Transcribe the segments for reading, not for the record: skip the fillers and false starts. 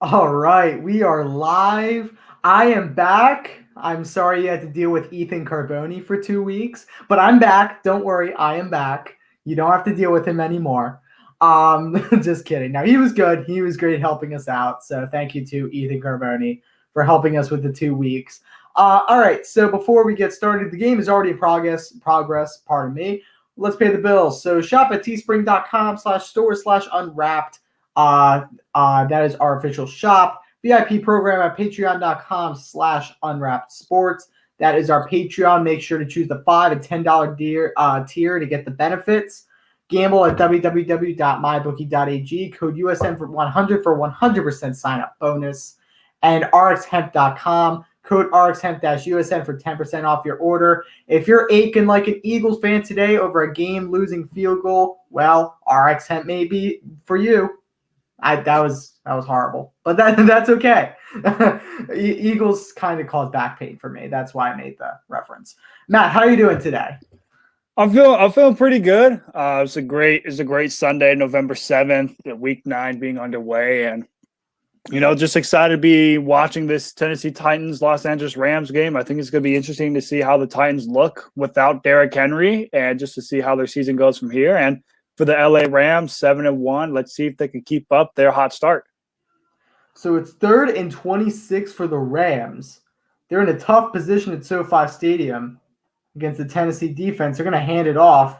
All right, we are live. I am back. I'm sorry you had to deal with Ethan Carboni for 2 weeks, but I'm back. Don't worry, I am back. You don't have to deal with him anymore. Just kidding. Now he was good. He was great helping us out. So thank you to Ethan Carboni for helping us with the 2 weeks. All right, so before we get started, the game is already in progress. Pardon me. Let's pay the bills. So shop at teespring.com/store/unwrapped. That is our official shop. VIP program at patreon.com/unwrapped sports. That is our Patreon. Make sure to choose the $5 and $10 tier to get the benefits. Gamble at www.mybookie.ag. Code USM for 100% sign up bonus. And rxhemp.com. Code rxhemp-USM for 10% off your order. If you're aching like an Eagles fan today over a game-losing field goal, well, RX Hemp may be for you. That was horrible, but that's okay. Eagles kind of caused back pain for me. That's why I made the reference. Matt, how are you doing today? I'm feeling pretty good. It's a great Sunday, November 7th, week 9 being underway, and just excited to be watching this Tennessee Titans Los Angeles Rams game. I think it's going to be interesting to see how the Titans look without Derrick Henry, and just to see how their season goes from here. And for the LA Rams, 7-1. Let's see if they can keep up their hot start. So it's 3rd and 26 for the Rams. They're in a tough position at SoFi Stadium against the Tennessee defense. They're going to hand it off,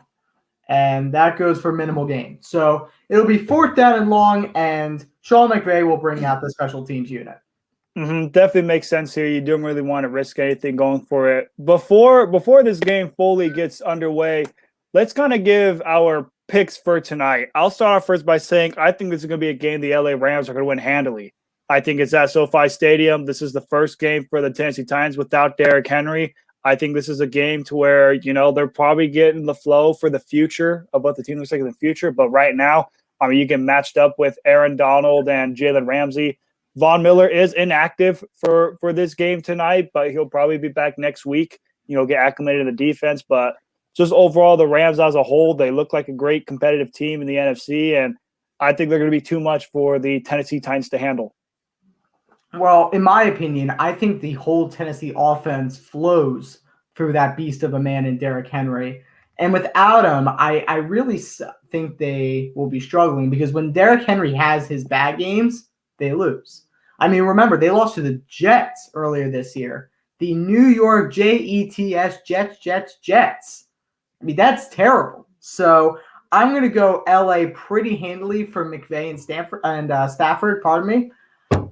and that goes for minimal gain. So it'll be 4th down and long, and Sean McVay will bring out the special teams unit. Definitely makes sense here. You don't really want to risk anything going for it. Before this game fully gets underway, let's kind of give our picks for tonight. I'll start off first by saying I think this is going to be a game the LA Rams are going to win handily. I think it's at SoFi Stadium. This is the first game for the Tennessee Titans without Derrick Henry. I think this is a game to where, they're probably getting the flow for the future of what the team looks like in the future. But right now, you get matched up with Aaron Donald and Jalen Ramsey. Von Miller is inactive for this game tonight, but he'll probably be back next week, get acclimated to the defense. But just overall, the Rams as a whole, they look like a great competitive team in the NFC, and I think they're going to be too much for the Tennessee Titans to handle. Well, in my opinion, I think the whole Tennessee offense flows through that beast of a man in Derrick Henry. And without him, I really think they will be struggling because when Derrick Henry has his bad games, they lose. I mean, remember, they lost to the Jets earlier this year. The New York Jets, Jets. I mean, that's terrible. So I'm going to go LA pretty handily for McVay and Stafford, pardon me.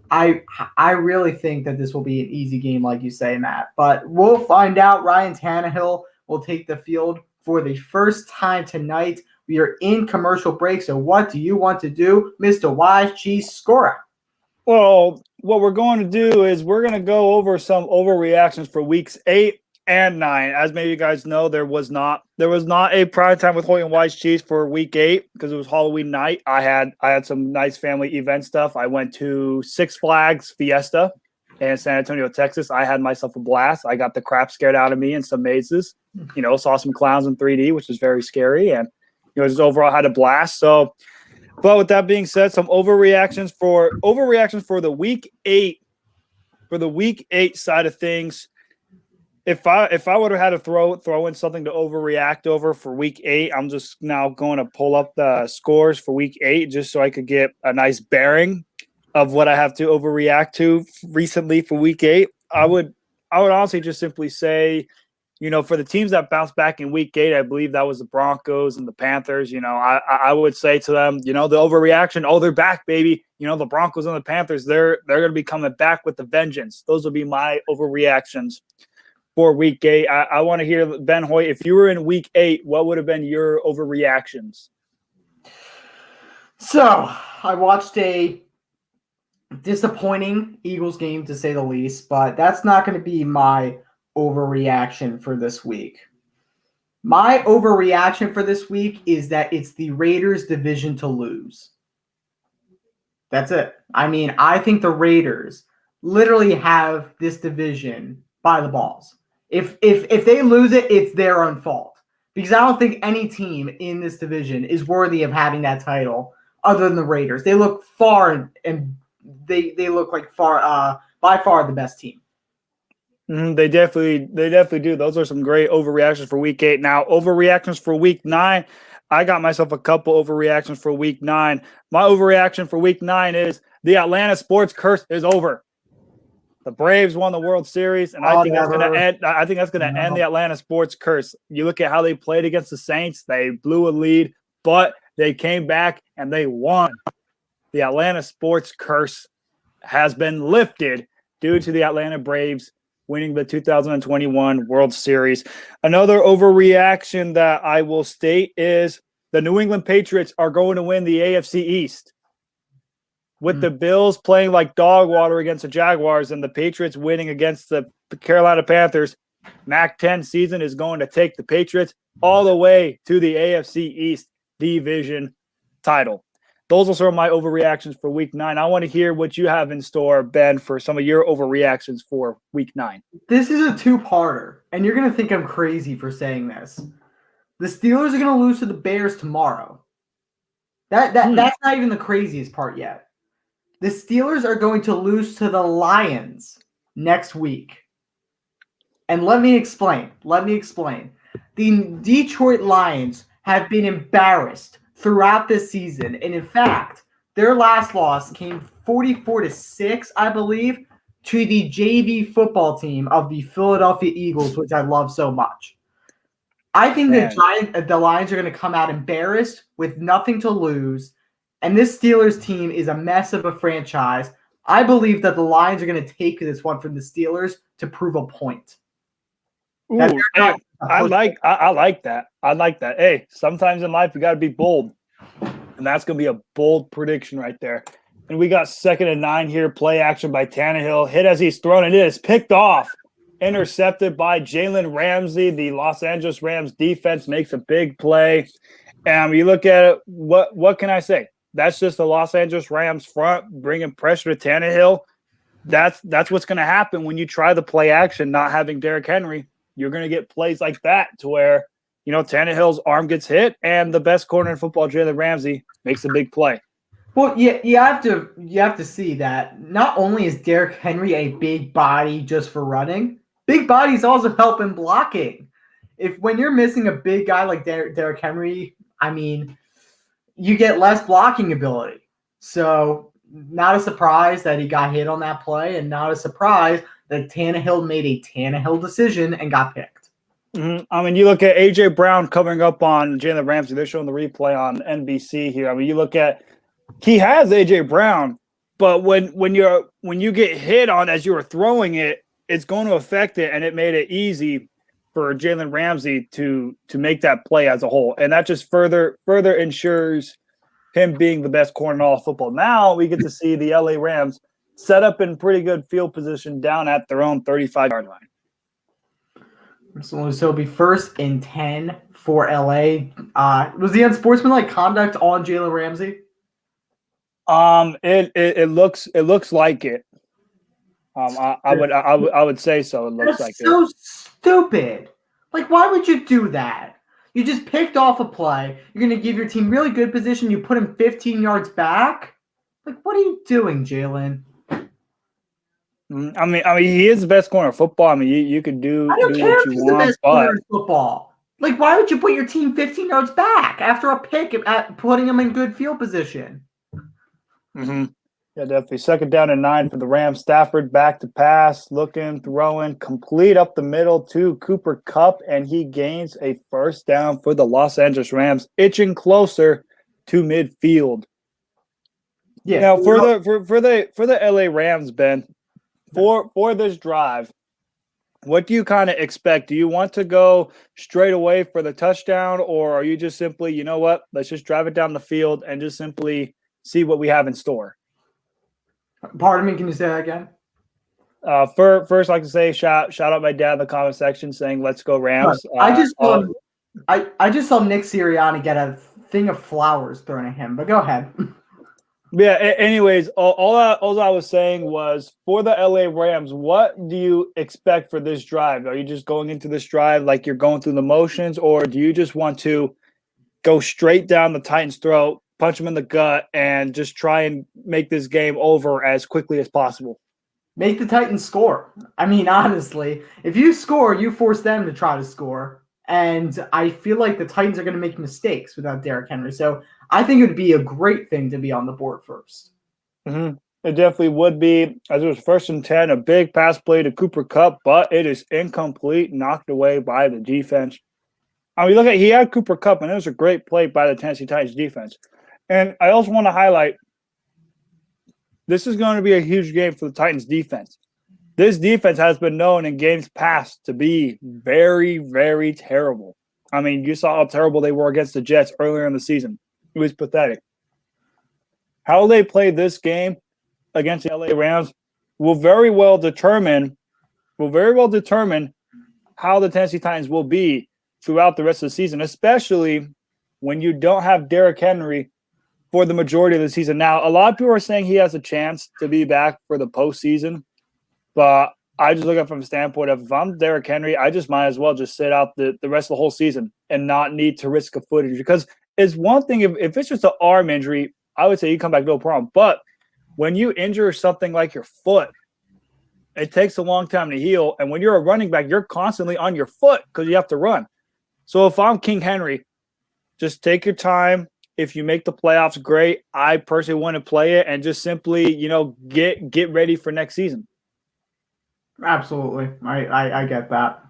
I really think that this will be an easy game, like you say, Matt. But we'll find out. Ryan Tannehill will take the field for the first time tonight. We are in commercial break, so what do you want to do, Mr. Wise Cheese Scorer? Well, what we're going to do is we're going to go over some overreactions for weeks 8 and 9. As many of you guys know, there was not a prime time with Hoyt and Wise Cheese for week 8 because it was Halloween night. I had some nice family event stuff. I went to Six Flags Fiesta in San Antonio, Texas. I had myself a blast. I got the crap scared out of me in some mazes. Saw some clowns in 3D, which was very scary, and just overall had a blast. So, but with that being said, some overreactions for the week 8 side of things. If I would have had to throw in something to overreact over for week 8, I'm just now going to pull up the scores for week 8 just so I could get a nice bearing of what I have to overreact to recently for week 8. I would honestly just simply say, for the teams that bounced back in week 8, I believe that was the Broncos and the Panthers. I would say to them, the overreaction, oh, they're back, baby. The Broncos and the Panthers, they're going to be coming back with the vengeance. Those would be my overreactions for week 8. I want to hear, Ben Hoyt, if you were in week 8, what would have been your overreactions? So I watched a disappointing Eagles game, to say the least, but that's not going to be my overreaction for this week. My overreaction for this week is that it's the Raiders' division to lose. That's it. I mean, I think the Raiders literally have this division by the balls. If they lose it, it's their own fault. Because I don't think any team in this division is worthy of having that title other than the Raiders. They look far and they look like by far the best team. They definitely do. Those are some great overreactions for week 8. Now, overreactions for week 9. I got myself a couple overreactions for week 9. My overreaction for week 9 is the Atlanta sports curse is over. The Braves won the World Series, and I think that's going to end. I think that's going to end the Atlanta sports curse. You look at how they played against the Saints; they blew a lead, but they came back and they won. The Atlanta sports curse has been lifted due to the Atlanta Braves winning the 2021 World Series. Another overreaction that I will state is the New England Patriots are going to win the AFC East. With the Bills playing like dog water against the Jaguars and the Patriots winning against the Carolina Panthers, Mac-10 season is going to take the Patriots all the way to the AFC East division title. Those are some of my overreactions for week 9. I want to hear what you have in store, Ben, for some of your overreactions for week 9. This is a two-parter, and you're going to think I'm crazy for saying this. The Steelers are going to lose to the Bears tomorrow. That's not even the craziest part yet. The Steelers are going to lose to the Lions next week. And let me explain. The Detroit Lions have been embarrassed throughout this season. And in fact, their last loss came 44-6, I believe, to the JV football team of the Philadelphia Eagles, which I love so much. I think the Lions are going to come out embarrassed with nothing to lose. And this Steelers team is a mess of a franchise. I believe that the Lions are going to take this one from the Steelers to prove a point. Ooh, I like that. I like that. Hey, sometimes in life you got to be bold. And that's going to be a bold prediction right there. And we got 2nd and 9 here. Play action by Tannehill. Hit as he's thrown. It is picked off. Intercepted by Jalen Ramsey. The Los Angeles Rams defense makes a big play. And when you look at it, what can I say? That's just the Los Angeles Rams front bringing pressure to Tannehill. That's what's going to happen when you try the play action, not having Derrick Henry. You're going to get plays like that to where, Tannehill's arm gets hit and the best corner in football, Jalen Ramsey, makes a big play. Well, you have to see that not only is Derrick Henry a big body just for running, big bodies also help in blocking. When you're missing a big guy like Derrick Henry, I mean, you get less blocking ability. So not a surprise that he got hit on that play, and not a surprise that Tannehill made a Tannehill decision and got picked. Mm-hmm. I mean, you look at A.J. Brown covering up on Jalen Ramsey. They're showing the replay on NBC here. I mean, you look at he has A.J. Brown, but when you get hit on as you were throwing it, it's going to affect it, and it made it easy for Jalen Ramsey to make that play as a whole. And that just further ensures him being the best corner in all of football. Now we get to see the LA Rams set up in pretty good field position down at their own 35-yard line. So it'll be 1st and 10 for LA. Was the unsportsmanlike conduct on Jalen Ramsey? It looks like it. I would say so. It looks like so it. Stupid. Like, why would you do that? You just picked off a play. You're going to give your team really good position. You put him 15 yards back. Like, what are you doing, Jalen? I mean, he is the best corner of football. I mean, you could do what you want, the best corner of football. Like, why would you put your team 15 yards back after a pick at putting him in good field position? Mm-hmm. Yeah, definitely. 2nd down and 9 for the Rams. Stafford back to pass, looking, throwing, complete up the middle to Cooper Kupp, and he gains a 1st down for the Los Angeles Rams, itching closer to midfield. Yeah. Now for the LA Rams, Ben, for this drive, what do you kind of expect? Do you want to go straight away for the touchdown, or are you just simply, you know what, let's just drive it down the field and just simply see what we have in store? Pardon me, can you say that again? First, I'd like to say shout out my dad in the comment section saying "Let's go Rams." I just saw Nick Sirianni get a thing of flowers thrown at him. But go ahead. Yeah. Anyways, all I was saying was for the LA Rams, what do you expect for this drive? Are you just going into this drive like you're going through the motions, or do you just want to go straight down the Titans' throat, punch him in the gut, and just try and make this game over as quickly as possible. Make the Titans score. I mean, honestly, if you score, you force them to try to score. And I feel like the Titans are going to make mistakes without Derrick Henry. So I think it would be a great thing to be on the board first. Mm-hmm. It definitely would be. As it was 1st and 10, a big pass play to Cooper Kupp, but it is incomplete, knocked away by the defense. I mean, he had Cooper Kupp, and it was a great play by the Tennessee Titans defense. And I also want to highlight, this is going to be a huge game for the Titans defense. This defense has been known in games past to be very, very terrible. I mean, you saw how terrible they were against the Jets earlier in the season. It was pathetic. How they play this game against the LA Rams will very well determine how the Tennessee Titans will be throughout the rest of the season, especially when you don't have Derrick Henry for the majority of the season. Now, a lot of people are saying he has a chance to be back for the postseason, but I just look at it from a standpoint of, if I'm Derrick Henry, I just might as well just sit out the rest of the whole season and not need to risk a foot injury. Because it's one thing, if it's just an arm injury, I would say you come back no problem. But when you injure something like your foot, it takes a long time to heal. And when you're a running back, you're constantly on your foot because you have to run. So if I'm King Henry, just take your time. If you make the playoffs, great. I personally want to play it and just simply, get ready for next season. Absolutely. I get that.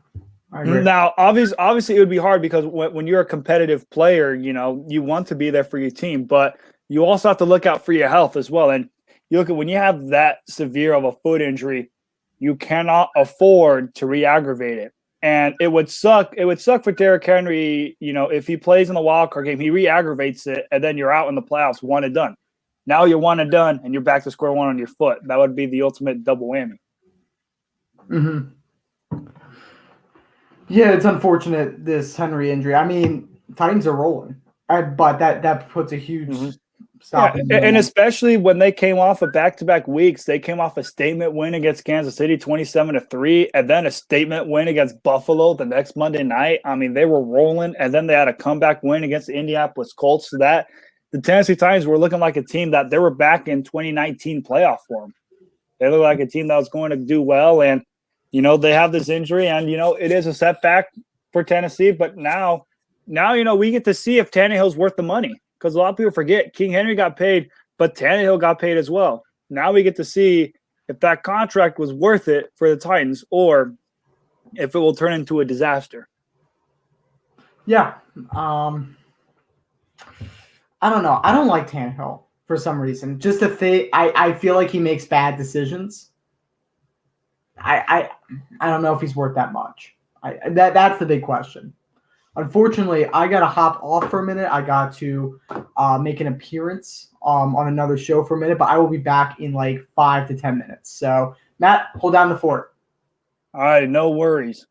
I agree. Now, obviously, it would be hard because when you're a competitive player, you want to be there for your team, but you also have to look out for your health as well. And you look at, when you have that severe of a foot injury, you cannot afford to re-aggravate it. And it would suck. It would suck for Derrick Henry, if he plays in the wild card game, he re-aggravates it, and then you're out in the playoffs, one and done. Now you're one and done, and you're back to square one on your foot. That would be the ultimate double whammy. Mm-hmm. Yeah, it's unfortunate, this Henry injury. I mean, Titans are rolling, but that puts a huge stop. Yeah, and especially when they came off of back-to-back weeks, they came off a statement win against Kansas City, 27-3, and then a statement win against Buffalo the next Monday night. I mean, they were rolling, and then they had a comeback win against the Indianapolis Colts. So that the Tennessee Titans were looking like a team that they were back in 2019 playoff form. They look like a team that was going to do well, and they have this injury, and it is a setback for Tennessee. But now we get to see if Tannehill's worth the money. Because a lot of people forget King Henry got paid, but Tannehill got paid as well. Now we get to see if that contract was worth it for the Titans or if it will turn into a disaster. Yeah. I don't know. I don't like Tannehill for some reason. Just I feel like he makes bad decisions. I don't know if he's worth that much. That's the big question. Unfortunately, I got to hop off for a minute. I got to make an appearance on another show for a minute, but I will be back in like 5 to 10 minutes. So, Matt, hold down the fort. All right, no worries.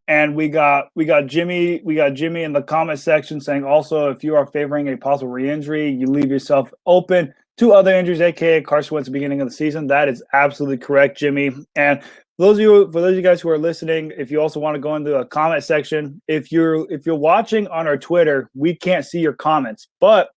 And we got Jimmy in the comment section saying also, if you are favoring a possible re-injury, you leave yourself open to other injuries, aka Carson Wentz at the beginning of the season. That is absolutely correct, Jimmy. And for those of you guys who are listening, if you also want to go into a comment section, if you're watching on our Twitter, we can't see your comments, but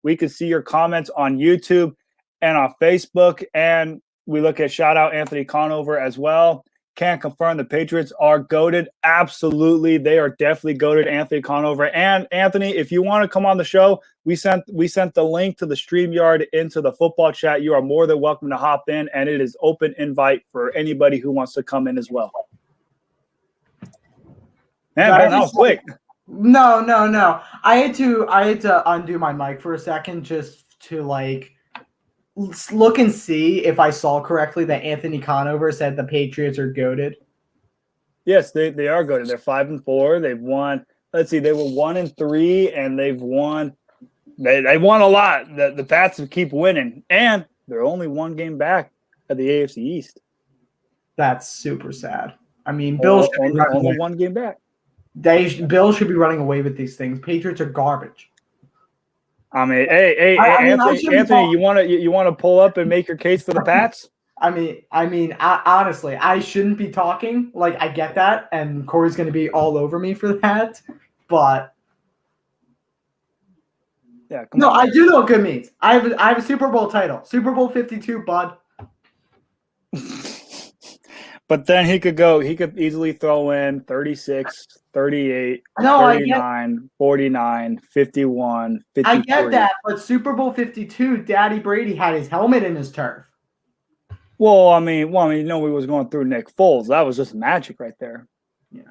we can see your comments on YouTube and on Facebook. And we look at shout out Anthony Conover as well. Can't confirm the Patriots are goated. Absolutely, they are definitely goated. Anthony Conover and Anthony, if you want to come on the show, we sent the link to the StreamYard into the football chat. You are more than welcome to hop in, and it is open invite for anybody who wants to come in as well. Man, that was quick. No. I had to undo my mic for a second just to look and see if I saw correctly that Anthony Conover said the Patriots are goated. Yes, they are goated. They're 5-4. They've won. Let's see, they were 1-3, and they've won. They won a lot. The Pats keep winning, and they're only one game back at the AFC East. That's super sad. I mean, Bill should be only one game back. Bill should be running away with these things. Patriots are garbage. I mean, hey, Anthony, you want to pull up and make your case for the Pats? Honestly, I shouldn't be talking. I get that, and Corey's going to be all over me for that. But Yeah, come No, on. I do know what good means. I have a Super Bowl title. Super Bowl 52, bud. But then he could easily throw in 36, 38, No, 39, 49, 51, 53. I get that, but Super Bowl 52, Daddy Brady had his helmet in his turf. Well, I mean, we was going through Nick Foles. That was just magic right there. Yeah.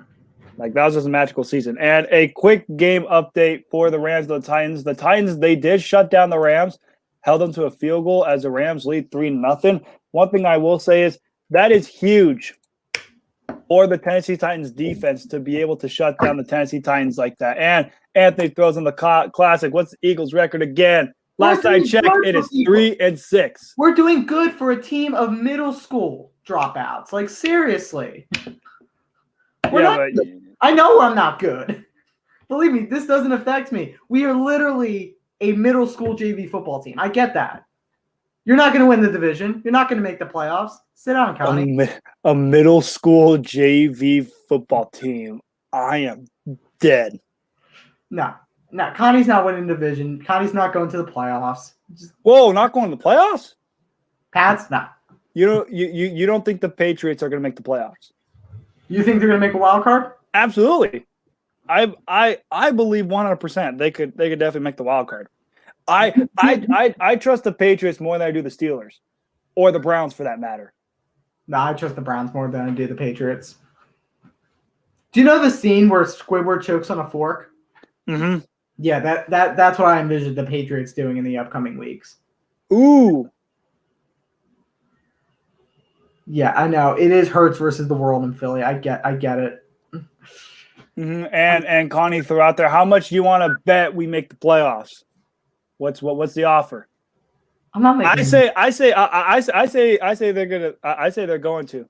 Like, that was just a magical season. And a quick game update for the Rams and the Titans. The Titans, they did shut down the Rams, held them to a field goal as the Rams lead 3-0. One thing I will say is that is huge for the Tennessee Titans defense to be able to shut down the Tennessee Titans like that. And Anthony throws in the classic. What's the Eagles' record again? Last I checked, it is 3-6. We're doing good for a team of middle school dropouts. Like, seriously. I know I'm not good. Believe me, this doesn't affect me. We are literally a middle school JV football team. I get that. You're not going to win the division. You're not going to make the playoffs. Sit down, Connie. A middle school JV football team. I am dead. No, Connie's not winning the division. Connie's not going to the playoffs. Whoa, not going to the playoffs? Pats? No. You don't think the Patriots are going to make the playoffs? You think they're going to make a wild card? Absolutely. I believe 100% they could definitely make the wild card. I trust the Patriots more than I do the Steelers or the Browns for that matter. No, I trust the Browns more than I do the Patriots. Do you know the scene where Squidward chokes on a fork? Mm-hmm. Yeah, that's what I envisioned the Patriots doing in the upcoming weeks. Ooh. Yeah, I know. It is Hurts versus the world in Philly. I get it. Mm-hmm. And Connie threw out there, how much do you want to bet we make the playoffs? What's the offer? I'm not making. I say they're going to.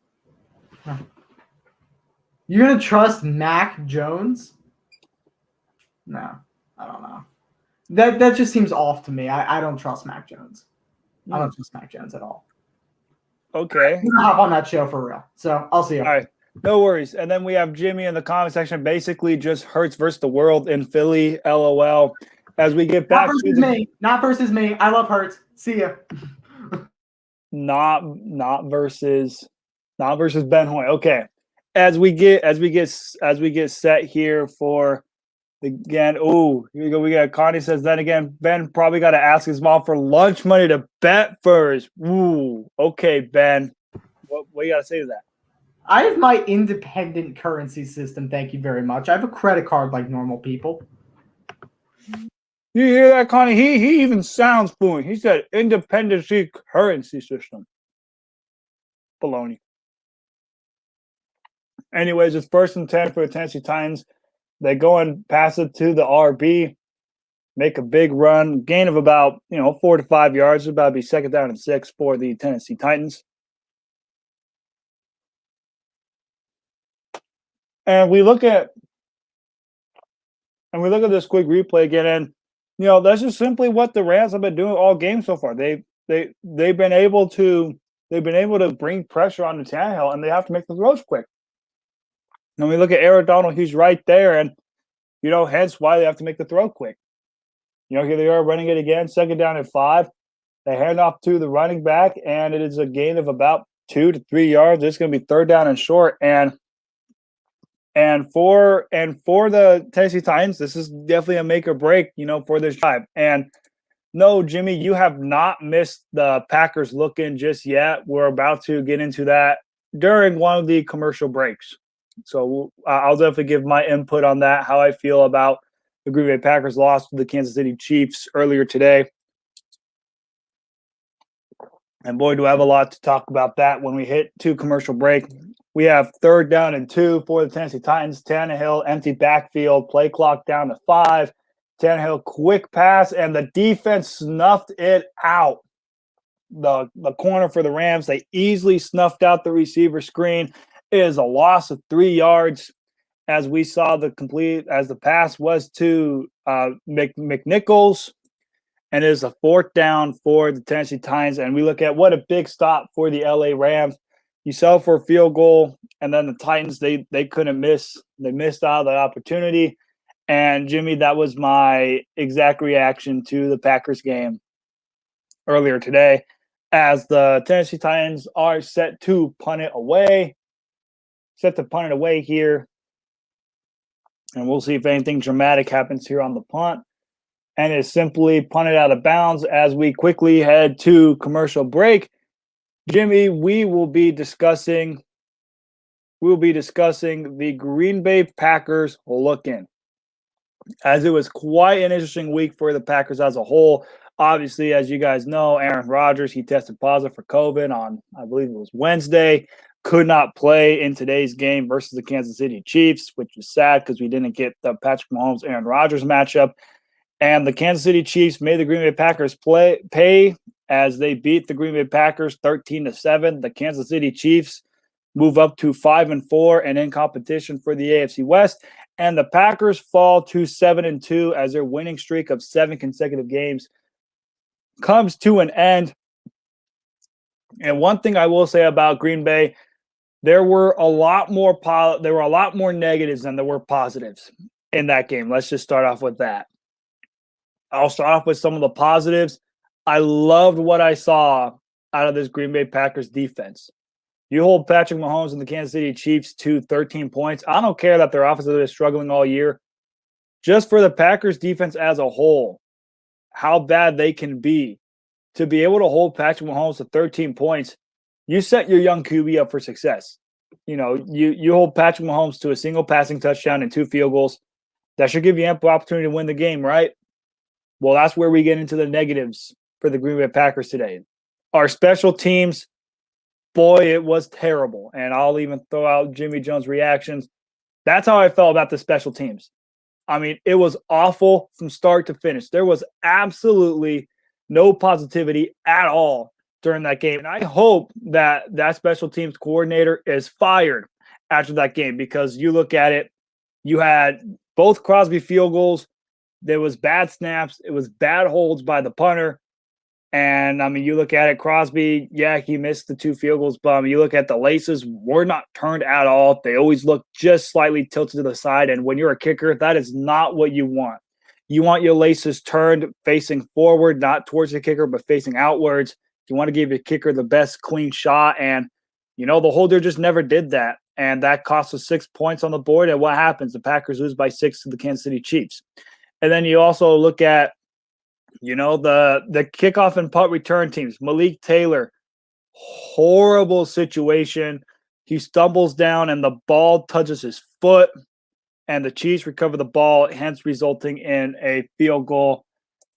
You're gonna trust Mac Jones? No, I don't know. That just seems off to me. I don't trust Mac Jones. I don't trust Mac Jones at all. Okay. I'm gonna hop on that show for real. So I'll see you. All right. No worries. And then we have Jimmy in the comment section. Basically, just Hurts versus the world in Philly. LOL. As we get back not versus me. I love Hurts. See ya. Not versus Ben Hoyt. Okay. As we get set here for again. Oh, here we go. We got Connie says then again. Ben probably got to ask his mom for lunch money to bet first. Ooh. Okay, Ben. What you got to say to that? I have my independent currency system. Thank you very much. I have a credit card like normal people. You hear that, Connie? He even sounds fluent. He said independent currency system. Baloney. Anyways, it's 1st and 10 for the Tennessee Titans. They go and pass it to the RB, make a big run, gain of about 4 to 5 yards. It's about to be 2nd down and 6 for the Tennessee Titans. And we look at this quick replay again, and that's just simply what the Rams have been doing all game so far. They've been able to bring pressure on the Tannehill, and they have to make the throws quick. And we look at Aaron Donald, he's right there, and hence why they have to make the throw quick. Here they are running it again, 2nd down and 5. They hand off to the running back, and it is a gain of about 2 to 3 yards. It's going to be 3rd down and short, and for the Tennessee Titans, this is definitely a make or break, for this drive. And no, Jimmy, you have not missed the Packers look-in just yet. We're about to get into that during one of the commercial breaks. So I'll definitely give my input on that, how I feel about the Green Bay Packers loss to the Kansas City Chiefs earlier today. And boy, do I have a lot to talk about that when we hit to commercial break. We have 3rd down and 2 for the Tennessee Titans. Tannehill, empty backfield, play clock down to 5. Tannehill, quick pass, and the defense snuffed it out. The corner for the Rams, they easily snuffed out the receiver screen. It is a loss of 3 yards, as we saw as the pass was to McNichols, and it is a 4th down for the Tennessee Titans. And we look at what a big stop for the LA Rams. You sell for a field goal, and then the Titans, they couldn't miss. They missed out on the opportunity. And Jimmy, that was my exact reaction to the Packers game earlier today, as the Tennessee Titans are set to punt it away. Set to punt it away here. And we'll see if anything dramatic happens here on the punt. And it's simply punted out of bounds as we quickly head to commercial break. Jimmy, we will be discussing the Green Bay Packers look-in, as it was quite an interesting week for the Packers as a whole. Obviously, as you guys know, Aaron Rodgers, he tested positive for COVID on, I believe it was Wednesday, could not play in today's game versus the Kansas City Chiefs, which is sad because we didn't get the Patrick Mahomes-Aaron Rodgers matchup. And the Kansas City Chiefs made the Green Bay Packers pay as they beat the Green Bay Packers 13-7. The Kansas City Chiefs move up to 5-4 and in competition for the AFC West. And the Packers fall to 7-2 as their winning streak of 7 consecutive games comes to an end. And one thing I will say about Green Bay, there were a lot more negatives than there were positives in that game. Let's just start off with that. I'll start off with some of the positives. I loved what I saw out of this Green Bay Packers defense. You hold Patrick Mahomes and the Kansas City Chiefs to 13 points. I don't care that their offensive is struggling all year. Just for the Packers defense as a whole, how bad they can be, to be able to hold Patrick Mahomes to 13 points, you set your young QB up for success. You know, you hold Patrick Mahomes to a single passing touchdown and 2 field goals. That should give you ample opportunity to win the game, right? Well, that's where we get into the negatives for the Green Bay Packers today. Our special teams, boy, it was terrible. And I'll even throw out Jimmy Jones' reactions. That's how I felt about the special teams. I mean, it was awful from start to finish. There was absolutely no positivity at all during that game. And I hope that that special teams coordinator is fired after that game, because you look at it, you had both Crosby field goals. There was bad snaps. It was bad holds by the punter. And, I mean, you look at it, Crosby, yeah, he missed the 2 field goals, but you look at the laces, were not turned at all. They always look just slightly tilted to the side. And when you're a kicker, that is not what you want. You want your laces turned facing forward, not towards the kicker, but facing outwards. You want to give your kicker the best clean shot. And, you know, the holder just never did that. And that cost us 6 points on the board. And what happens? The Packers lose by 6 to the Kansas City Chiefs. And then you also look at, you know, the kickoff and punt return teams. Malik Taylor, horrible situation. He stumbles down and the ball touches his foot, and the Chiefs recover the ball, hence resulting in a field goal.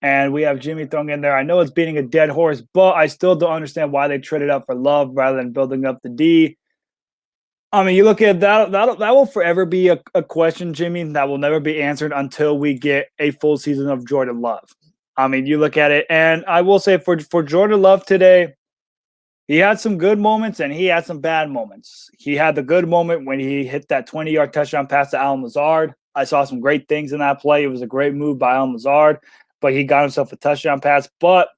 And we have Jimmy throwing in there. I know it's beating a dead horse, but I still don't understand why they traded up for Love rather than building up the D. I mean, you look at that will forever be a question, Jimmy, that will never be answered until we get a full season of Jordan Love. I mean, you look at it, and I will say for Jordan Love today, he had some good moments and he had some bad moments. He had the good moment when he hit that 20-yard touchdown pass to Allen Lazard. I saw some great things in that play. It was a great move by Allen Lazard, but he got himself a touchdown pass. But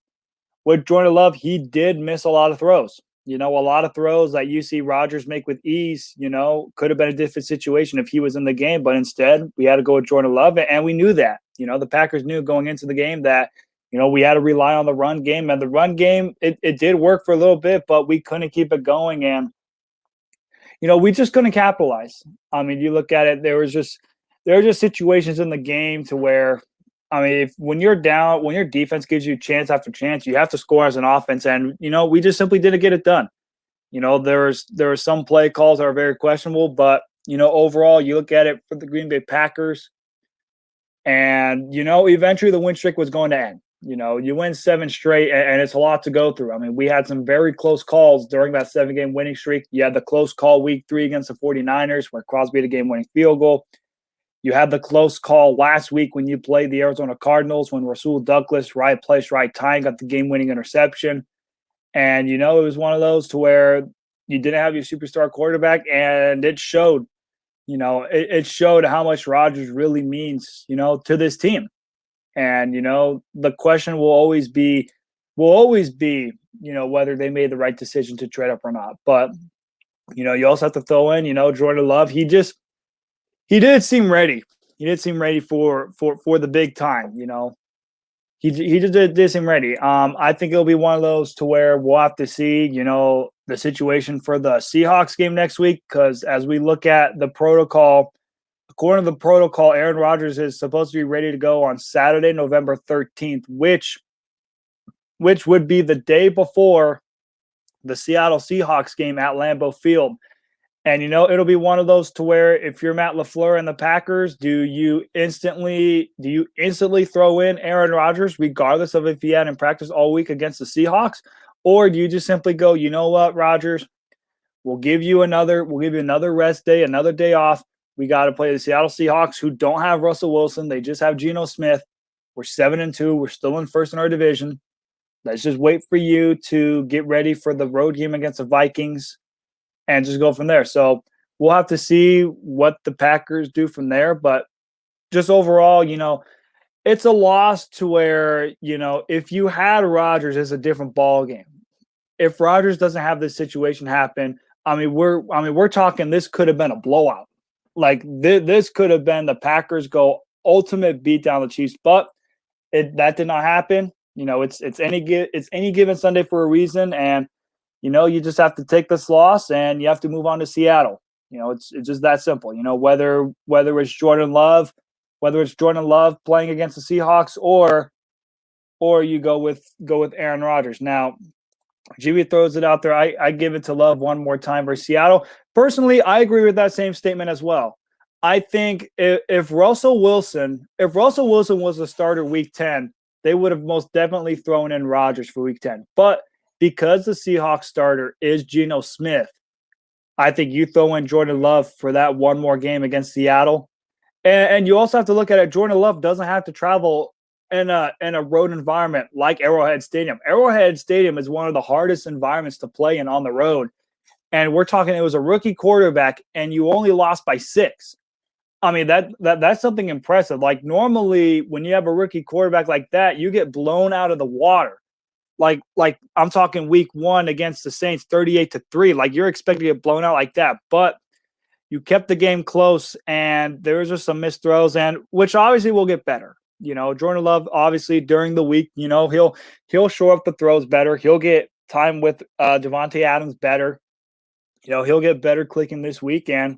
with Jordan Love, he did miss a lot of throws. You know, a lot of throws that you see Rodgers make with ease, you know, could have been a different situation if he was in the game. But instead, we had to go with Jordan Love, and we knew that. You know, the Packers knew going into the game that, you know, we had to rely on the run game. And the run game, it did work for a little bit, but we couldn't keep it going. And, you know, we just couldn't capitalize. I mean, you look at it, there were just situations in the game to where, I mean, when you're down, when your defense gives you chance after chance, you have to score as an offense. And, you know, we just simply didn't get it done. You know, there were some play calls that are very questionable, but, you know, overall, you look at it for the Green Bay Packers, and, you know, eventually the win streak was going to end. You know, you win 7 straight, and it's a lot to go through. I mean, we had some very close calls during that 7-game winning streak. You had the close call week 3 against the 49ers where Crosby had a game-winning field goal. You had the close call last week when you played the Arizona Cardinals when Rasul Douglas, right place, right time, got the game-winning interception. And, you know, it was one of those to where you didn't have your superstar quarterback, and it showed. You know, it showed how much Rodgers really means, you know, to this team. And, you know, the question will always be, you know, whether they made the right decision to trade up or not. But, you know, you also have to throw in, you know, Jordan Love. He did seem ready. for the big time. He just did seem ready. I think it'll be one of those to where we'll have to see, the situation for the Seahawks game next week, because as we look at the protocol, according to the protocol, Aaron Rodgers is supposed to be ready to go on Saturday, November 13th, which would be the day before the Seattle Seahawks game at Lambeau Field. And, it'll be one of those to where if you're Matt LaFleur and the Packers, do you instantly throw in Aaron Rodgers, regardless of if he had in practice all week against the Seahawks? Or do you just simply go, you know what, Rodgers, we'll give you another rest day, another day off. We got to play the Seattle Seahawks, who don't have Russell Wilson. They just have Geno Smith. We're 7-2. We're still in first in our division. Let's just wait for you to get ready for the road game against the Vikings and just go from there. So we'll have to see what the Packers do from there. But just overall, it's a loss to where, if you had Rodgers, it's a different ball game. If Rodgers doesn't have this situation happen, we're talking this could have been a blowout. Like this could have been the Packers go ultimate beat down the Chiefs, but that did not happen. It's any given Sunday for a reason, and you just have to take this loss and you have to move on to Seattle. It's just that simple. Whether it's Jordan Love playing against the Seahawks or you go with Aaron Rodgers. Now, Jimmy throws it out there. I give it to Love one more time versus Seattle. Personally, I agree with that same statement as well. I think if Russell Wilson was the starter week 10, they would have most definitely thrown in Rodgers for week 10. But because the Seahawks starter is Geno Smith, I think you throw in Jordan Love for that one more game against Seattle. And you also have to look at it. Jordan Love doesn't have to travel in a road environment like Arrowhead Stadium. Arrowhead Stadium is one of the hardest environments to play in on the road. And we're talking, it was a rookie quarterback, and you only lost by 6. I mean, that's something impressive. Like, normally when you have a rookie quarterback like that, you get blown out of the water. Like I'm talking week 1 against the Saints, 38-3. Like, you're expecting to get blown out like that. But you kept the game close, and there was just some missed throws, and which obviously will get better. Jordan Love, obviously during the week, he'll shore up the throws better. He'll get time with Devontae Adams better. He'll get better clicking this week. And,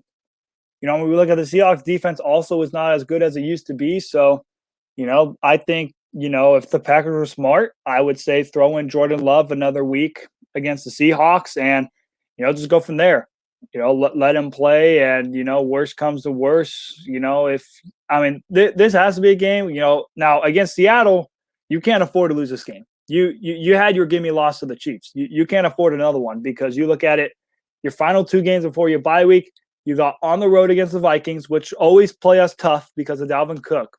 when we look at the Seahawks defense also is not as good as it used to be. So, I think, if the Packers were smart, I would say throw in Jordan Love another week against the Seahawks and, just go from there. Let him play, and worst comes to worst. This has to be a game. Now against Seattle, you can't afford to lose this game. You had your gimme loss to the Chiefs. You can't afford another one, because you look at it, your final 2 games before your bye week, you got on the road against the Vikings, which always play us tough because of Dalvin Cook,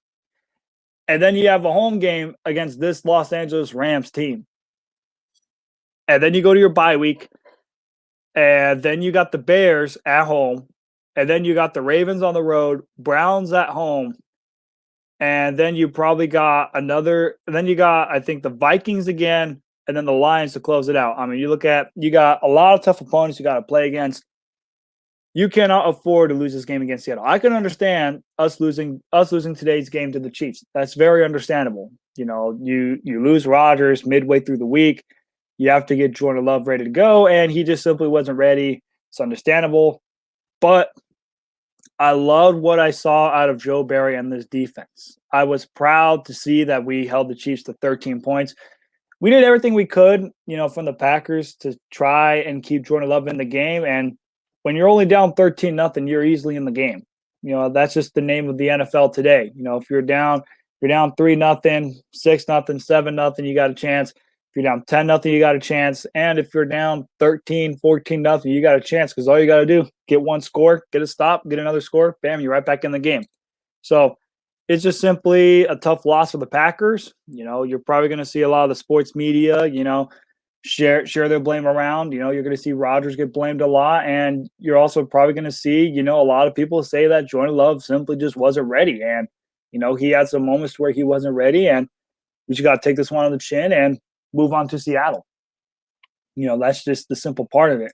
and then you have a home game against this Los Angeles Rams team, and then you go to your bye week. And then you got the Bears at home. And then you got the Ravens on the road, Browns at home. And then you probably got I think, the Vikings again, and then the Lions to close it out. I mean, you got a lot of tough opponents you got to play against. You cannot afford to lose this game against Seattle. I can understand us losing today's game to the Chiefs. That's very understandable. You lose Rodgers midway through the week. You have to get Jordan Love ready to go, and he just simply wasn't ready. It's understandable. But I loved what I saw out of Joe Barry and this defense. I was proud to see that we held the Chiefs to 13 points. We did everything we could, from the Packers to try and keep Jordan Love in the game. And when you're only down 13-0, you're easily in the game. That's just the name of the NFL today. If you're down 3-0, 6-0, 7-0, you got a chance. If you're down 10-0, you got a chance. And if you're down 13, 14-0, you got a chance, because all you got to do, get one score, get a stop, get another score, bam, you're right back in the game. So it's just simply a tough loss for the Packers. You're probably going to see a lot of the sports media, share their blame around. You're going to see Rodgers get blamed a lot. And you're also probably going to see, a lot of people say that Jordan Love simply just wasn't ready. And, he had some moments where he wasn't ready. And we just got to take this one on the chin and move on to Seattle. That's just the simple part of it.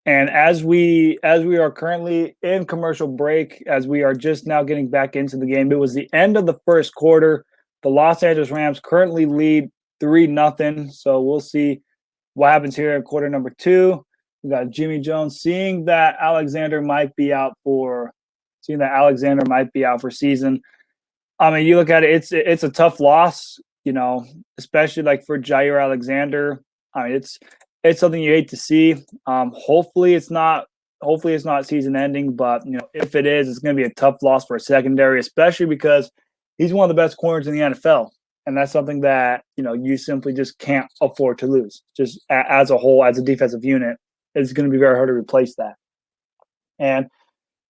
And as we are currently in commercial break, as we are just now getting back into the game, it was the end of the first quarter. The Los Angeles Rams currently lead 3-0. So we'll see what happens here in quarter number 2. We got Jimmy Jones seeing that Alexander might be out for season. I mean, you look at it, it's a tough loss, especially like for Jair Alexander. I mean, it's something you hate to see. Hopefully it's not season ending, but if it is, it's going to be a tough loss for a secondary, especially because he's one of the best corners in the NFL. And that's something that, you simply just can't afford to lose. Just as a whole, as a defensive unit, it's going to be very hard to replace that. And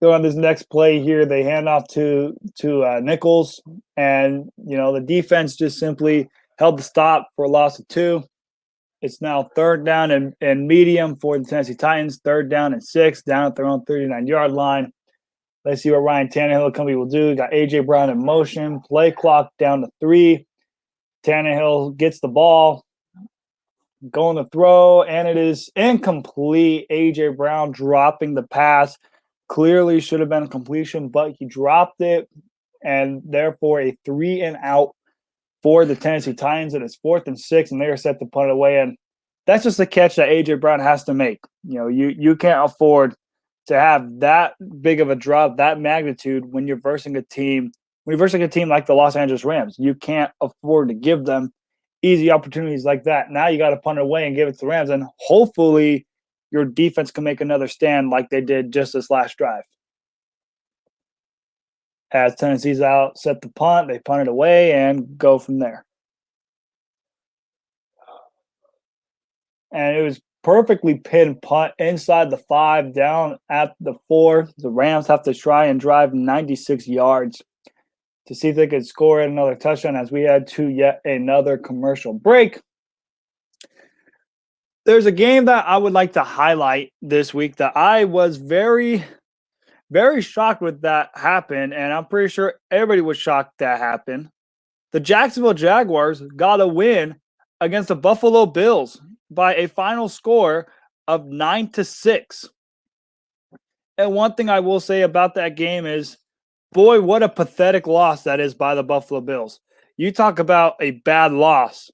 go on this next play here, they hand off to Nichols, and the defense just simply held the stop for a loss of 2. It's now 3rd down and medium for the Tennessee Titans, 3rd down and 6, down at their own 39-yard line. Let's see what Ryan Tannehill company will do. Got A.J. Brown in motion, play clock down to 3. Tannehill gets the ball, going to throw, and it is incomplete. A.J. Brown dropping the pass. Clearly should have been a completion, but he dropped it, and therefore a 3-and-out for the Tennessee Titans. And it's 4th and 6, and they are set to punt it away. And that's just a catch that A.J. Brown has to make. You can't afford to have that big of a drop, that magnitude when you're versing a team. When you're versing a team like the Los Angeles Rams, you can't afford to give them easy opportunities like that. Now you got to punt it away and give it to the Rams, and hopefully your defense can make another stand like they did just this last drive. As Tennessee's out, set the punt, they punt it away and go from there. And it was perfectly pinned punt inside the 5, down at the 4. The Rams have to try and drive 96 yards to see if they could score another touchdown as we head to yet another commercial break. There's a game that I would like to highlight this week that I was very, very shocked with that happened, and I'm pretty sure everybody was shocked that happened. The Jacksonville Jaguars got a win against the Buffalo Bills by a final score of 9-6. And one thing I will say about that game is, boy, what a pathetic loss that is by the Buffalo Bills. You talk about a bad loss.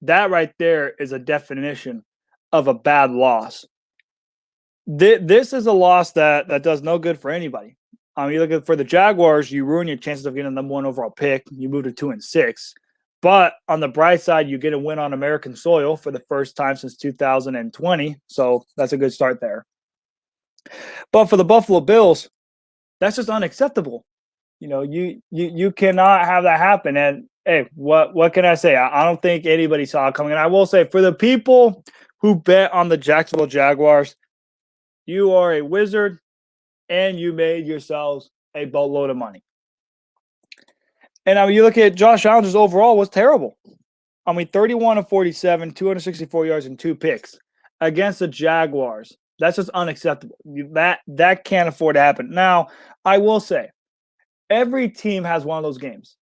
That right there is a definition of a bad loss. This is a loss that does no good for anybody. You look at for the Jaguars, you ruin your chances of getting the number 1 overall pick. You move to 2-6. But on the bright side, you get a win on American soil for the first time since 2020. So that's a good start there. But for the Buffalo Bills, that's just unacceptable. You cannot have that happen. And hey, what can I say? I don't think anybody saw it coming. And I will say, for the people who bet on the Jacksonville Jaguars, you are a wizard, and you made yourselves a boatload of money. And you look at Josh Allen, just overall was terrible. 31 of 47, 264 yards and 2 picks against the Jaguars. That's just unacceptable. That can't afford to happen. Now, I will say, every team has one of those games.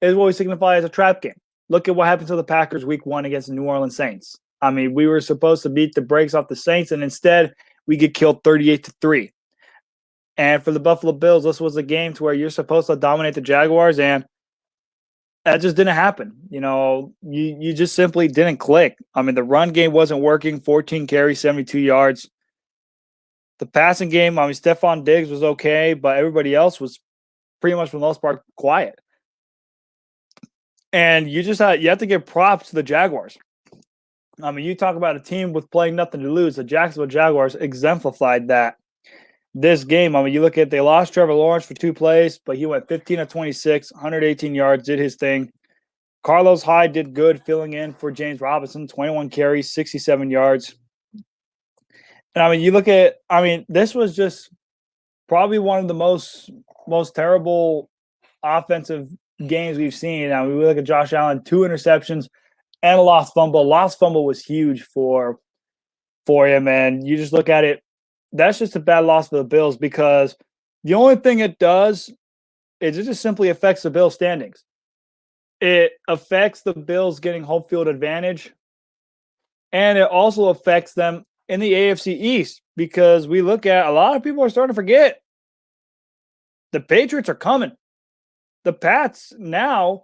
It's what we signify as a trap game. Look at what happened to the Packers week 1 against the New Orleans Saints. We were supposed to beat the brakes off the Saints, and instead we get killed 38-3. And for the Buffalo Bills, this was a game to where you're supposed to dominate the Jaguars, and that just didn't happen. You just simply didn't click. The run game wasn't working. 14 carries, 72 yards. The passing game, Stephon Diggs was okay, but everybody else was pretty much for the most part quiet. And you have to give props to the Jaguars. You talk about a team with playing nothing to lose. The Jacksonville Jaguars exemplified that this game. You look at, they lost Trevor Lawrence for 2 plays, but he went 15 of 26, 118 yards, did his thing. Carlos Hyde did good filling in for James Robinson, 21 carries, 67 yards. And you look at, this was just probably one of the most terrible offensive games we've seen. We look at Josh Allen, 2 interceptions and a lost fumble. Lost fumble was huge for him. And you just look at it, that's just a bad loss for the Bills, because the only thing it does is it just simply affects the Bills' standings. It affects the Bills getting home field advantage, and it also affects them in the AFC East, because we look at a lot of people are starting to forget the Patriots are coming. The Pats now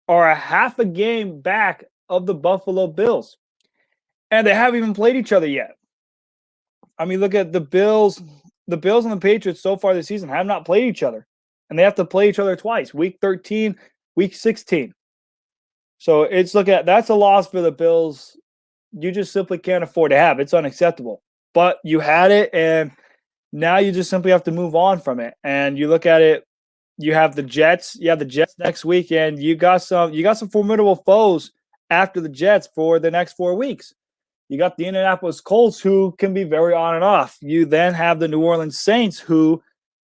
are a half a game back of the Buffalo Bills, and they haven't even played each other yet. I mean, look at the Bills. The Bills and the Patriots so far this season have not played each other, and they have to play each other twice, week 13, week 16. So that's a loss for the Bills. You just simply can't afford to have. It's unacceptable. But you had it, and now you just simply have to move on from it. And you look at it, you have the Jets. You have the Jets next week, and you got some formidable foes after the Jets for the next 4 weeks. You got the Indianapolis Colts, who can be very on and off. You then have the New Orleans Saints, who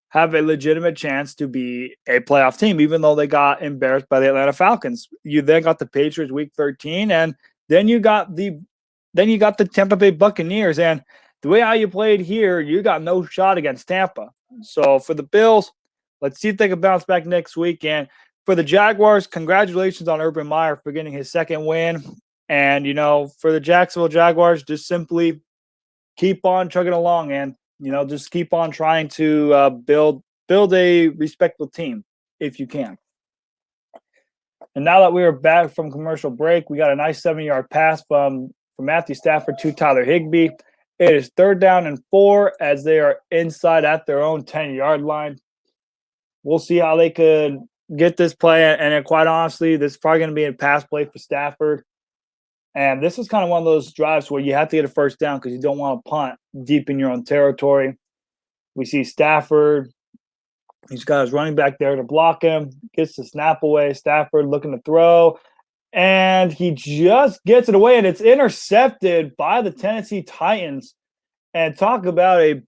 have a legitimate chance to be a playoff team, even though they got embarrassed by the Atlanta Falcons. You then got the Patriots week 13, and then you got the Tampa Bay Buccaneers. And the way how you played here, you got no shot against Tampa. So for the Bills, let's see if they can bounce back next week. And for the Jaguars, congratulations on Urban Meyer for getting his second win. And, for the Jacksonville Jaguars, just simply keep on chugging along and, just keep on trying to build a respectable team if you can. And now that we are back from commercial break, we got a nice 7-yard pass from Matthew Stafford to Tyler Higbee. It is 3rd down and 4 as they are inside at their own 10-yard line. We'll see how they could get this play. And quite honestly, this is probably going to be a pass play for Stafford. And this is kind of one of those drives where you have to get a first down because you don't want to punt deep in your own territory. We see Stafford. He's got his running back there to block him. Gets the snap away. Stafford looking to throw. And he just gets it away, and it's intercepted by the Tennessee Titans. And talk about a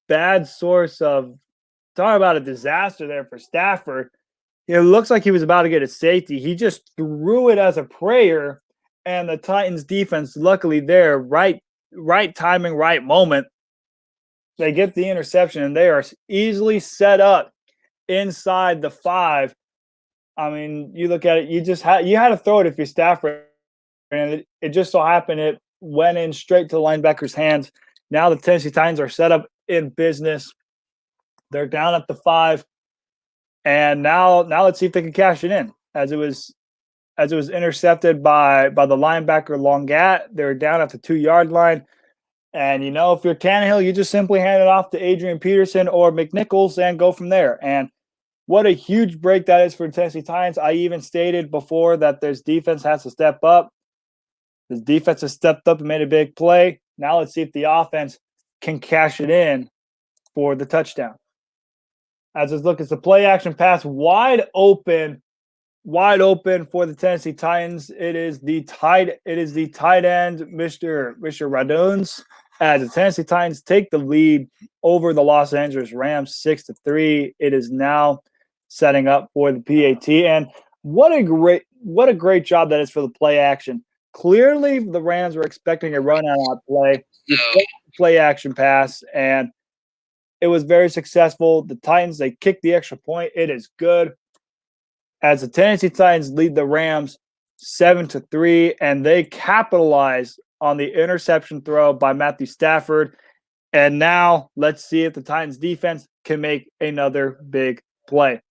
disaster there for Stafford. It looks like he was about to get a safety. He just threw it as a prayer. And the Titans defense, luckily there, right timing, right moment, they get the interception, and they are easily set up inside the 5. I mean, you look at it, you had to throw it if you're Stafford, and it just so happened it went in straight to the linebacker's hands. Now the Tennessee Titans are set up in business. They're down at the 5, and now let's see if they can cash it in. As it was intercepted by the linebacker Longat. They're down at the 2-yard line. And, if you're Tannehill, you just simply hand it off to Adrian Peterson or McNichols and go from there. And what a huge break that is for the Tennessee Titans. I even stated before that this defense has to step up. The defense has stepped up and made a big play. Now let's see if the offense can cash it in for the touchdown. As let's look, it's the play action pass wide open for the Tennessee Titans. It is the tight end, Mr. Radones, as the Tennessee Titans take the lead over the Los Angeles Rams 6-3. It is now setting up for the PAT. And what a great job that is for the play action. Clearly, the Rams were expecting a run on that play. Play action pass, and it was very successful. The Titans, they kicked the extra point. It is good. As the Tennessee Titans lead the Rams 7-3, and they capitalize on the interception throw by Matthew Stafford. And now let's see if the Titans defense can make another big play.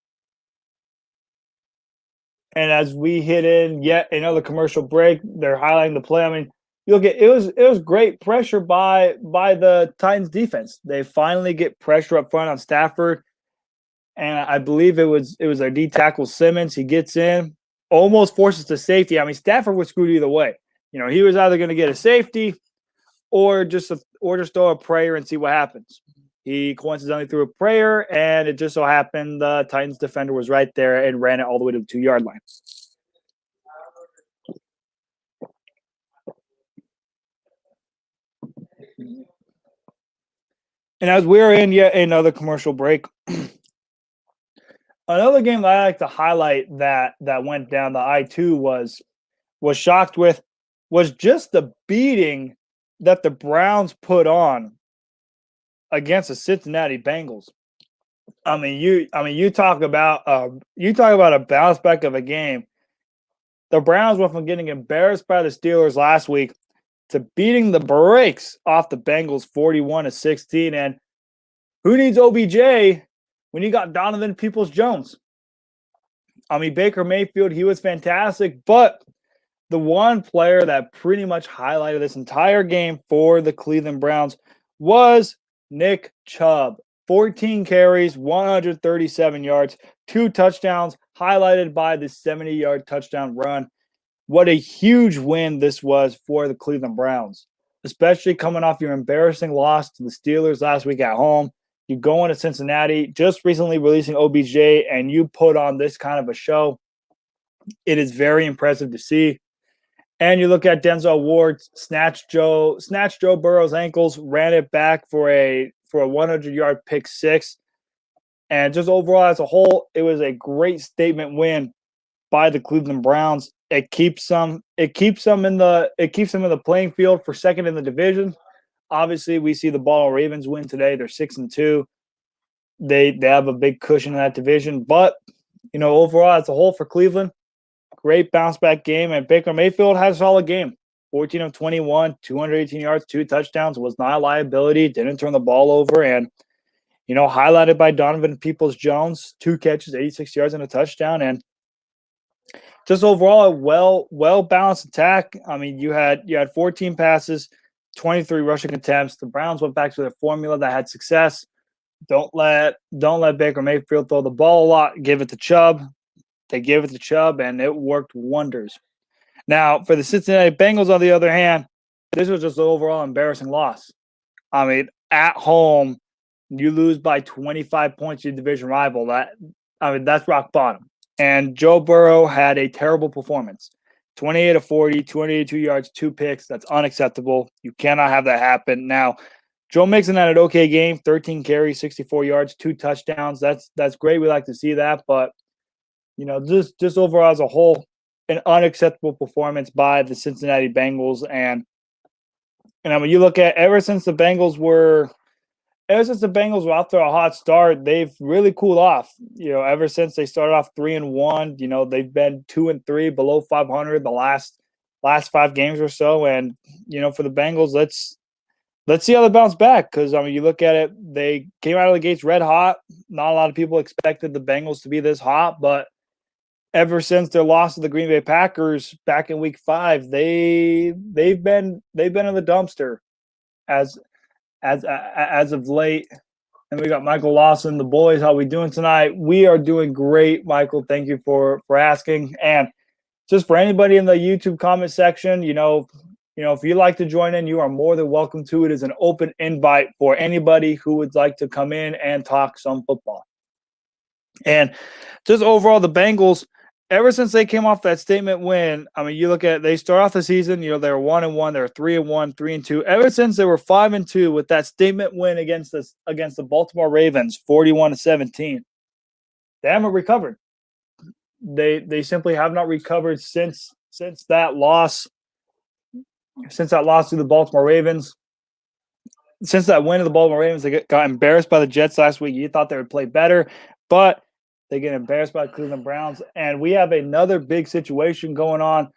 And as we hit in yet another commercial break, they're highlighting the play. I mean, you look at it was great pressure by the Titans defense. They finally get pressure up front on Stafford. And I believe it was their D tackle Simmons. He gets in, almost forces the safety. I mean, Stafford was screwed either way. He was either going to get a safety or just throw a prayer and see what happens. He coincidentally threw a prayer, and it just so happened the Titans defender was right there and ran it all the way to the 2-yard line. And as we're in yet another commercial break, another game that I like to highlight that went down the I-2 was shocked with was just the beating that the Browns put on against the Cincinnati Bengals. You talk about a bounce back of a game. The Browns went from getting embarrassed by the Steelers last week to beating the brakes off the Bengals 41-16. And who needs OBJ when you got Donovan Peoples-Jones? I mean, Baker Mayfield, he was fantastic, but the one player that pretty much highlighted this entire game for the Cleveland Browns was Nick Chubb. 14 carries, 137 yards, 2 touchdowns, highlighted by the 70-yard touchdown run. What a huge win this was for the Cleveland Browns, especially coming off your embarrassing loss to the Steelers last week at home. You go into Cincinnati, just recently releasing OBJ, and you put on this kind of a show. It is very impressive to see. And you look at Denzel Ward, snatched Joe Burrow's ankles, ran it back for a 100-yard pick six. And just overall as a whole, it was a great statement win by the Cleveland Browns. It keeps them in the playing field for second in the division. Obviously, we see the Baltimore Ravens win today. They're 6-2. They have a big cushion in that division. But, overall as a whole for Cleveland, great bounce back game, and Baker Mayfield had a solid game. 14 of 21, 218 yards, 2 touchdowns, was not a liability, didn't turn the ball over, and highlighted by Donovan Peoples-Jones, 2 catches, 86 yards and a touchdown, and just overall a well balanced attack. I mean, you had 14 passes, 23 rushing attempts. The Browns went back to their formula that had success. Don't let Baker Mayfield throw the ball a lot. Give it to Chubb. They gave it to Chubb, and it worked wonders. Now, for the Cincinnati Bengals, on the other hand, this was just an overall embarrassing loss. I mean, at home, you lose by 25 points to your division rival. That's rock bottom. And Joe Burrow had a terrible performance. 28 of 40, 282 yards, 2 picks. That's unacceptable. You cannot have that happen. Now, Joe Mixon had an okay game, 13 carries, 64 yards, 2 touchdowns. That's great. We like to see that, but just overall as a whole, an unacceptable performance by the Cincinnati Bengals. And I mean, you look at ever since the Bengals were off to a hot start, they've really cooled off. Ever since they started off 3-1, they've been 2-3, below 500 the last 5 games or so. And for the Bengals, let's see how they bounce back, because I mean, you look at it, they came out of the gates red hot. Not a lot of people expected the Bengals to be this hot, but ever since their loss to the Green Bay Packers back in Week 5, they've been in the dumpster as of late. And we got Michael Lawson, the boys. How we doing tonight? We are doing great, Michael. Thank you for asking. And just for anybody in the YouTube comment section, if you'd like to join in, you are more than welcome to. It is an open invite for anybody who would like to come in and talk some football. And just overall, the Bengals, ever since they came off that statement win, I mean, you look at, they start off the season, they were 1-1, they were 3-1, 3-2. Ever since they were 5-2 with that statement win against the Baltimore Ravens, 41-17, they haven't recovered. They simply have not recovered since that loss. Since that loss to the Baltimore Ravens, since that win of the Baltimore Ravens, they got embarrassed by the Jets last week. You thought they would play better, but they get embarrassed by the Cleveland Browns. And we have another big situation going on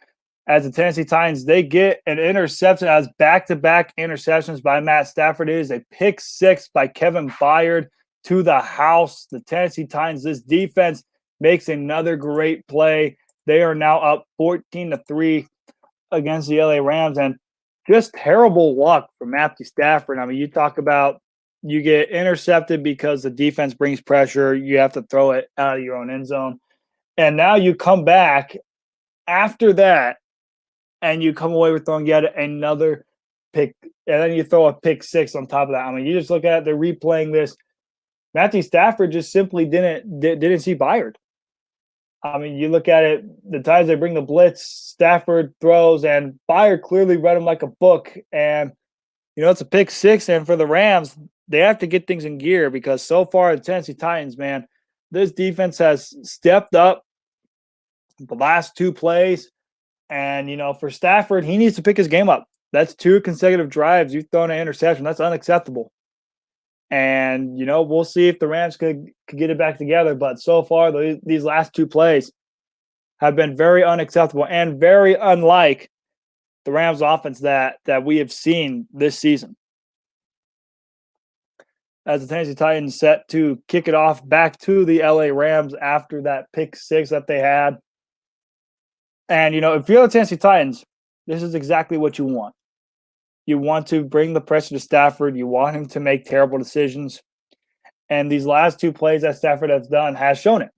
as the Tennessee Titans. They get an interception as back-to-back interceptions by Matt Stafford. It is a pick 6 by Kevin Byard to the house. The Tennessee Titans, this defense makes another great play. They are now up 14-3 against the LA Rams, and just terrible luck for Matthew Stafford. I mean, you talk about, you get intercepted because the defense brings pressure. You have to throw it out of your own end zone. And now you come back after that, and you come away with throwing yet another pick, and then you throw a pick 6 on top of that. I mean, you just look at it, they're replaying this. Matthew Stafford just simply didn't see Byard. I mean, you look at it, the times they bring the blitz, Stafford throws, and Byard clearly read him like a book. And, it's a pick 6. And for the Rams, they have to get things in gear, because so far the Tennessee Titans, man, this defense has stepped up the last 2 plays. And, for Stafford, he needs to pick his game up. That's 2 consecutive drives. You've thrown an interception. That's unacceptable. And, we'll see if the Rams could get it back together. But so far, these last 2 plays have been very unacceptable and very unlike the Rams offense that we have seen this season. As the Tennessee Titans set to kick it off back to the LA Rams after that pick six that they had. And, if you're the Tennessee Titans, this is exactly what you want. You want to bring the pressure to Stafford. You want him to make terrible decisions. And these last two plays that Stafford has done has shown it.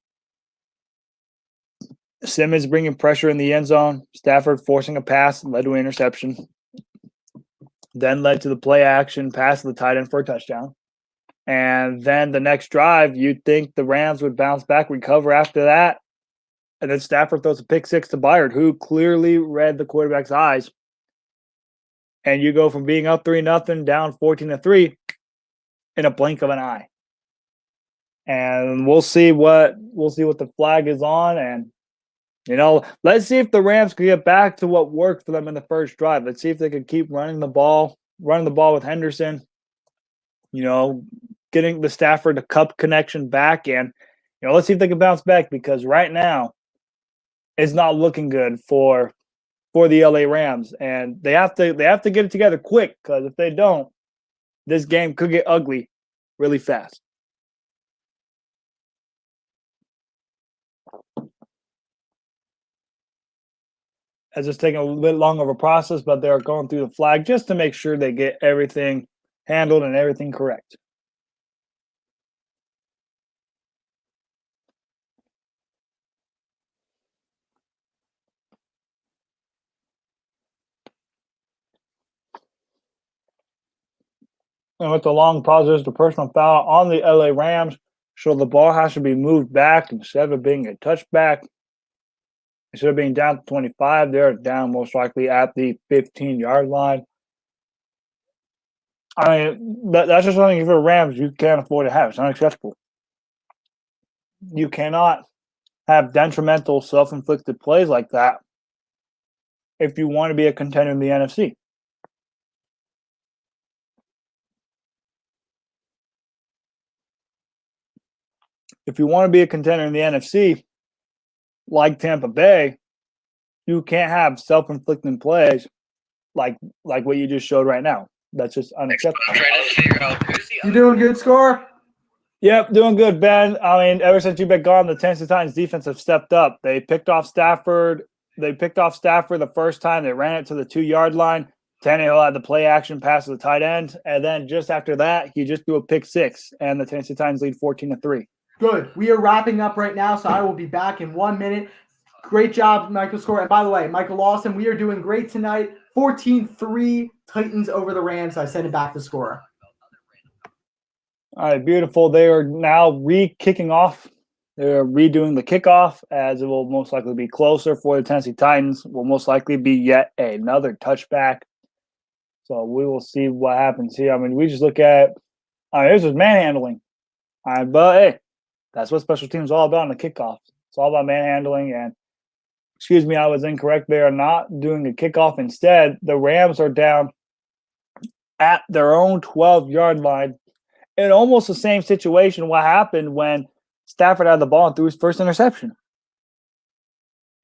Simmons bringing pressure in the end zone. Stafford forcing a pass led to an interception. Then led to the play action pass to the tight end for a touchdown. And then the next drive, you'd think the Rams would bounce back, recover after that. And then Stafford throws a pick six to Byard, who clearly read the quarterback's eyes. And you go from being up 3-0 down 14-3 in a blink of an eye. And we'll see what the flag is on. And let's see if the Rams can get back to what worked for them in the first drive. Let's see if they can keep running the ball with Henderson. Getting the Stafford to Cup connection back, and let's see if they can bounce back, because right now it's not looking good for the LA Rams, and they have to get it together quick, because if they don't, this game could get ugly really fast. As it's taking a little bit long of a process, but they're going through the flag just to make sure they get everything handled and everything correct. And with the long pauses, the personal foul on the LA Rams, so the ball has to be moved back instead of being a touchback. Instead of being down to 25, they're down most likely at the 15-yard line. I mean, that's just something for the Rams you can't afford to have. It's unacceptable. You cannot have detrimental, self-inflicted plays like that if you want to be a contender in the NFC. If you want to be a contender in the NFC, like Tampa Bay, you can't have self-inflicting plays like what you just showed right now. That's just unacceptable. You doing good, Score? Yep, doing good, Ben. I mean, ever since you've been gone, the Tennessee Titans defense have stepped up. They picked off Stafford. The first time. They ran it to the 2-yard line. Tannehill had the play action pass to the tight end. And then just after that, he just threw a pick six, and the Tennessee Titans lead 14-3. Good. We are wrapping up right now, so I will be back in 1 minute. Great job, Michael Score. And by the way, Michael Lawson, we are doing great tonight. 14-3 Titans over the Rams. I send it back to Score. All right, beautiful. They are now re-kicking off. They're redoing the kickoff, as it will most likely be closer for the Tennessee Titans. Will most likely be yet another touchback. So we will see what happens here. I mean, we just look at this is manhandling. But hey, that's what special teams is all about in the kickoff. It's all about manhandling. And excuse me, I was incorrect. They are not doing a kickoff. Instead, the Rams are down at their own 12-yard line. In almost the same situation what happened when Stafford had the ball and threw his first interception.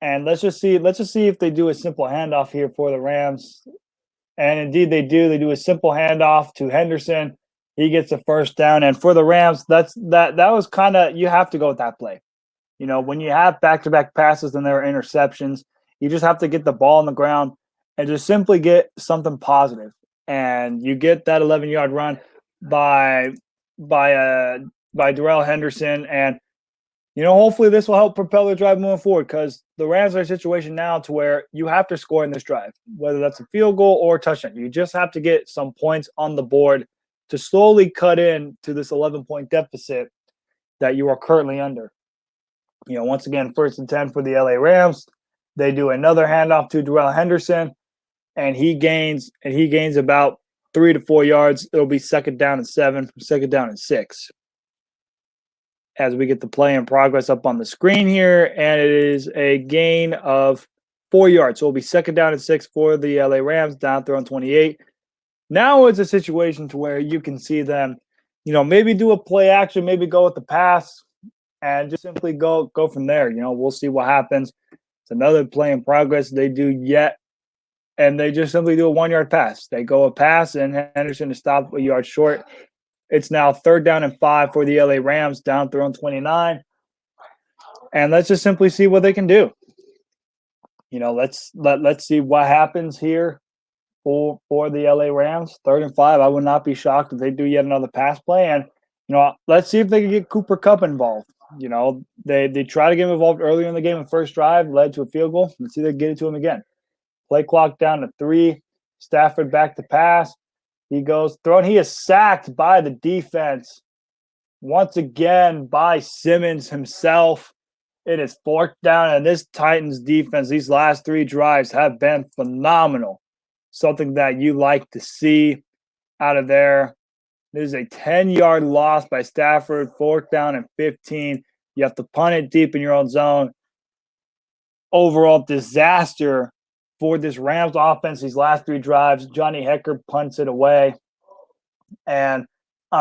And let's just see if they do a simple handoff here for the Rams. And indeed they do. They do a simple handoff to Henderson. He gets a first down. And for the Rams, that was kind of, you have to go with that play. When you have back-to-back passes and there are interceptions, you just have to get the ball on the ground and just simply get something positive. And you get that 11-yard run by Darrell Henderson, and hopefully this will help propel the drive moving forward, because the Rams are in a situation now to where you have to score in this drive, whether that's a field goal or a touchdown. You just have to get some points on the board to slowly cut in to this 11-point deficit that you are currently under. Once again, 1st and 10 for the LA Rams. They do another handoff to Darrell Henderson, and he gains about 3 to 4 yards. It'll be 2nd down and 7, 2nd down and 6. As we get the play in progress up on the screen here, and it is a gain of 4 yards. So it'll be 2nd down and 6 for the LA Rams, down throw on 28. Now it's a situation to where you can see them, maybe do a play action, maybe go with the pass, and just simply go from there. We'll see what happens. It's another play in progress. They do yet and they just simply do a 1-yard pass. They go a pass, and Henderson is stopped a yard short. It's now 3rd down and 5 for the LA Rams, down their own 29. And let's just simply see what they can do. Let's see what happens here for the LA Rams. 3rd and 5. I would not be shocked if they do yet another pass play. And let's see if they can get Cooper Kupp involved. They try to get him involved earlier in the game. The first drive led to a field goal. Let's see if they get it to him again. Play clock down to 3. Stafford back to pass. He goes thrown. He is sacked by the defense once again by Simmons himself. It is 4th down, and this Titans defense, these last 3 drives have been phenomenal. Something that you like to see out of there. There's a 10-yard loss by Stafford, 4th down and 15. You have to punt it deep in your own zone. Overall disaster for this Rams offense. These last 3 drives, Johnny Hekker punts it away, and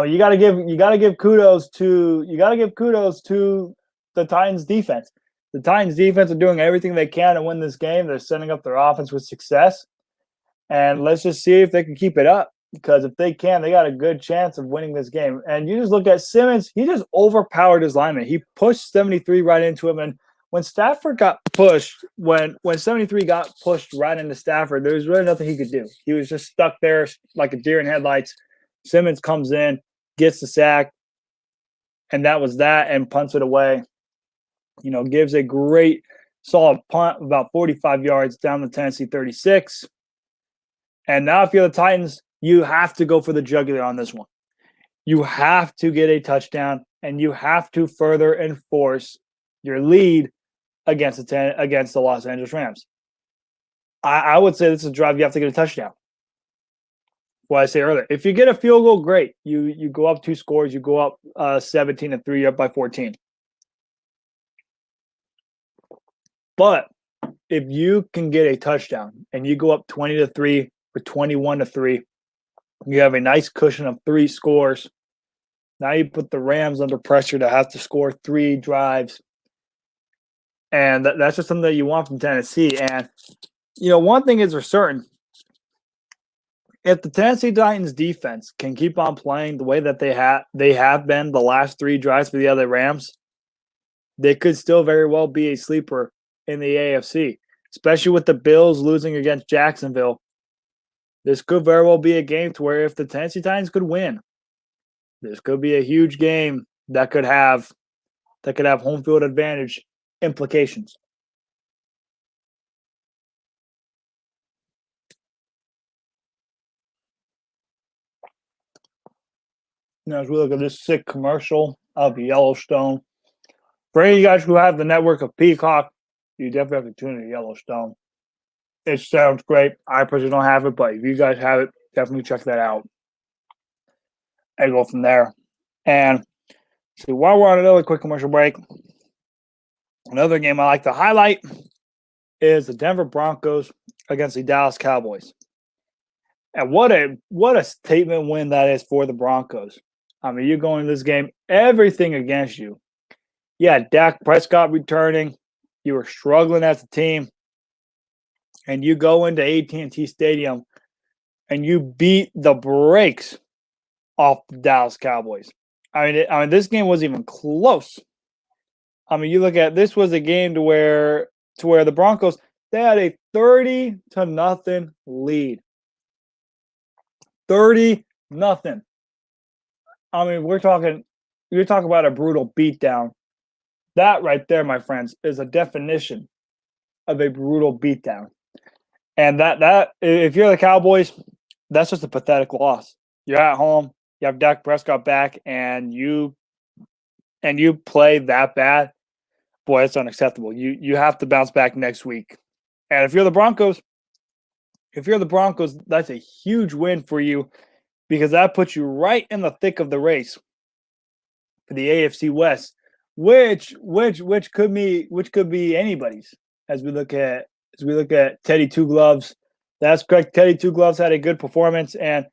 you got to give kudos to the Titans defense. The Titans defense are doing everything they can to win this game. They're setting up their offense with success, and let's just see if they can keep it up. Because if they can, they got a good chance of winning this game. And you just look at Simmons; he just overpowered his lineman. He pushed 73 right into him, and when Stafford got pushed, when 73 got pushed right into Stafford, there was really nothing he could do. He was just stuck there like a deer in headlights. Simmons comes in, gets the sack, and that was that, and punts it away. Gives a great solid punt about 45 yards down the Tennessee 36. And now if you're the Titans, you have to go for the jugular on this one. You have to get a touchdown, and you have to further enforce your lead against the Los Angeles Rams. I would say this is a drive you have to get a touchdown. What I say earlier, if you get a field goal, great. You go up 2 scores. You go up 17-3. You're up by 14. But if you can get a touchdown and you go up 20-3 or 21-3, you have a nice cushion of 3 scores. Now you put the Rams under pressure to have to score 3 drives. And that's just something that you want from Tennessee. And, one thing is for certain. If the Tennessee Titans defense can keep on playing the way that they have been the last 3 drives for the other Rams, they could still very well be a sleeper in the AFC, especially with the Bills losing against Jacksonville. This could very well be a game to where if the Tennessee Titans could win, this could be a huge game that could have home field advantage implications. Now, as we look at this sick commercial of Yellowstone, for any of you guys who have the network of Peacock, you definitely have to tune into Yellowstone. It sounds great. I personally don't have it, but if you guys have it, definitely check that out and go from there. And see, while we're on another quick commercial break, another game I like to highlight is the Denver Broncos against the Dallas Cowboys. And what a statement win that is for the Broncos. I mean, you're going to this game, everything against you. Yeah, Dak Prescott returning. You were struggling as a team. And you go into AT&T Stadium and you beat the brakes off the Dallas Cowboys. I mean, this game wasn't even close. I mean, you look at this was a game to where the Broncos, they had a 30-0 lead. 30-0. I mean, you're talking about a brutal beatdown. That right there, my friends, is a definition of a brutal beatdown. And that if you're the Cowboys, that's just a pathetic loss. You're at home, you have Dak Prescott back, and you play that bad. Boy, it's unacceptable. You have to bounce back next week. And if you're the Broncos, that's a huge win for you because that puts you right in the thick of the race for the AFC West, which could be anybody's as we look at Teddy Two Gloves. That's correct. Teddy Two Gloves had a good performance, and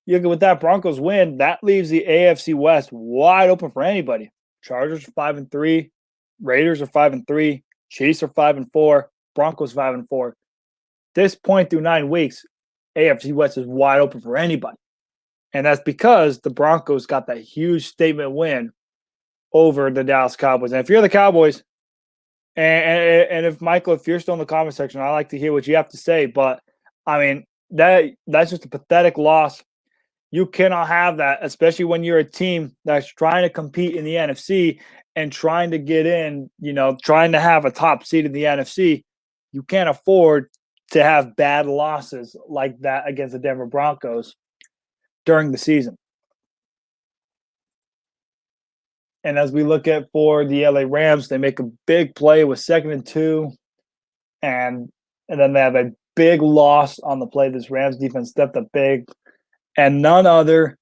you look at with that Broncos win, that leaves the AFC West wide open for anybody. Chargers are 5-3, Raiders are 5-3, Chiefs are 5-4, Broncos 5-4. this point through 9 weeks, AFC West is wide open for anybody. And that's because the Broncos got that huge statement win over the Dallas Cowboys. And if you're the Cowboys, and if Michael, if you're still in the comment section, I like to hear what you have to say. But I mean, that's just a pathetic loss. You cannot have that, especially when you're a team that's trying to compete in the NFC and trying to get in, trying to have a top seed in the NFC. You can't afford to have bad losses like that against the Denver Broncos during the season. And as we look at for the LA Rams, they make a big play with 2nd and 2. And then they have a big loss on the play. This Rams defense stepped up big. And none other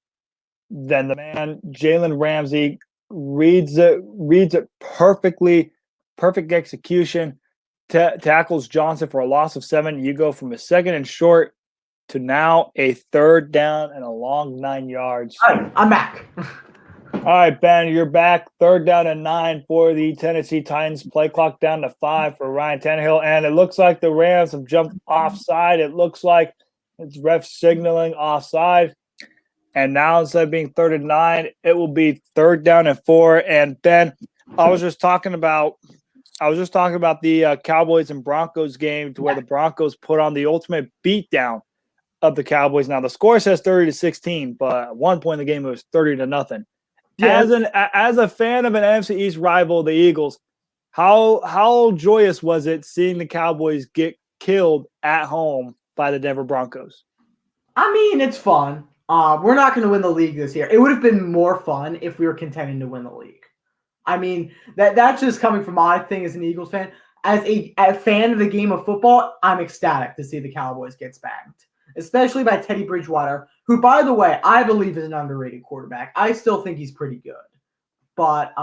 than the man, Jalen Ramsey, reads it perfectly, perfect execution, tackles Johnson for a loss of 7. You go from a 2nd and short to now a 3rd down and a long 9 yards. All right, I'm back. All right, Ben, you're back. 3rd down and 9 for the Tennessee Titans. Play clock down to 5 for Ryan Tannehill. And it looks like the Rams have jumped offside. It looks like it's ref signaling offside. And now instead of being 3rd and 9, it will be 3rd down and 4. And Ben, I was just talking about the Cowboys and Broncos game to where the Broncos put on the ultimate beatdown of the Cowboys. Now the score says 30-16, but at one point in the game it was 30-0. Yeah. As a fan of an NFC East rival, the Eagles, how joyous was it seeing the Cowboys get killed at home by the Denver Broncos? I mean, it's fun. We're not going to win the league this year. It would have been more fun if we were contending to win the league. I mean, that's just coming from my thing as an Eagles fan. As a fan of the game of football, I'm ecstatic to see the Cowboys get spanked, especially by Teddy Bridgewater, who, by the way, I believe is an underrated quarterback. I still think he's pretty good. But,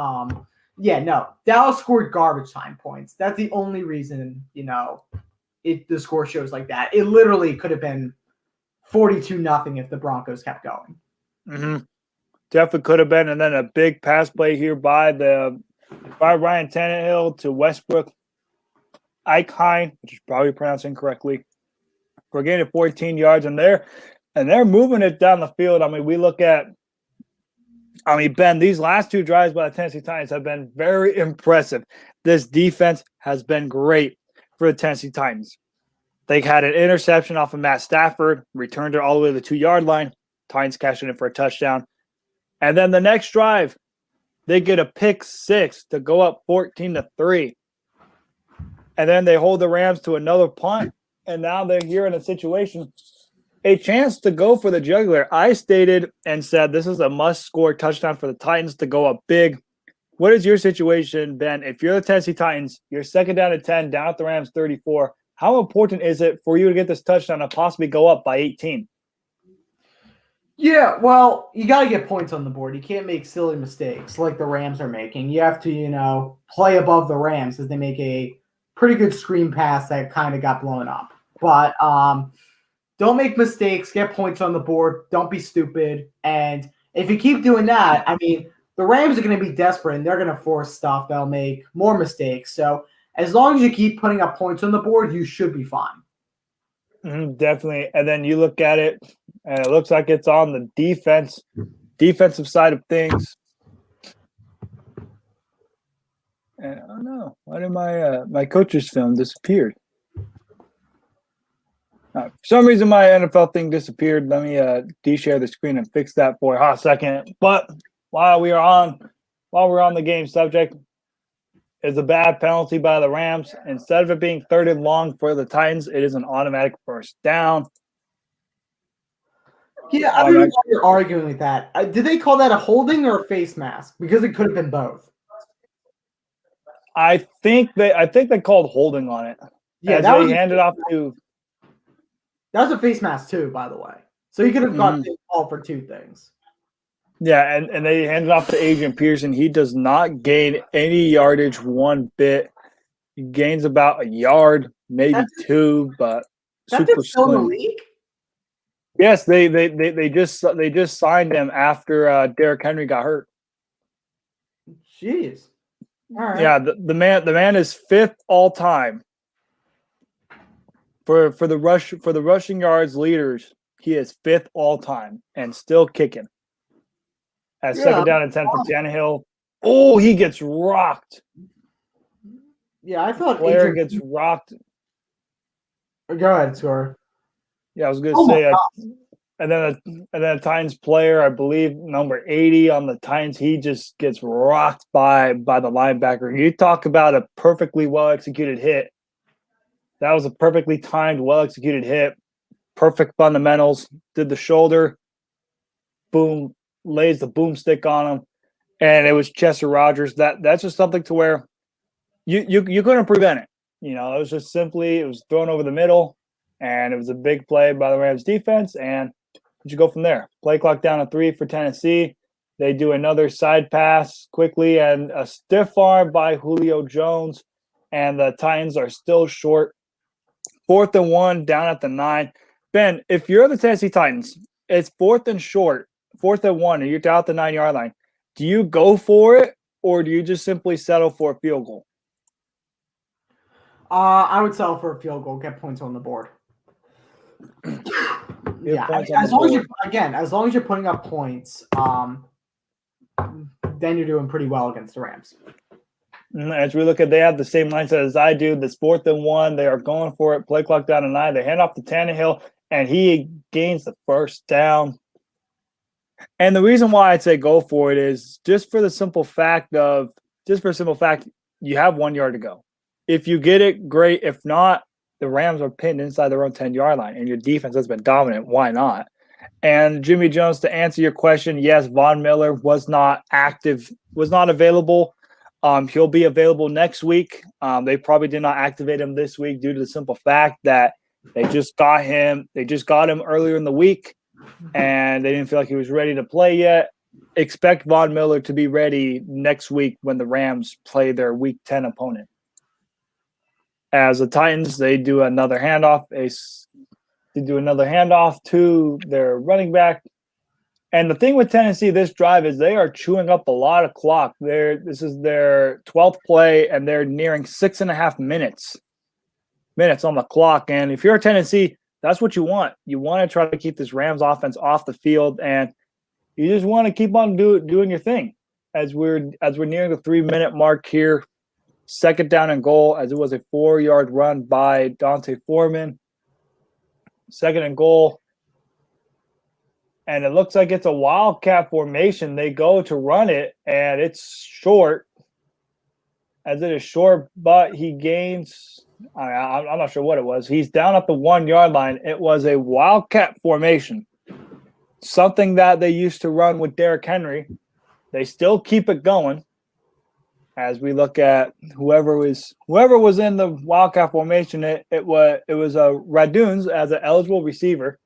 Dallas scored garbage time points. That's the only reason, the score shows like that. It literally could have been 42-0 if the Broncos kept going. Mm-hmm. Definitely could have been. And then a big pass play here by Ryan Tannehill to Westbrook Hyde, which is probably pronounced incorrectly. We're getting 14 yards, and they're moving it down the field. I mean, Ben, these last 2 drives by the Tennessee Titans have been very impressive. This defense has been great for the Tennessee Titans. They had an interception off of Matt Stafford, returned it all the way to the 2-yard line. Titans cashed it in for a touchdown. And then the next drive, they get a pick 6 to go up 14-3. And then they hold the Rams to another punt. And now they're here in a situation, a chance to go for the jugular. I stated and said this is a must-score touchdown for the Titans to go up big. What is your situation, Ben? If you're the Tennessee Titans, you're 2nd down and 10, down at the Rams 34. How important is it for you to get this touchdown and possibly go up by 18? Yeah, well, you got to get points on the board. You can't make silly mistakes like the Rams are making. You have to, play above the Rams as they make a pretty good screen pass that kind of got blown up. But don't make mistakes. Get points on the board. Don't be stupid. And if you keep doing that, I mean, the Rams are going to be desperate, and they're going to force stuff that'll make more mistakes. So as long as you keep putting up points on the board, you should be fine. Definitely. And then you look at it, and it looks like it's on the defensive side of things. And I don't know. Why did my coach's film disappeared? For some reason, my NFL thing disappeared. Let me de-share the screen and fix that for a hot second. But while we're on the game subject, is a bad penalty by the Rams. Instead of it being 3rd and long for the Titans, it is an automatic 1st down. Yeah, I don't know why you're arguing with that. Did they call that a holding or a face mask? Because it could have been both. I think they called holding on it. Yeah, that was handed off to. That was a face mask too, by the way. So you could have got the call for 2 things. Yeah, and they handed off to Adrian Peterson. He does not gain any yardage one bit. He gains about a yard, maybe 2, but super still in the slim. league? Yes, they just signed him after Derrick Henry got hurt. Jeez. All right. Yeah, the man is 5th all time for the rushing yards leaders, he is 5th all time and still kicking. At second down and 10 for Tannehill. Oh, he gets rocked. Yeah, I thought Player gets rocked. Go ahead, Score. Yeah, I was going to say, and then a Titans player, I believe number 80 on the Titans, he just gets rocked by the linebacker. You talk about a perfectly well executed hit. That was a perfectly timed, well executed hit. Perfect fundamentals. Did the shoulder, boom, lays the boomstick on him, and it was Chester Rogers. That's just something to where you couldn't prevent it. You know, it was just simply it was thrown over the middle, and it was a big play by the Rams defense, and you go from there. Play clock down to 3 for Tennessee. They do another side pass quickly and a stiff arm by Julio Jones, and the Titans are still short. 4th and 1 down at the 9. Ben, if you're the Tennessee Titans, it's 4th and short, 4th and 1, and you're down at the 9-yard line. Do you go for it, or do you just simply settle for a field goal? I would settle for a field goal, get points on the board. Yeah, as long as you're putting up points, then you're doing pretty well against the Rams. As we look at, they have the same mindset as I do. This 4th and 1, they are going for it. Play clock down to 9. They hand off to Tannehill, and he gains the first down. And the reason why I'd say go for it is just for the simple fact you have 1 yard to go. If you get it, great. If not, the Rams are pinned inside their own 10-yard line, and your defense has been dominant. Why not? And Jimmy Jones, to answer your question, yes, Von Miller was not available. He'll be available next week. They probably did not activate him this week due to the simple fact that they just got him. They just got him earlier in the week, and they didn't feel like he was ready to play yet. Expect Von Miller to be ready next week when the Rams play their Week 10 opponent. As the Titans, they do another handoff. They do another handoff to their running back. And the thing with Tennessee this drive is they are chewing up a lot of clock. This is their 12th play, and they're nearing 6.5 minutes on the clock. And if you're Tennessee, that's what you want. You want to try to keep this Rams offense off the field, and you just want to keep on doing your thing. As we're nearing the 3-minute mark here, 2nd down and goal, as it was a 4-yard run by Dante Foreman. 2nd and goal. And it looks like it's a wildcat formation. They go to run it, and it's short. As it is short, but he gains – I'm not sure what it was. He's down at the 1-yard line. It was a wildcat formation, something that they used to run with Derrick Henry. They still keep it going. As we look at whoever was in the wildcat formation, it was Raduns as an eligible receiver.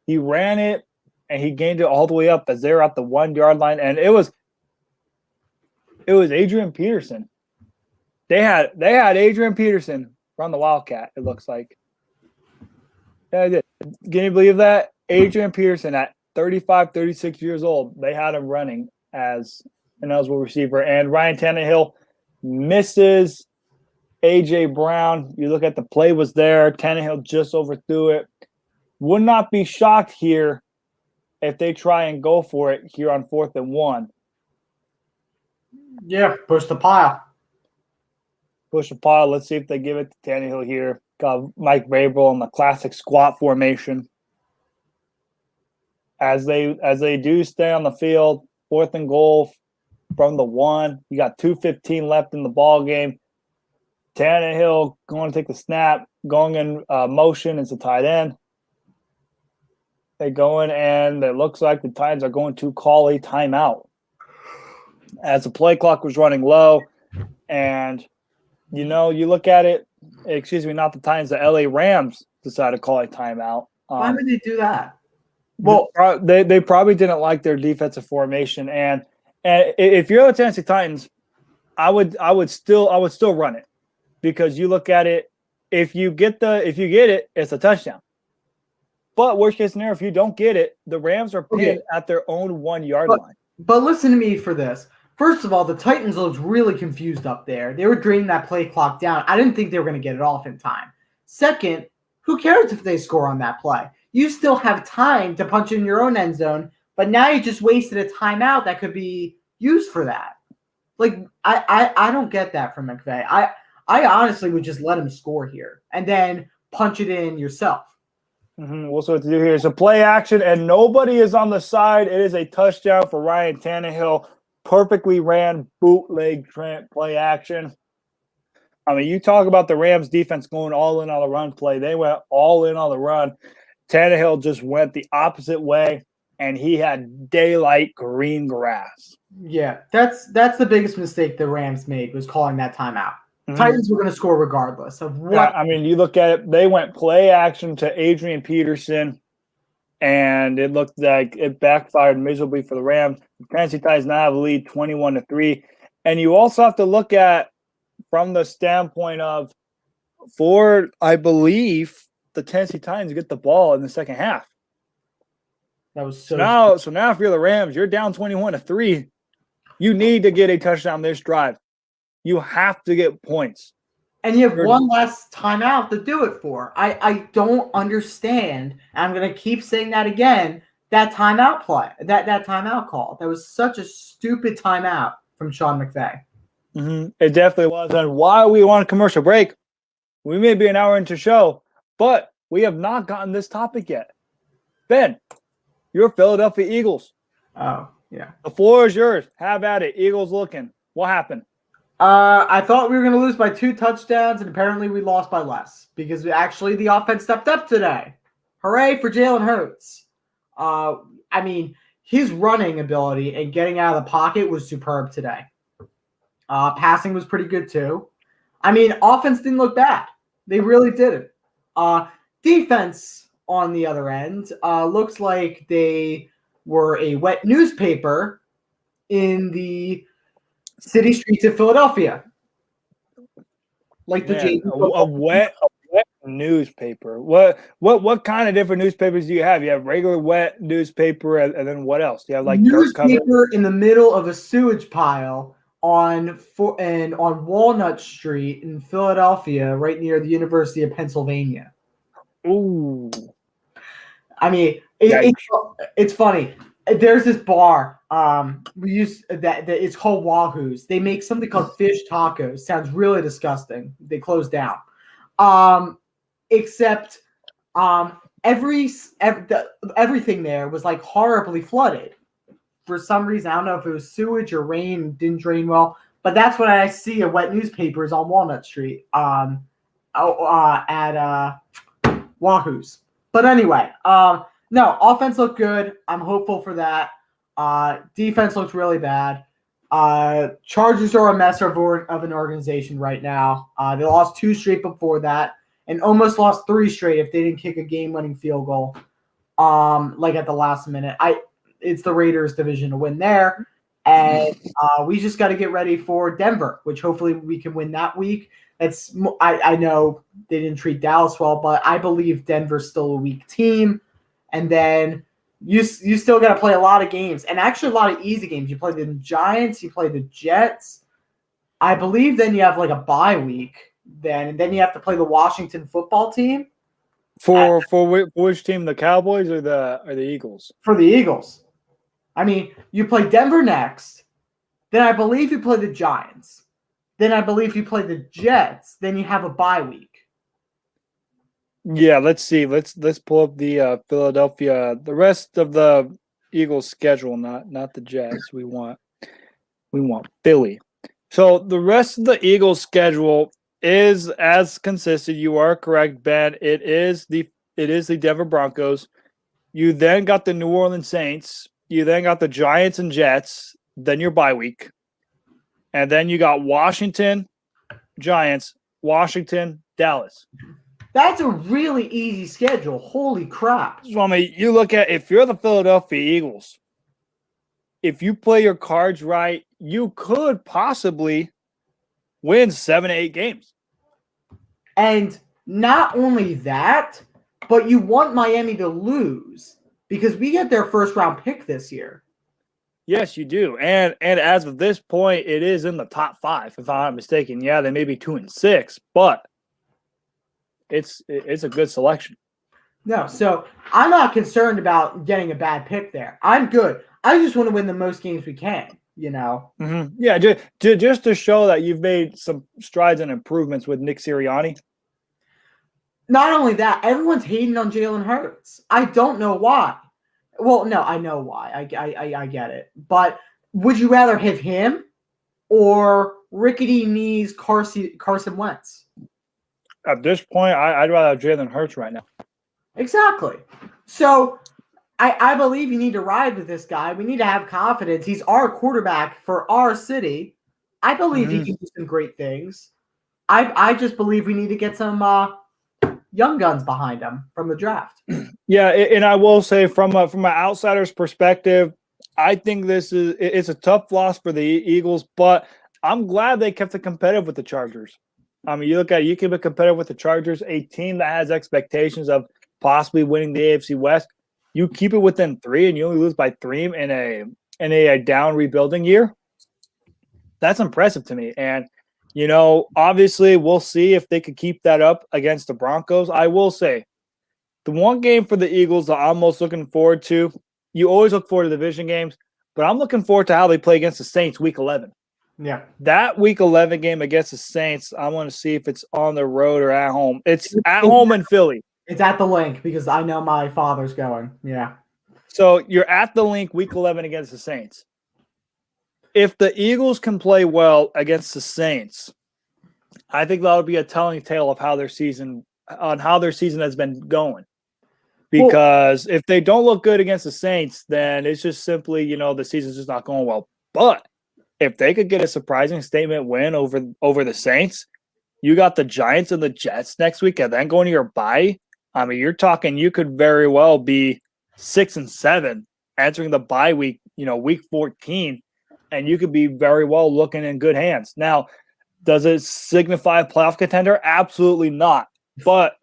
He ran it, and he gained it all the way up as they're at the 1-yard line, and it was Adrian Peterson. They had Adrian Peterson run the wildcat. It looks like. Yeah, I did. Can you believe that? Adrian Peterson at 35, 36 years old, they had him running as an eligible receiver. And Ryan Tannehill misses A.J. Brown. You look at the play was there. Tannehill just overthrew it. Would not be shocked here if they try and go for it here on 4th and 1. Yeah, push the pile. Push the pile. Let's see if they give it to Tannehill here. Got Mike Vrabel in the classic squat formation. As they do stay on the field, 4th and goal from the 1. You got 2:15 left in the ball game. Tannehill going to take the snap, going in motion as a tight end. They go in, and it looks like the Titans are going to call a timeout. As the play clock was running low, and you look at it. Excuse me, not the Titans. The LA Rams decided to call a timeout. Why would they do that? Well, they probably didn't like their defensive formation, and if you're the Tennessee Titans, I would still run it, because you look at it. If you get it, it's a touchdown. But worst case scenario, if you don't get it, the Rams are pinned at their own 1-yard line. But listen to me for this. First of all, the Titans looked really confused up there. They were draining that play clock down. I didn't think they were going to get it off in time. Second, Who cares if they score on that play? You still have time to punch in your own end zone, but now you just wasted a timeout that could be used for that. Like, I don't get that from McVay. I honestly would just let him score here and then punch it in yourself. We'll see what to do here. It's a play action, and nobody is on the side. It is a touchdown for Ryan Tannehill. Perfectly ran bootleg Trent play action. I mean, you talk about the Rams defense going all in on the run play. They went all in on the run. Tannehill just went the opposite way, and he had daylight green grass. Yeah, that's the biggest mistake the Rams made was calling that timeout. Titans were going to score regardless of what. Yeah, I mean, you look at it, they went play action to Adrian Peterson, and it looked like it backfired miserably for the Rams. The Tennessee Titans now have a lead 21-3. And you also have to look at from the standpoint of I believe, the Tennessee Titans get the ball in the second half. That was so now if you're the Rams, you're down 21-3. You need to get a touchdown this drive. You have to get points. And you have one less timeout to do it for. I don't understand. I'm going to keep saying that again. That timeout play, that timeout call. That was such a stupid timeout from Sean McVay. It definitely was. And while we want a commercial break, we may be an hour into show, but we have not gotten this topic yet. Ben, you're Philadelphia Eagles. Oh, yeah. The floor is yours. Have at it. Eagles looking. What happened? I thought we were going to lose by 2 touchdowns, and apparently we lost by less because actually the offense stepped up today. Hooray for Jalen Hurts. I mean, his running ability and getting out of the pocket was superb today. Passing was pretty good too. I mean, offense didn't look bad. They really didn't. Defense, on the other end, looks like they were a wet newspaper in the city streets of Philadelphia. Like the a wet newspaper. What kind of different newspapers do you have? You have regular wet newspaper, and then what else? Do you have like newspaper in the middle of a sewage pile on Walnut Street in Philadelphia, right near the University of Pennsylvania. Ooh. I mean, it's funny. There's this bar. We use that it's called Wahoo's. They make something called fish tacos. Sounds really disgusting. They closed down. Except everything there was like horribly flooded. For some reason, I don't know if it was sewage or rain, didn't drain well. But that's when I see a wet newspapers on Walnut Street at Wahoo's. But anyway, no, offense looked good. I'm hopeful for that. Defense looks really bad. Chargers are a mess of an organization right now. They lost 2 straight before that and almost lost 3 straight if they didn't kick a game-winning field goal like at the last minute. It's the Raiders division to win there. And we just got to get ready for Denver, which hopefully we can win that week. I know they didn't treat Dallas well, but I believe Denver's still a weak team. And then you still got to play a lot of games, and actually a lot of easy games. You play the Giants, you play the Jets. I believe then you have like a bye week, and then you have to play the Washington football team. For which team? The Cowboys or the Eagles? For the Eagles. I mean, you play Denver next. Then I believe you play the Giants. Then I believe you play the Jets. Then you have a bye week. Yeah, let's see. Let's pull up the Philadelphia, the rest of the Eagles schedule, not the Jets. We want Philly. So the rest of the Eagles schedule is as consistent. You are correct, Ben. It is the Denver Broncos. You then got the New Orleans Saints. You then got the Giants and Jets. Then your bye week. And then you got Washington, Giants, Washington, Dallas. That's a really easy schedule. Holy crap. So, I mean, you look at, if you're the Philadelphia Eagles, if you play your cards right, you could possibly win 7 to 8 games. And not only that, but you want Miami to lose because we get their first round pick this year. Yes, you do. And as of this point, it is in the top 5, if I'm not mistaken. Yeah, they may be 2-6, but it's a good selection. No, so I'm not concerned about getting a bad pick there. I'm good. I just want to win the most games we can, Mm-hmm. Yeah, just to show that you've made some strides and improvements with Nick Sirianni. Not only that, everyone's hating on Jalen Hurts. I don't know why. Well, no, I know why. I get it. But would you rather have him or rickety knees Carson Wentz? At this point, I'd rather have Jalen Hurts right now. Exactly. So I believe you need to ride with this guy. We need to have confidence. He's our quarterback for our city. I believe he can do some great things. I just believe we need to get some young guns behind him from the draft. Yeah, and I will say from an outsider's perspective, I think it's a tough loss for the Eagles, but I'm glad they kept it competitive with the Chargers. I mean, you keep it competitive with the Chargers, a team that has expectations of possibly winning the AFC West. You keep it within 3 and you only lose by 3 in a down rebuilding year. That's impressive to me. And obviously we'll see if they could keep that up against the Broncos. I will say the one game for the Eagles that I'm most looking forward to, you always look forward to division games, but I'm looking forward to how they play against the Saints week 11. Yeah. That week 11 game against the Saints, I want to see if it's on the road or at home. It's at home in Philly. It's at the Link because I know my father's going. Yeah. So you're at the Link week 11 against the Saints. If the Eagles can play well against the Saints, I think that'll be a telling tale of how their season has been going. Because if they don't look good against the Saints, then it's just simply, the season's just not going well. But if they could get a surprising statement win over the Saints, you got the Giants and the Jets next week, and then going to your bye. I mean, you're talking you could very well be 6-7 entering the bye week, week 14, and you could be very well looking in good hands. Now, does it signify a playoff contender? Absolutely not. But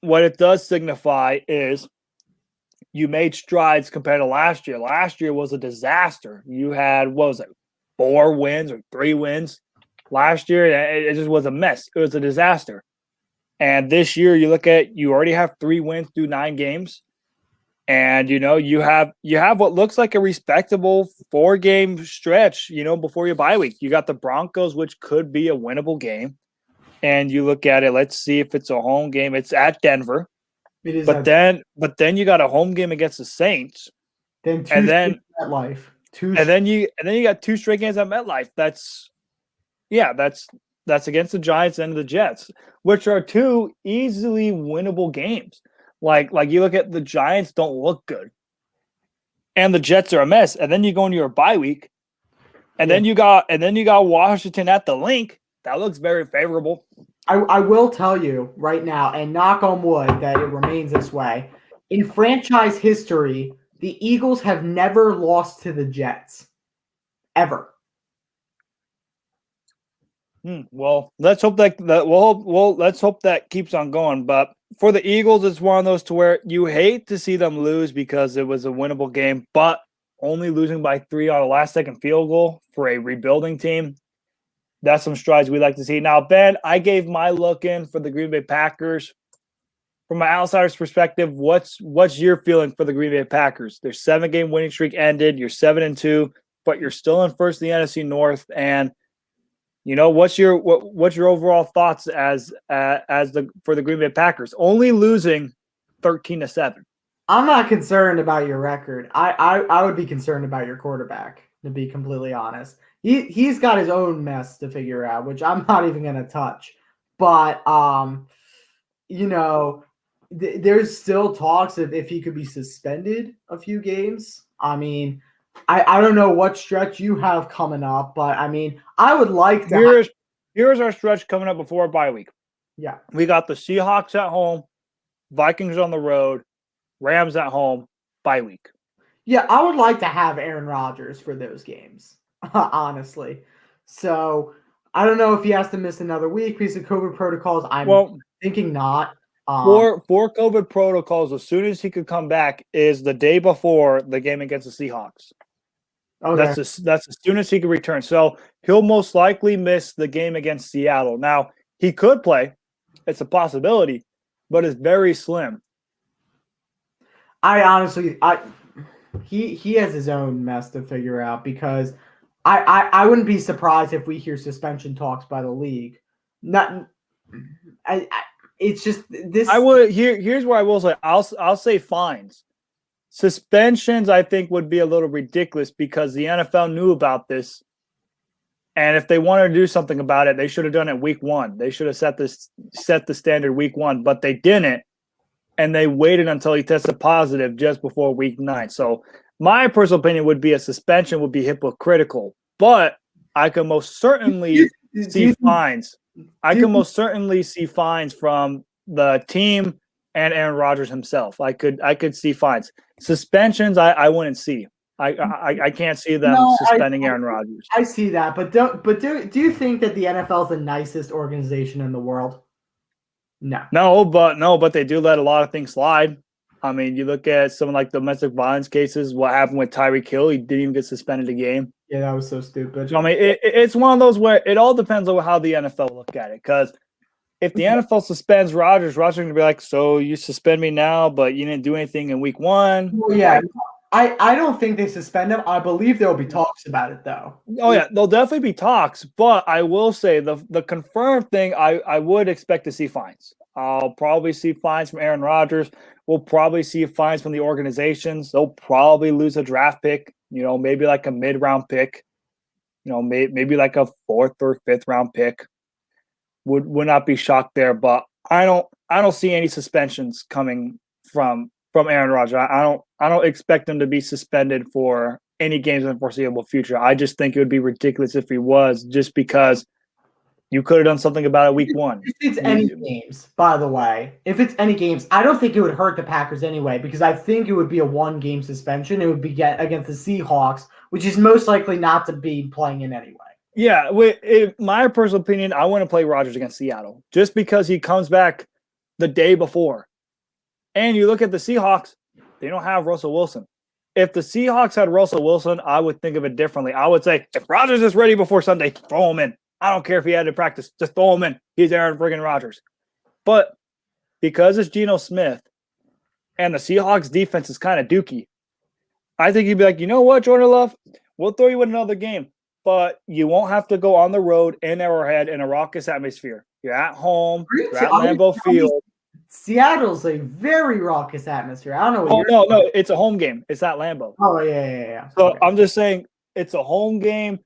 what it does signify is you made strides compared to last year. Last year was a disaster. You had, 4 wins or 3 wins? Last year, it just was a mess. It was a disaster. And this year, you already have 3 wins through 9 games. And, you have what looks like a respectable 4-game stretch, before your bye week. You got the Broncos, which could be a winnable game. And you look at it, let's see if it's a home game. It's at Denver. It is. But then you got a home game against the Saints. Then MetLife. And then you got 2 straight games at MetLife. That's against the Giants and the Jets, which are 2 easily winnable games. Like you look at the Giants don't look good, and the Jets are a mess. And then you go into your bye week, and then you got Washington at the Link. That looks very favorable. I will tell you right now, and knock on wood that it remains this way. In franchise history, the Eagles have never lost to the Jets, ever. Well, let's hope let's hope that keeps on going. But for the Eagles, it's one of those to where you hate to see them lose because it was a winnable game, but only losing by 3 on a last-second field goal for a rebuilding team. That's some strides we like to see. Now, Ben, I gave my look in for the Green Bay Packers. From an outsider's perspective, what's your feeling for the Green Bay Packers? Their 7-game winning streak ended. You're 7-2, but you're still in first in the NFC North. And what's your overall thoughts for the Green Bay Packers? Only losing 13-7. I'm not concerned about your record. I would be concerned about your quarterback, to be completely honest. He's got his own mess to figure out, which I'm not even going to touch. But there's still talks of if he could be suspended a few games. I mean, I don't know what stretch you have coming up, but I mean, I would like to. Here's our stretch coming up before our bye week. Yeah. We got the Seahawks at home, Vikings on the road, Rams at home, bye week. Yeah, I would like to have Aaron Rodgers for those games, honestly. So I don't know if he has to miss another week because of COVID protocols. I'm thinking not. For COVID protocols, as soon as he could come back is the day before the game against the Seahawks. Okay. That's as soon as he can return. So he'll most likely miss the game against Seattle. Now, he could play. It's a possibility, but it's very slim. I honestly, he has his own mess to figure out because I wouldn't be surprised if we hear suspension talks by the league. Not, it's just this. I would here's where I will say I'll say fines. Suspensions, I think, would be a little ridiculous because the NFL knew about this. And if they wanted to do something about it, they should have done it week 1. They should have set the standard week 1, but they didn't. And they waited until he tested positive just before week 9. So my personal opinion would be a suspension would be hypocritical. But I can most certainly see fines. I can most certainly see fines from the team and Aaron Rodgers himself. I could see fines. Suspensions, I wouldn't see. I can't see them suspending Aaron Rodgers. I see that, but do you think that the NFL is the nicest organization in the world? No, but they do let a lot of things slide. I mean, you look at some like domestic violence cases. What happened with Tyreek Hill? He didn't even get suspended a game. Yeah, that was so stupid. So, I mean, it's one of those where it all depends on how the NFL look at it. Because if the NFL suspends Rodgers is going to be like, so you suspend me now, but you didn't do anything in week 1. Well, yeah. I don't think they suspend him. I believe there will be talks about it, though. Oh, yeah. There'll definitely be talks. But I will say the confirmed thing, I would expect to see fines. I'll probably see fines from Aaron Rodgers. We'll probably see fines from the organizations. They'll probably lose a draft pick, maybe like a mid-round pick, maybe like a 4th or 5th round pick. Would not be shocked there, but I don't see any suspensions coming from Aaron Rodgers. I don't expect him to be suspended for any games in the foreseeable future. I just think it would be ridiculous if he was, just because you could have done something about it week 1. If it's any games, by the way, I don't think it would hurt the Packers anyway, because I think it would be a 1-game suspension. It would be against the Seahawks, which is most likely not to be playing in anyway. Yeah, my personal opinion, I want to play Rodgers against Seattle just because he comes back the day before. And you look at the Seahawks, they don't have Russell Wilson. If the Seahawks had Russell Wilson, I would think of it differently. I would say, if Rodgers is ready before Sunday, throw him in. I don't care if he had to practice. Just throw him in. He's Aaron friggin' Rodgers. But because it's Geno Smith and the Seahawks defense is kind of dookie, I think you'd be like, you know what, Jordan Love? We'll throw you in another game. But you won't have to go on the road in Arrowhead in a raucous atmosphere. You're at home. You're at Lambeau Field. Seattle's a very raucous atmosphere. I don't know. No, it's a home game. It's at Lambeau. Oh, yeah. So okay. I'm just saying it's a home game.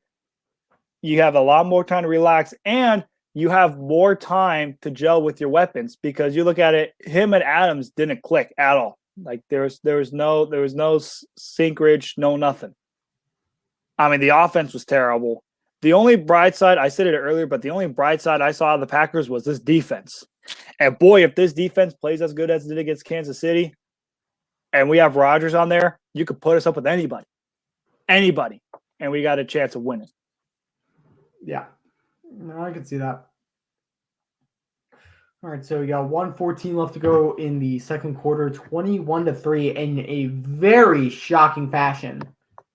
You have a lot more time to relax, and you have more time to gel with your weapons, because you look at it, him and Adams didn't click at all. Like there was no syncage, no nothing. I mean, the offense was terrible. The only bright side, I said it earlier, but the only bright side I saw of the Packers was this defense. And boy, if this defense plays as good as it did against Kansas City, and we have Rodgers on there, you could put us up with anybody, and we got a chance of winning. Yeah, no, I can see that. All right, so we got 1:14 left to go in the second quarter, 21-3 in a very shocking fashion.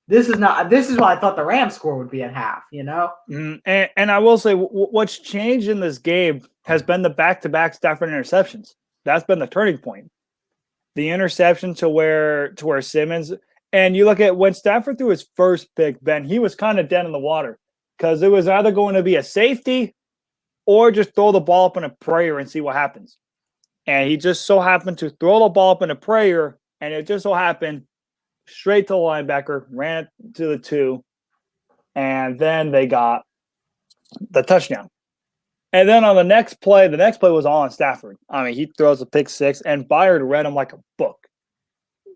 This is why I thought the Rams score would be at half, And I will say what's changed in this game has been the back-to-back Stafford interceptions. That's been the turning point. The interception to where Simmons, and you look at when Stafford threw his first pick, Ben, he was kind of dead in the water because it was either going to be a safety or just throw the ball up in a prayer and see what happens. And he just so happened to throw the ball up in a prayer, and it just so happened straight to the linebacker, ran it to the 2, and then they got the touchdown. And then on the next play was all on Stafford. I mean, he throws a pick 6, and Byard read him like a book.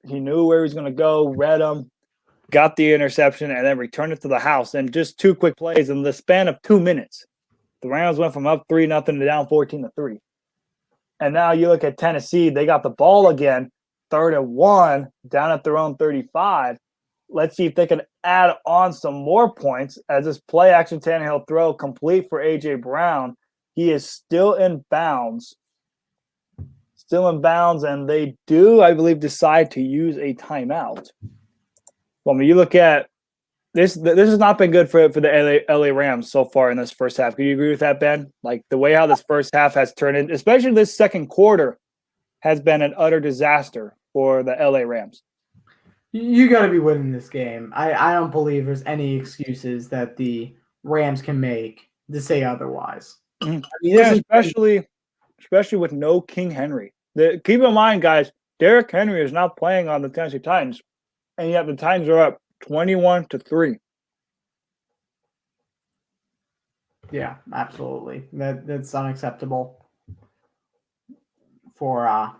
He knew where he was going to go, read him, got the interception, and then returned it to the house. And just 2 quick plays in the span of 2 minutes. The Rams went from up 3-0 to down 14-3. And now you look at Tennessee, they got the ball again, 3rd and 1, down at their own 35. Let's see if they can add on some more points as this play action Tannehill throw complete for A.J. Brown. He is still in bounds. And they do, I believe, decide to use a timeout. Well, I mean, you look at this has not been good for the LA Rams so far in this first half. Do you agree with that, Ben? Like the way how this first half has turned in, especially this second quarter, has been an utter disaster for the LA Rams. You got to be winning this game. I don't believe there's any excuses that the Rams can make to say otherwise. I mean, especially with no King Henry. Keep in mind, guys, Derrick Henry is not playing on the Tennessee Titans, and yet the Titans are up 21-3. Yeah, absolutely. That's unacceptable for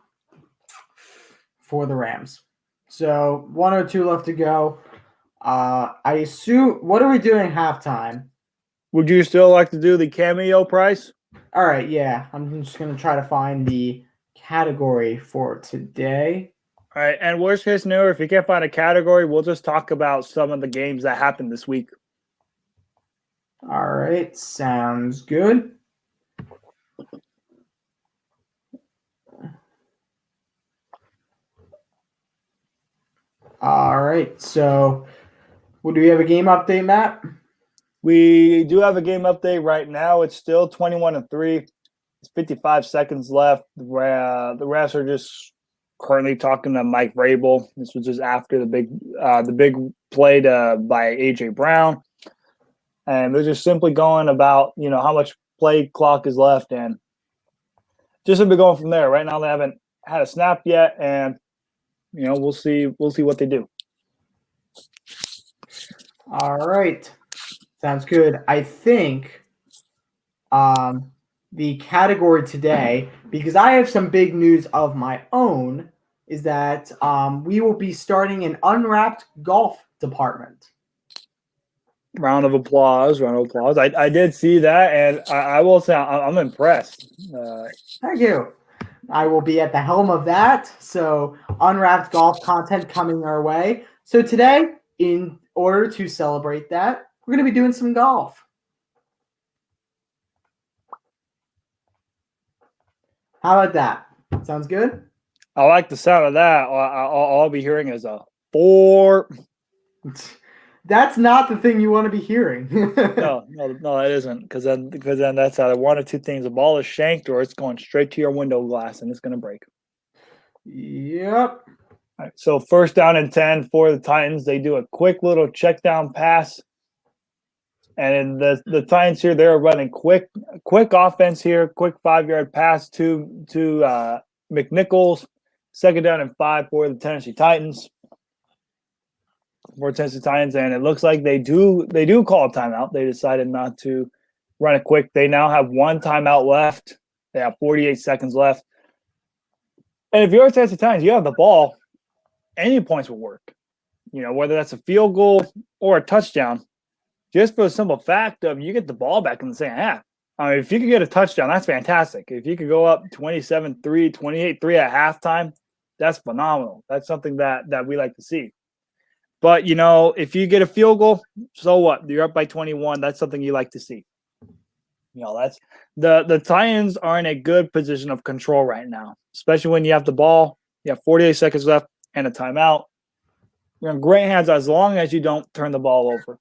the Rams. So 102 left to go. I assume. What are we doing halftime? Would you still like to do the cameo price? All right, yeah. I'm just gonna try to find the category for today. All right, and worst case scenario, if you can't find a category, we'll just talk about some of the games that happened this week. All right, sounds good. All right, so do we have a game update, Matt? We do have a game update right now. It's still 21-3. It's 55 seconds left. The refs are just currently talking to Mike Vrabel. This was just after the big play by AJ Brown, and they're just simply going about how much play clock is left, and just simply going from there. Right now, they haven't had a snap yet, and we'll see what they do. All right, sounds good. I think the category today, because I have some big news of my own, is that we will be starting an unwrapped golf department. Round of applause. I did see that, and I will say I'm impressed. Thank you. I will be at the helm of that. So unwrapped golf content coming our way. So today, in order to celebrate that, we're going to be doing some golf. How about that? Sounds good? I like the sound of that. All I'll be hearing is a 4. That's not the thing you want to be hearing. No, it isn't. Because then that's either one or two things: the ball is shanked, or it's going straight to your window glass and it's going to break. Yep. All right, so 1st down and 10 for the Titans. They do a quick little check down pass, and the Titans here, they're running quick offense here. Quick 5-yard pass to McNichols. 2nd down and 5 for the Tennessee Titans. And it looks like they do call a timeout. They decided not to run it quick. They now have 1 timeout left. They have 48 seconds left. And if you're Tennessee Titans, you have the ball, any points will work. Whether that's a field goal or a touchdown, just for the simple fact of you get the ball back in the second half. I mean, if you could get a touchdown, that's fantastic. If you could go up 27-3, 28-3 at halftime, that's phenomenal. That's something that we like to see. But, if you get a field goal, so what? You're up by 21. That's something you like to see. That's the Titans are in a good position of control right now, especially when you have the ball. You have 48 seconds left and a timeout. You're in great hands as long as you don't turn the ball over.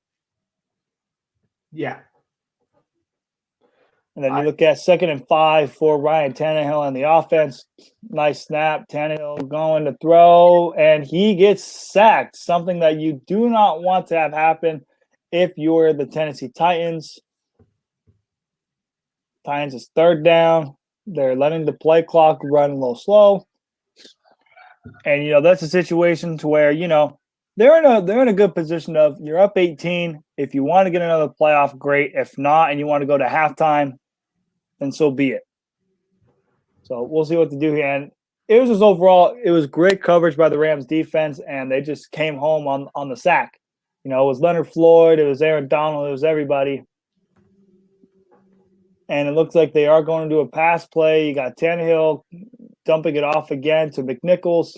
Yeah. And then you look at 2nd and 5 for Ryan Tannehill on the offense. Nice snap. Tannehill going to throw, and he gets sacked, something that you do not want to have happen if you're the Tennessee Titans. Titans is 3rd down. They're letting the play clock run a little slow. And, that's a situation to where, they're in a good position of you're up 18. If you want to get another playoff, great. If not, and you want to go to halftime, then so be it. So we'll see what to do here. And it was just overall, it was great coverage by the Rams defense, and they just came home on the sack. It was Leonard Floyd, it was Aaron Donald, it was everybody. And it looks like they are going to do a pass play. You got Tannehill dumping it off again to McNichols.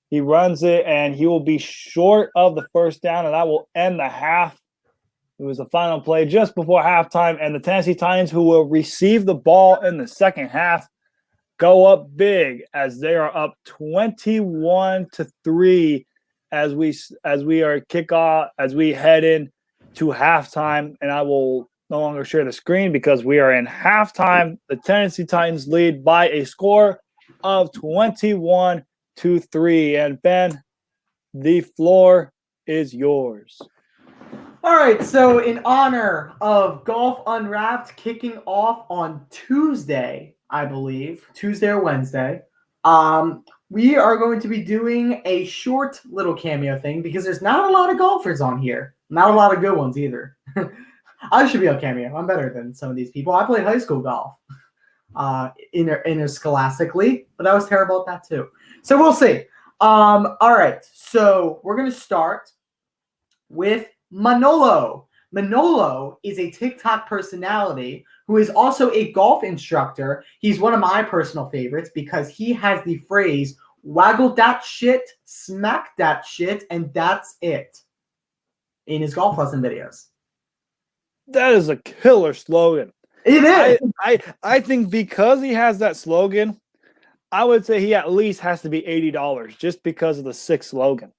He runs it, and he will be short of the 1st down, and that will end the half. It was the final play just before halftime, and the Tennessee Titans, who will receive the ball in the second half, go up big as they are up 21-3 as we head in to halftime, and I will no longer share the screen because we are in halftime. The Tennessee Titans lead by a score of 21-3. And Ben, the floor is yours. All right, so in honor of Golf Unwrapped kicking off on Tuesday, I believe, Tuesday or Wednesday, we are going to be doing a short little cameo thing because there's not a lot of golfers on here. Not a lot of good ones either. I should be on cameo. I'm better than some of these people. I played high school golf interscholastically, but I was terrible at that too. So we'll see. All right, so we're going to start with Manolo. Manolo is a TikTok personality who is also a golf instructor. He's one of my personal favorites because he has the phrase, waggle that shit, smack that shit, and that's it in his golf lesson videos. That is a killer slogan. It is. I think because he has that slogan, I would say he at least has to be $80 just because of the sick slogan.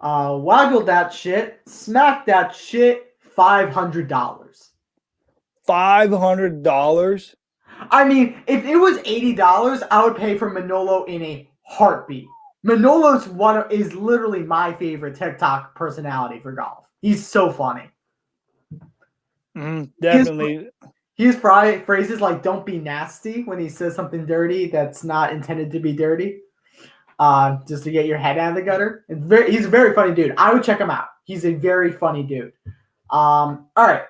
Waggle that shit, smack that shit, $500. $500? I mean, if it was $80, I would pay for Manolo in a heartbeat. Manolo's is literally my favorite TikTok personality for golf. He's so funny. Definitely. He has phrases like "don't be nasty" when he says something dirty that's not intended to be dirty. Just to get your head out of the gutter. He's a very funny dude. I would check him out. He's a very funny dude. All right.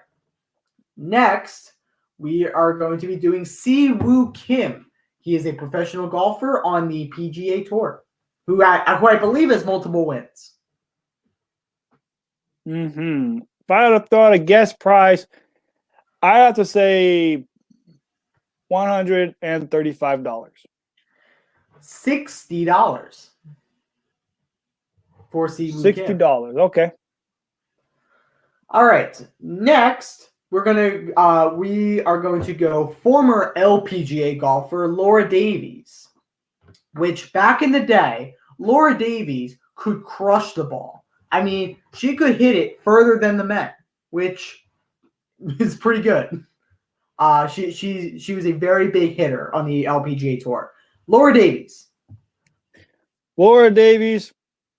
Next, we are going to be doing Si-Woo Kim. He is a professional golfer on the PGA Tour, who I believe has multiple wins. If I had to throw out a guest price, I have to say $135. $60 for Si-Woo Kim. $60. Okay. All right. Next, we are going to go former LPGA golfer Laura Davies, which back in the day, Laura Davies could crush the ball. I mean, she could hit it further than the men, which is pretty good. She was a very big hitter on the LPGA Tour. Laura Davies.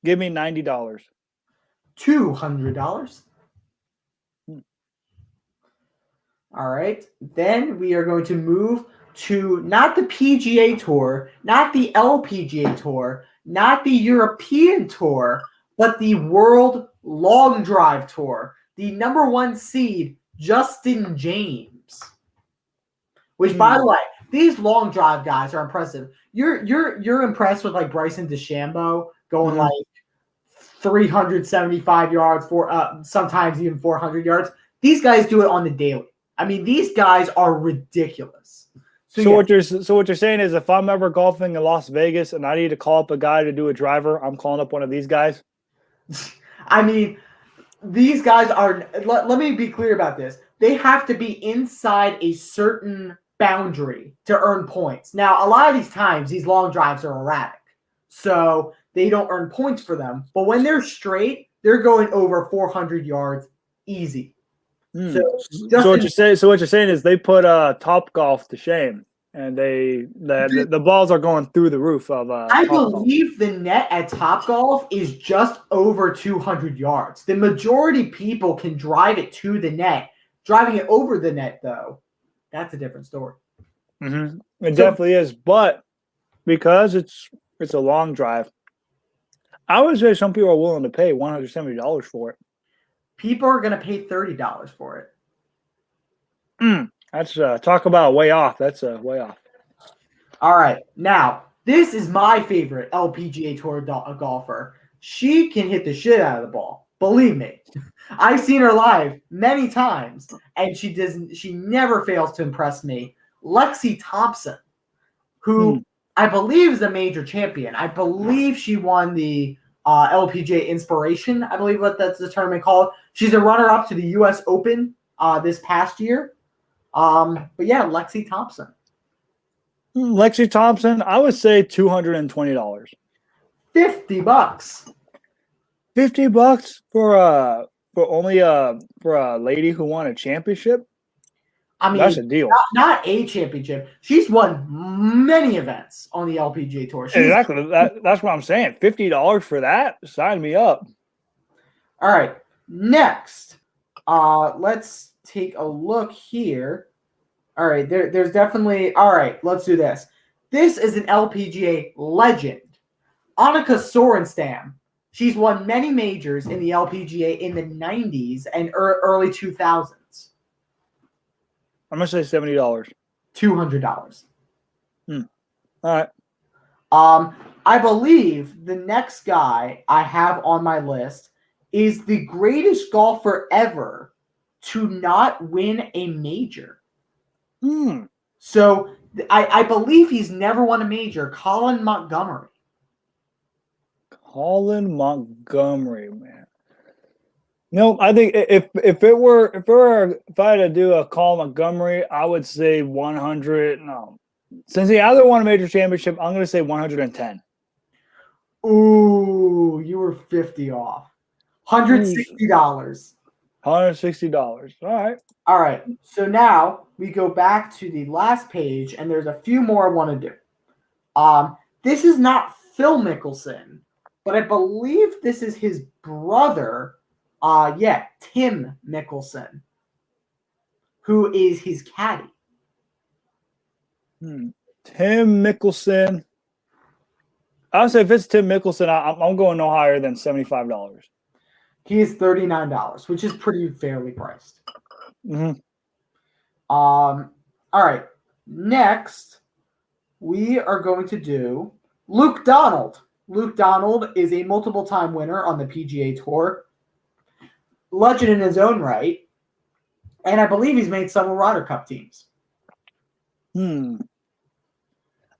Give me $90. $200. All right. Then we are going to move to not the PGA Tour, not the LPGA Tour, not the European Tour, but the World Long Drive Tour. The number 1 seed, Justin James. Which, by the way, these long drive guys are impressive. You're impressed with like Bryson DeChambeau going like 375 yards for sometimes even 400 yards. These guys do it on the daily. I mean, these guys are ridiculous. So what you're saying is, if I'm ever golfing in Las Vegas and I need to call up a guy to do a driver, I'm calling up one of these guys. I mean, these guys are. Let me be clear about this. They have to be inside a certain boundary to earn points. Now, a lot of these times, these long drives are erratic, so they don't earn points for them. But when they're straight, they're going over 400 yards easy. So what you're saying is they put Top Golf to shame, and the balls are going through the roof of. I believe the net at Top Golf is just over 200 yards. The majority people can drive it to the net. Driving it over the net, though, that's a different story. It definitely is, but because it's a long drive, I would say some people are willing to pay $170 for it. People are going to pay $30 for it. That's talk about way off. That's way off. All right. Now, this is my favorite LPGA Tour golfer. She can hit the shit out of the ball. Believe me. I've seen her live many times, and she never fails to impress me. Lexi Thompson, who I believe is a major champion. I believe she won the LPGA Inspiration, I believe that's the tournament called. She's a runner-up to the U.S. Open this past year. But yeah, Lexi Thompson. Lexi Thompson, I would say $220. $50. $50 for a lady who won a championship. I mean, That's a deal. Not a championship. She's won many events on the LPGA Tour. Exactly. That's what I'm saying. $50 for that? Sign me up. All right. Next, let's take a look here. All right. There's definitely. All right. Let's do this. This is an LPGA legend, Annika Sorenstam. She's won many majors in the LPGA in the 90s and early 2000s. I'm gonna say $70. $200. All right. I believe the next guy I have on my list is the greatest golfer ever to not win a major. So I believe he's never won a major. Colin Montgomery. Colin Montgomery, man. No, I think if I had to do a Colin Montgomery, I would say 100. No, since he either won a major championship, I'm going to say 110. Ooh, you were 50 off. $160. $160. All right. All right. So now we go back to the last page, and there's a few more I want to do. This is not Phil Mickelson, but I believe this is his brother. Tim Mickelson, who is his caddy. Tim Mickelson. I would say if it's Tim Mickelson, I'm going no higher than $75. He is $39, which is pretty fairly priced. All right. Next, we are going to do Luke Donald. Luke Donald is a multiple-time winner on the PGA Tour. Legend in his own right. And I believe he's made several Ryder Cup teams. I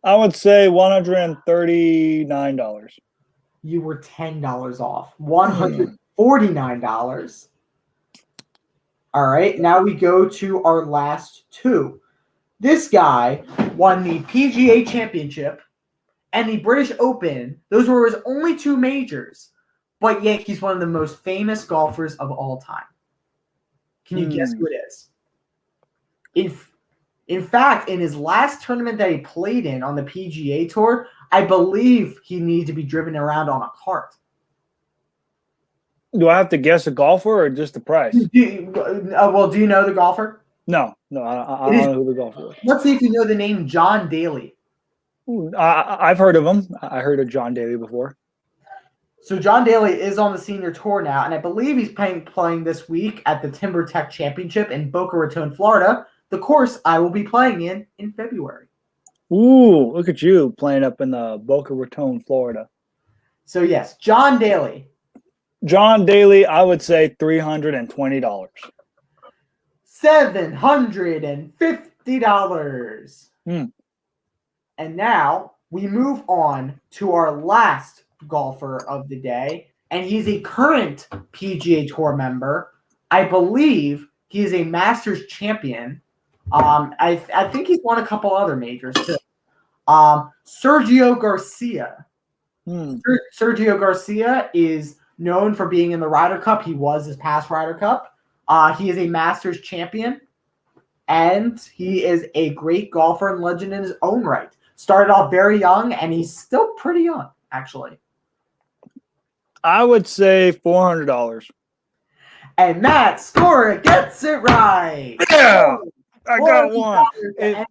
would say $139. You were $10 off. $149. All right, now we go to our last two. This guy won the PGA Championship and the British Open. Those were his only two majors, but yet he's one of the most famous golfers of all time. Can you guess who it is? In fact, in his last tournament that he played in on the PGA Tour, I believe he needed to be driven around on a cart. Do I have to guess a golfer or just the price? Do you know the golfer? No, I don't know who the golfer is. Let's see if you know the name John Daly. I've heard of him. I heard of John Daly before. So John Daly is on the senior tour now, and I believe he's playing this week at the Timber Tech Championship in Boca Raton, Florida, the course I will be playing in February. Ooh, look at you playing up in the Boca Raton, Florida. So yes, John Daly. John Daly, I would say $320. $750. And now we move on to our last golfer of the day, and he's a current PGA Tour member. I believe he is a Masters champion. I think he's won a couple other majors too. Sergio Garcia. Sergio Garcia is known for being in the Ryder Cup. He was his past Ryder Cup. He is a Masters champion, and he is a great golfer and legend in his own right. Started off very young, and he's still pretty young, actually. I would say $400. And Matt Score gets it right. Yeah, I got one. It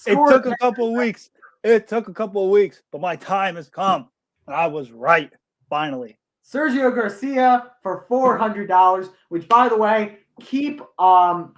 took a couple of weeks. It took a couple of weeks, but my time has come, and I was right finally. Sergio Garcia for $400, which, by the way, keep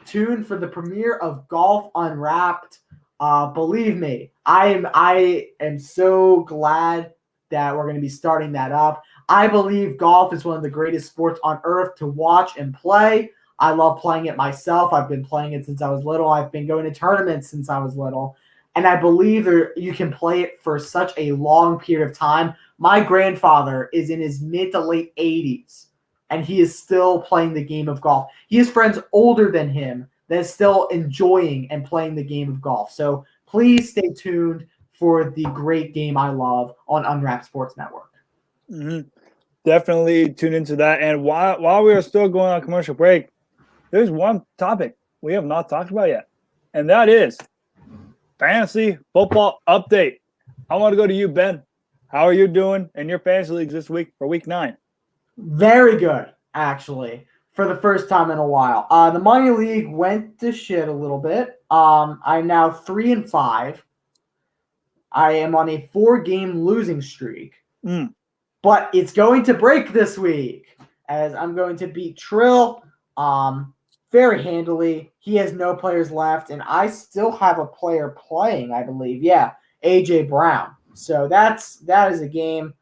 tuned for the premiere of Golf Unwrapped. Believe me, I am so glad that we're going to be starting that up. I believe golf is one of the greatest sports on earth to watch and play. I love playing it myself. I've been playing it since I was little. I've been going to tournaments since I was little. And I believe you can play it for such a long period of time. My grandfather is in his mid to late 80s, and he is still playing the game of golf. He has friends older than him that is still enjoying and playing the game of golf. So please stay tuned for the great game I love on Unwrapped Sports Network. definitely tune into that. And while we are still going on commercial break, there's one topic we have not talked about yet, and that is fantasy football update. I want to go to you, Ben. How are you doing in your fantasy leagues this week for week 9? Very good, actually, for the first time in a while. The money league went to shit a little bit. I'm now 3-5. I am on a 4-game losing streak, but it's going to break this week as I'm going to beat Trill very handily. He has no players left, and I still have a player playing, I believe. Yeah, AJ Brown. So that is a game.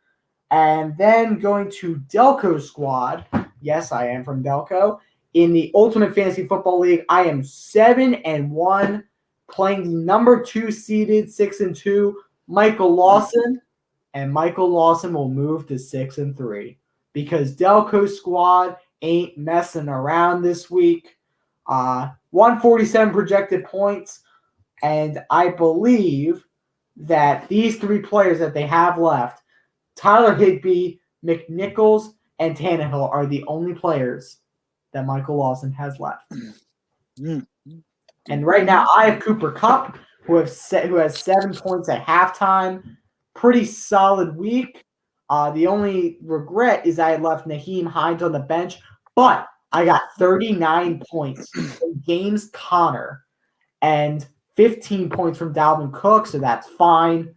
And then going to Delco squad. Yes, I am from Delco. In the Ultimate Fantasy Football League, I am 7-1, playing the number 2 seeded 6-2 Michael Lawson, and Michael Lawson will move to 6-3 because Delco squad ain't messing around this week. 147 projected points, and I believe that these 3 players that they have left, Tyler Higbee, McNichols, and Tannehill, are the only players that Michael Lawson has left. And right now, I have Cooper Kupp, who has 7 points at halftime. Pretty solid week. The only regret is I had left Naheem Hines on the bench, but I got 39 points from James Conner and 15 points from Dalvin Cook, so that's fine.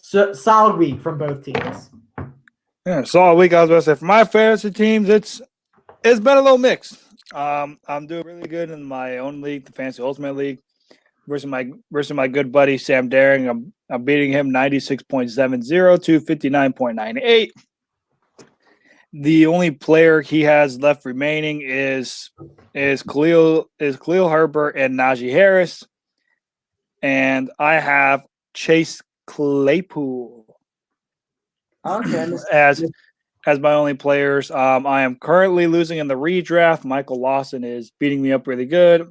So, solid week from both teams. Yeah, solid week. I was about to say for my fantasy teams, it's been a little mixed. I'm doing really good in my own league, the Fantasy Ultimate League, versus my good buddy Sam Daring. I'm beating him 96.70 to 59.98. The only player he has left remaining is Khalil Herbert and Najee Harris, and I have Chase Claypool as my only players. I am currently losing in the redraft. Michael Lawson is beating me up really good.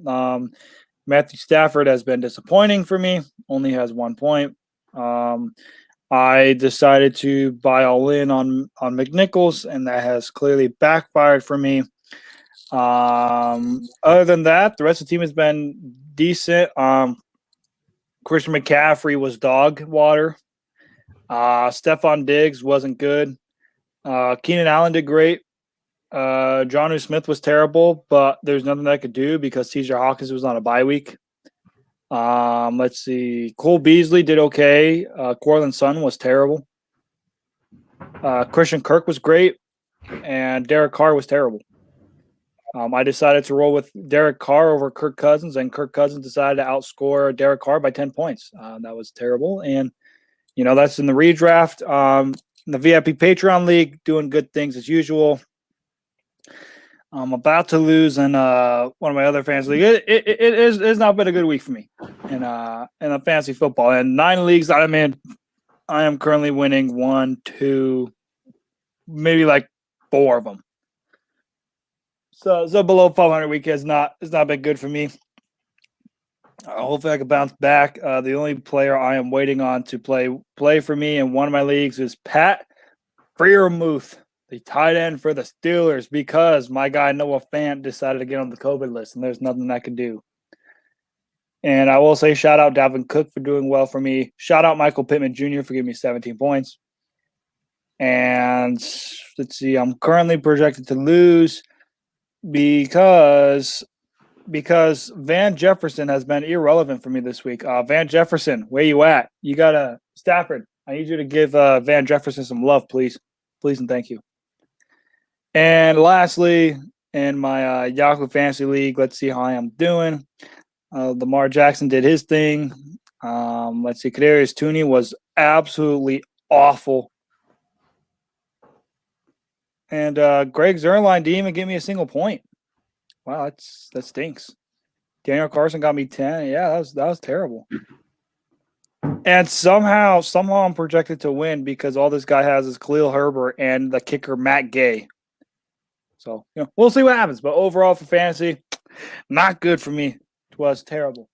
Matthew Stafford has been disappointing for me. Only has 1 point. I decided to buy all in on McNichols, and that has clearly backfired for me. Other than that, the rest of the team has been decent. Christian McCaffrey was dog water. Stephon Diggs wasn't good. Keenan Allen did great. Jonnu Smith was terrible, but there's nothing I could do because T.J. Hawkins was on a bye week. Let's see. Cole Beasley did okay. Cortland Sutton was terrible. Christian Kirk was great, and Derek Carr was terrible. I decided to roll with Derek Carr over Kirk Cousins, and Kirk Cousins decided to outscore Derek Carr by 10 points. That was terrible, and that's in the redraft. The VIP Patreon League, doing good things as usual. I'm about to lose in one of my other fantasy leagues. It's not been a good week for me in a fantasy football. And 9 leagues that I'm in, I am currently winning 1, 2, maybe like 4 of them. So below 500 week has not been good for me. Hopefully I can bounce back. The only player I am waiting on to play for me in one of my leagues is Pat Freiermuth, the tight end for the Steelers, because my guy Noah Fant decided to get on the COVID list, and there's nothing I can do. And I will say shout out Dalvin Cook for doing well for me. Shout out Michael Pittman Jr. for giving me 17 points. And let's see, I'm currently projected to lose because Van Jefferson has been irrelevant for me this week. Van Jefferson, where you at? You got a Stafford. I need you to give Van Jefferson some love, please. Please and thank you. And lastly, in my Yahoo Fantasy League, let's see how I am doing. Lamar Jackson did his thing. Let's see, Kadarius Toney was absolutely awful. And Greg Zerline didn't even give me a single point. Wow, that stinks. Daniel Carson got me 10. Yeah, that was terrible. And somehow I'm projected to win because all this guy has is Khalil Herbert and the kicker Matt Gay. So we'll see what happens. But overall for fantasy, not good for me. It was terrible.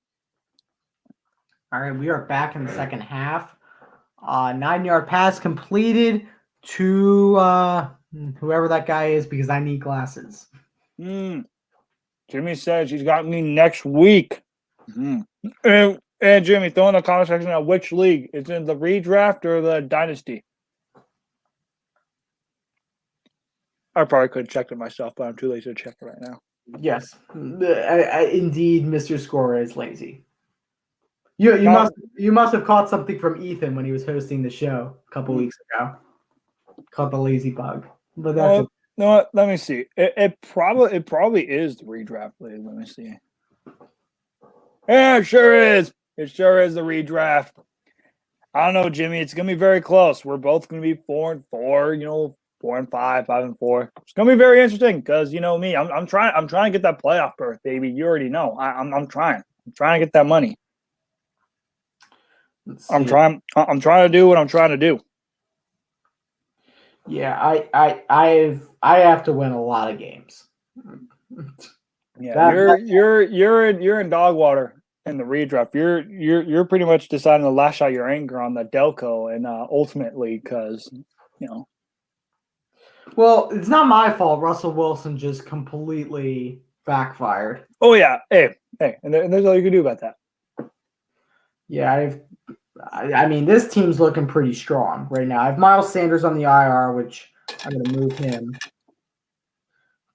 All right, we are back in the second half. 9-yard pass completed to whoever that guy is because I need glasses. Jimmy says he's got me next week. And Jimmy, throw in the comment section of which league. It's in the redraft or the dynasty. I probably could have checked it myself, but I'm too lazy to check it right now. Yes, indeed, Mr. Scorer is lazy. You must have caught something from Ethan when he was hosting the show a couple weeks ago. Caught the lazy bug, but that's you know what? Let me see. It probably is the redraft league. Let me see. Yeah, it sure is. It sure is the redraft. I don't know, Jimmy. It's gonna be very close. We're both gonna be 4-4. 4-5, 5-4. It's gonna be very interesting because you know me. I'm trying to get that playoff berth, baby. You already know. I'm trying. I'm trying to get that money. I'm trying to do what I'm trying to do. Yeah, I have to win a lot of games. Yeah, you're in dog water in the redraft. You're pretty much deciding to lash out your anger on the Delco and ultimately because Well, it's not my fault. Russell Wilson just completely backfired. Oh yeah, hey, and there's all you can do about that. Yeah, I mean, this team's looking pretty strong right now. I have Miles Sanders on the IR, which I'm going to move him.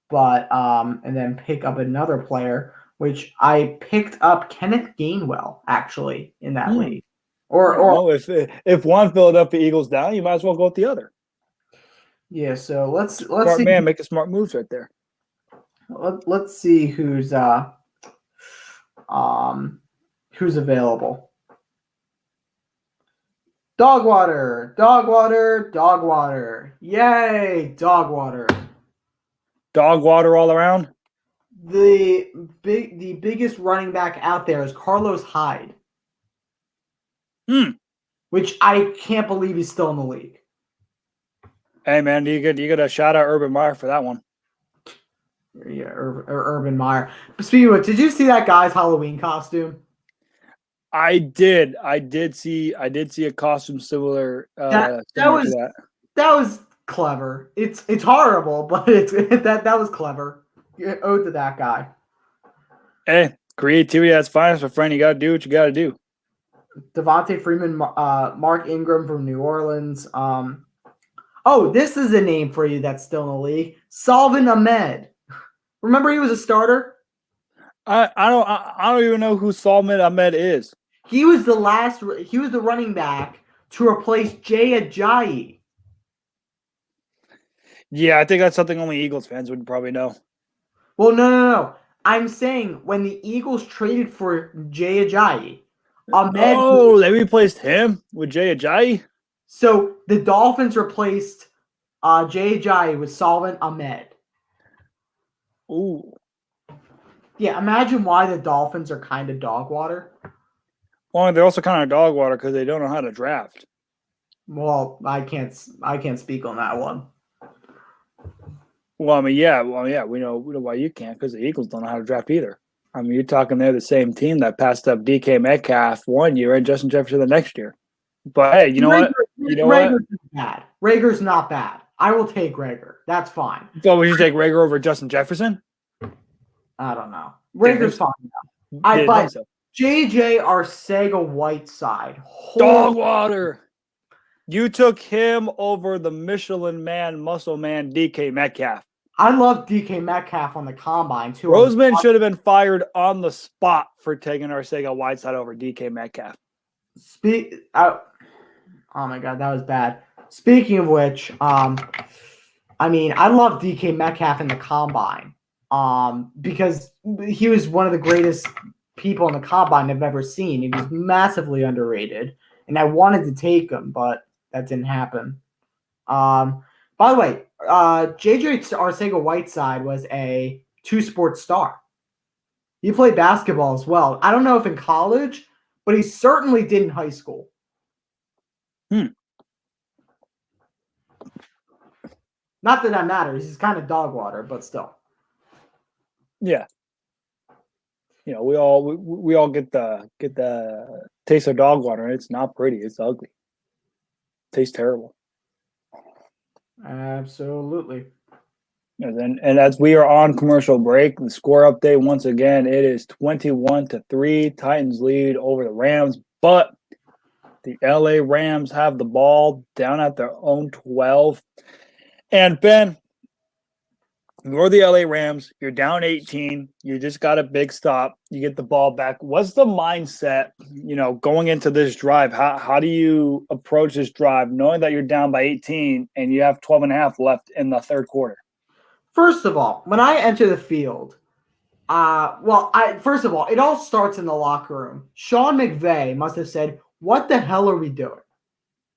But and then pick up another player, which I picked up Kenneth Gainwell actually in that league. Or if one Philadelphia Eagles down, you might as well go with the other. Yeah, so let's smart see. Man making smart moves right there. Let's see who's available. Dog water. Yay, dog water. Dog water all around. The biggest running back out there is Carlos Hyde. Which I can't believe he's still in the league. Hey man, you get a shout out Urban Meyer for that one. Yeah, Urban Meyer. But speaking of which, did you see that guy's Halloween costume? I did see a costume similar to that. That was clever. It's horrible, but that was clever. Ode to that guy. Hey, creativity at its finest, my friend. You got to do what you got to do. Devontae Freeman, Mark Ingram from New Orleans. Oh, this is a name for you that's still in the league. Salvin Ahmed. Remember he was a starter? I don't even know who Salvin Ahmed is. He was the running back to replace Jay Ajayi. Yeah, I think that's something only Eagles fans would probably know. Well, no. I'm saying when the Eagles traded for Jay Ajayi, Ahmed. They replaced him with Jay Ajayi? So the Dolphins replaced Jay Ajayi with Salvin Ahmed. Ooh. Yeah, imagine why the Dolphins are kind of dog water. Well, they're also kind of dog water because they don't know how to draft. Well, I can't speak on that one. Well, I mean, yeah, we know why you can't because the Eagles don't know how to draft either. I mean, you're talking they're the same team that passed up DK Metcalf one year and Justin Jefferson the next year. But hey, you know what? Rager's bad. Rager's not bad. I will take Rager. That's fine. So would you take Rager over Justin Jefferson? I don't know. Rager's fine now. But JJ Arcega-Whiteside. Dog water. You took him over the Michelin Man, Muscle Man, DK Metcalf. I love DK Metcalf on the combine too. Roseman should have been fired on the spot for taking Arcega-Whiteside over DK Metcalf. Oh my god, that was bad. Speaking of which, I mean, I love DK Metcalf in the combine, because he was one of the greatest people in the combine I've ever seen. He was massively underrated, and I wanted to take him, but that didn't happen. By the way, JJ Arcega-Whiteside was a two-sport star. He played basketball as well. I don't know if in college, but he certainly did in high school. Not that matters. He's kind of dog water, but still. Yeah. You know, we all get the taste of dog water, and it's not pretty. It's ugly. It tastes terrible. Absolutely. And as we are on commercial break, the score update once again, it is 21-3. Titans lead over the Rams, but the LA Rams have the ball down at their own 12. And Ben, you're the LA Rams. You're down 18. You just got a big stop. You get the ball back. What's the mindset, going into this drive? How do you approach this drive knowing that you're down by 18 and you have 12 and a half left in the third quarter? First of all, when I enter the field, first of all, it all starts in the locker room. Sean McVay must have said, "What the hell are we doing?"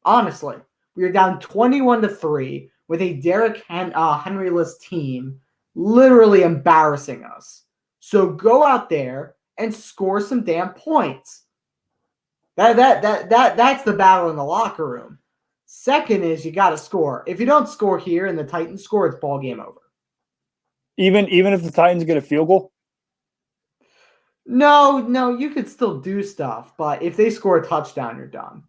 Honestly, we are down 21-3 with a Derrick Henry-less team, literally embarrassing us. So go out there and score some damn points. That's the battle in the locker room. Second is you got to score. If you don't score here and the Titans score, it's ball game over. Even if the Titans get a field goal? No, you could still do stuff, but if they score a touchdown, you're done.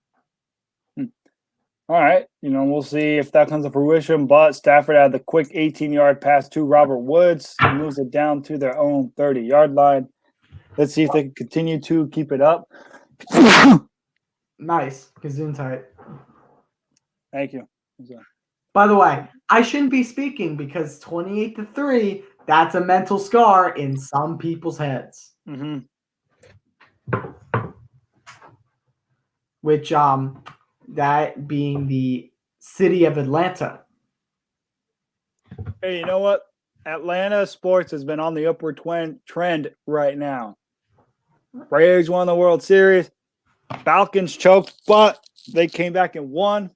All right, we'll see if that comes to fruition, but Stafford had the quick 18-yard pass to Robert Woods. He moves it down to their own 30-yard line. Let's see if they can continue to keep it up. Nice. Gesundheit. Thank you. By the way, I shouldn't be speaking because 28-3, that's a mental scar in some people's heads. Mm-hmm. Which, that being the city of Atlanta. Hey, you know what? Atlanta sports has been on the upward trend right now. Braves won the World Series. Falcons choked, but they came back and won.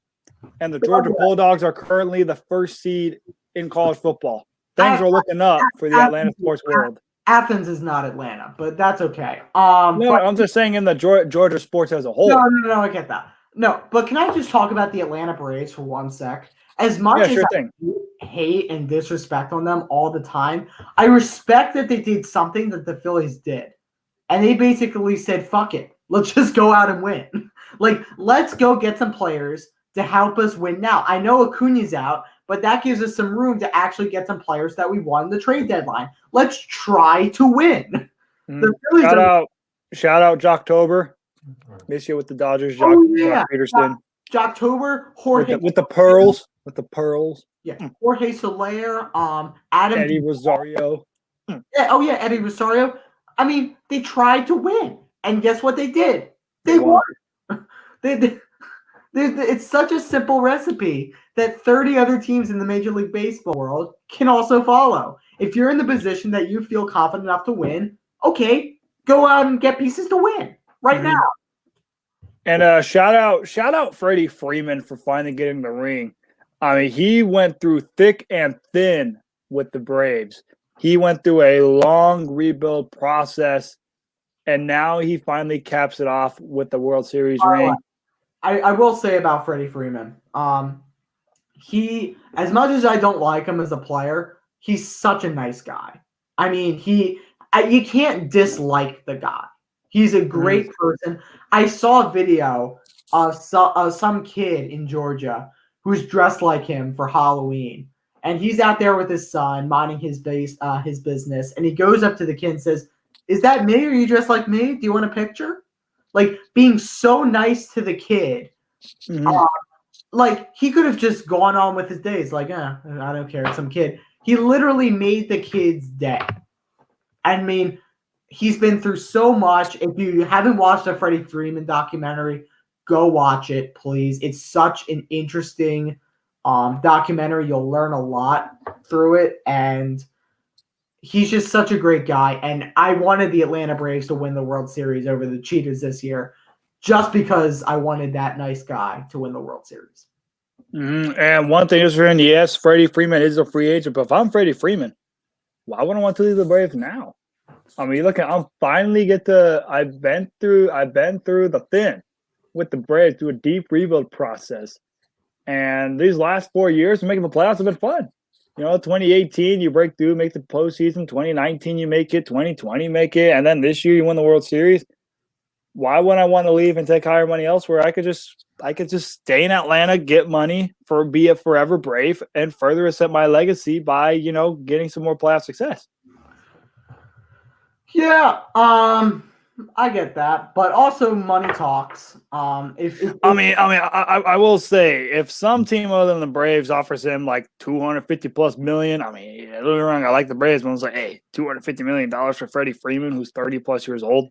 And the Georgia Bulldogs are currently the first seed in college football. Things are looking up for the Atlanta sports world. Athens is not Atlanta, but that's okay. No, I'm just saying in the Georgia sports as a whole. No, I get that. No, but can I just talk about the Atlanta Braves for 1 sec? As much as I hate and disrespect on them all the time, I respect that they did something that the Phillies did. And they basically said, fuck it. Let's just go out and win. Let's go get some players to help us win now. I know Acuna's out, but that gives us some room to actually get some players that we won the trade deadline. Let's try to win. Shout out Jocktober. Miss you with the Dodgers. Jock Peterson. Jocktober. Jorge with the pearls. With the pearls. Yeah. Jorge Soler. Adam. Eddie Rosario. Yeah. Oh yeah, Eddie Rosario. I mean, they tried to win, and guess what they did? They won. It's such a simple recipe that 30 other teams in the Major League Baseball world can also follow. If you're in the position that you feel confident enough to win, okay, go out and get pieces to win right now. And shout out Freddie Freeman for finally getting the ring. I mean, he went through thick and thin with the Braves. He went through a long rebuild process, and now he finally caps it off with the World Series ring. I will say about Freddie Freeman, he, as much as I don't like him as a player, he's such a nice guy. I mean, you can't dislike the guy. He's a great person. I saw a video of some kid in Georgia who's dressed like him for Halloween, and he's out there with his son minding his business, and he goes up to the kid and says, "Is that me? Are you dressed like me? Do you want a picture?" Being so nice to the kid. He could have just gone on with his days. I don't care. It's some kid. He literally made the kid's day. I mean, he's been through so much. If you haven't watched a Freddie Freeman documentary, go watch it, please. It's such an interesting documentary. You'll learn a lot through it, and he's just such a great guy. And I wanted the Atlanta Braves to win the World Series over the Cheetahs this year just because I wanted that nice guy to win the World Series. And one thing is, yes, Freddie Freeman is a free agent, but if I'm Freddie Freeman, why would I want to leave the Braves now? I mean, look, I've been through the thin with the Braves through a deep rebuild process. And these last 4 years making the playoffs have been fun. 2018, you break through, make the postseason. 2019, you make it. 2020, make it. And then this year, you win the World Series. why would I want to leave and take higher money elsewhere? I could just stay in Atlanta, get money be a forever Brave, and further ascend my legacy by getting some more playoff success. Yeah, I get that, but also money talks. I will say, if some team other than the Braves offers him like $250+ million, don't get me wrong, I like the Braves, but I was like, hey, $250 million for Freddie Freeman, who's 30+ years old,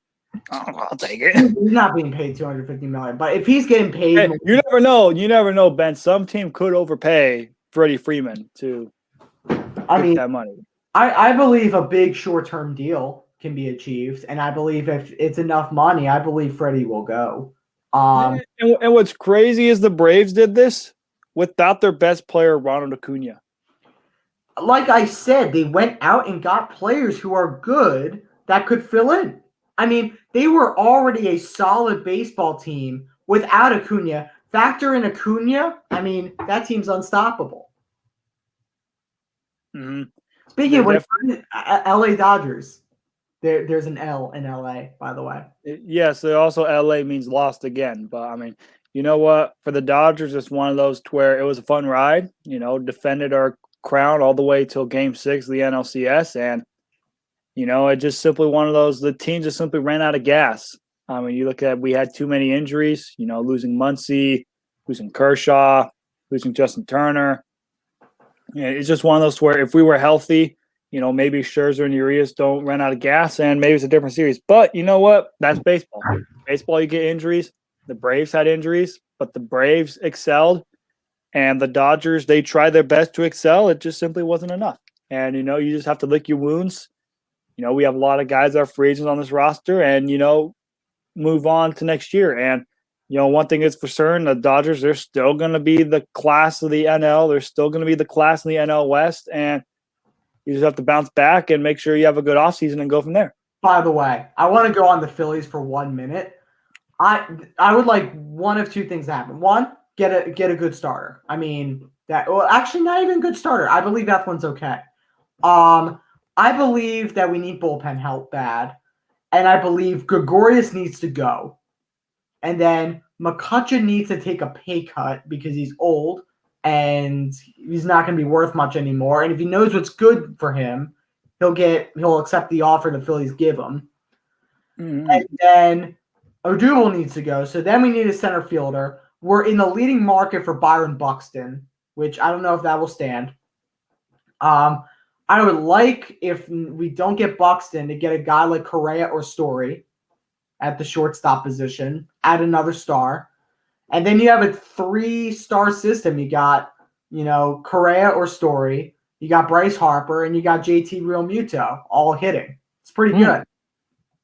I'll take it. He's not being paid $250 million, but if he's getting paid, hey, you never know. You never know, Ben. Some team could overpay Freddie Freeman to get that money. I believe a big short-term deal can be achieved, and I believe if it's enough money, I believe Freddie will go. And what's crazy is the Braves did this without their best player, Ronald Acuna. Like I said, they went out and got players who are good that could fill in. I mean, they were already a solid baseball team without Acuna. Factor in Acuna, I mean, that team's unstoppable. Mm-hmm. Speaking of which, LA Dodgers. There's an L in LA, by the way. Yes, also LA means lost again. But I mean, you know what? For the Dodgers, it's one of those to where it was a fun ride. Defended our crown all the way till Game 6 of the NLCS, and it just simply one of those. The team just simply ran out of gas. I mean, you look at we had too many injuries. Losing Muncy, losing Kershaw, losing Justin Turner. It's just one of those where if we were healthy, maybe Scherzer and Urias don't run out of gas, and maybe it's a different series. But you know what? That's baseball. Baseball, you get injuries. The Braves had injuries, but the Braves excelled, and the Dodgers, they tried their best to excel. It just simply wasn't enough. And, you just have to lick your wounds. We have a lot of guys that are free agents on this roster, and, move on to next year. And, one thing is for certain, the Dodgers, they're still going to be the class of the NL. They're still going to be the class in the NL West, and you just have to bounce back and make sure you have a good offseason and go from there. By the way, I want to go on the Phillies for 1 minute. I would like one of two things to happen. One, get a good starter. I mean, actually not even good starter. I believe Eflin's okay. I believe that we need bullpen help bad. And I believe Gregorius needs to go. And then McCutchen needs to take a pay cut because he's old and he's not going to be worth much anymore. And if he knows what's good for him, he'll accept the offer the Phillies give him. Mm-hmm. And then Odubel needs to go. So then we need a center fielder. We're in the leading market for Byron Buxton, which I don't know if that will stand. I would like, if we don't get Buxton, to get a guy like Correa or Story at the shortstop position, add another star. And then you have a 3-star system. You got, Correa or Story, you got Bryce Harper, and you got JT Realmuto all hitting. It's pretty good.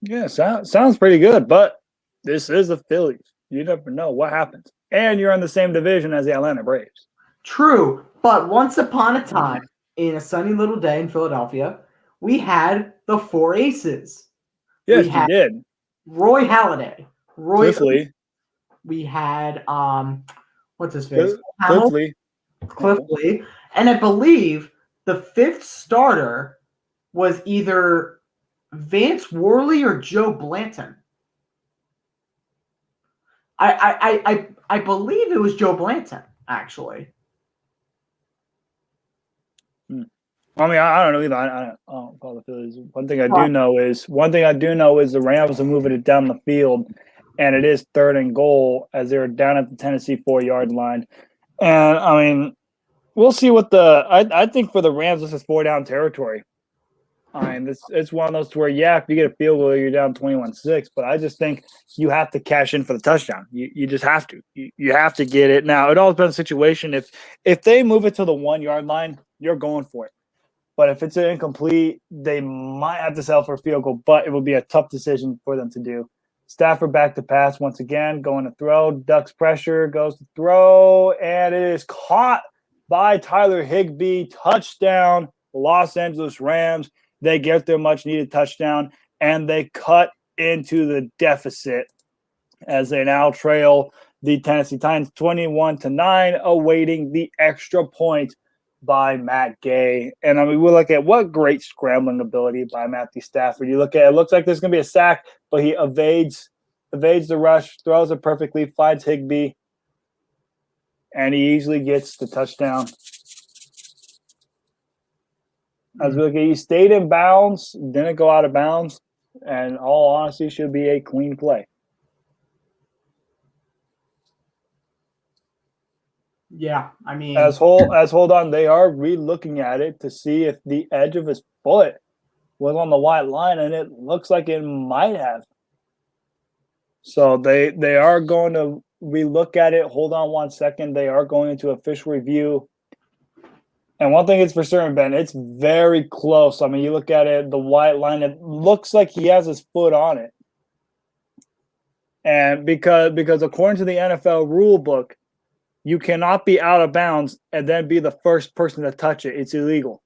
Yeah, sounds pretty good, but this is the Phillies. You never know what happens. And you're in the same division as the Atlanta Braves. True, but once upon a time, in a sunny little day in Philadelphia, we had the 4 aces. Yes, you did. Roy Halladay. Cliff. We had what's his face? Cliff Lee. And I believe the 5th starter was either Vance Worley or Joe Blanton. I believe it was Joe Blanton, actually. I mean, I don't know either. I don't call the Phillies. One thing I do know is the Rams are moving it down the field, and it is 3rd and goal as they're down at the Tennessee 4-yard line. And I mean, we'll see what I think for the Rams, this is 4-down territory. I mean, it's one of those to where, if you get a field goal, you're down 21-6. But I just think you have to cash in for the touchdown. You just have to. You have to get it. Now, it all depends on the situation. If they move it to the 1-yard line, you're going for it. But if it's incomplete, they might have to settle for a field goal, but it will be a tough decision for them to do. Stafford back to pass once again, going to throw, ducks pressure, goes to throw, and it is caught by Tyler Higbee. Touchdown, Los Angeles Rams. They get their much-needed touchdown, and they cut into the deficit as they now trail the Tennessee Titans 21-9, awaiting the extra point by Matt Gay. And I mean, we look at what great scrambling ability by Matthew Stafford. You look at it, looks like there's going to be a sack, but he evades evades the rush, throws it perfectly, finds Higbee, and he easily gets the touchdown. As we look at, he stayed in bounds, didn't go out of bounds, and all honesty, should be a clean play. Yeah, I mean, As hold on, they are re-looking at it to see if the edge of his foot was on the white line, and it looks like it might have. So they are going to re-look at it. Hold on 1 second. They are going into official review. And one thing is for certain, Ben, it's very close. I mean, you look at it, the white line, it looks like he has his foot on it. And because according to the NFL rule book, you cannot be out of bounds and then be the first person to touch it. It's illegal.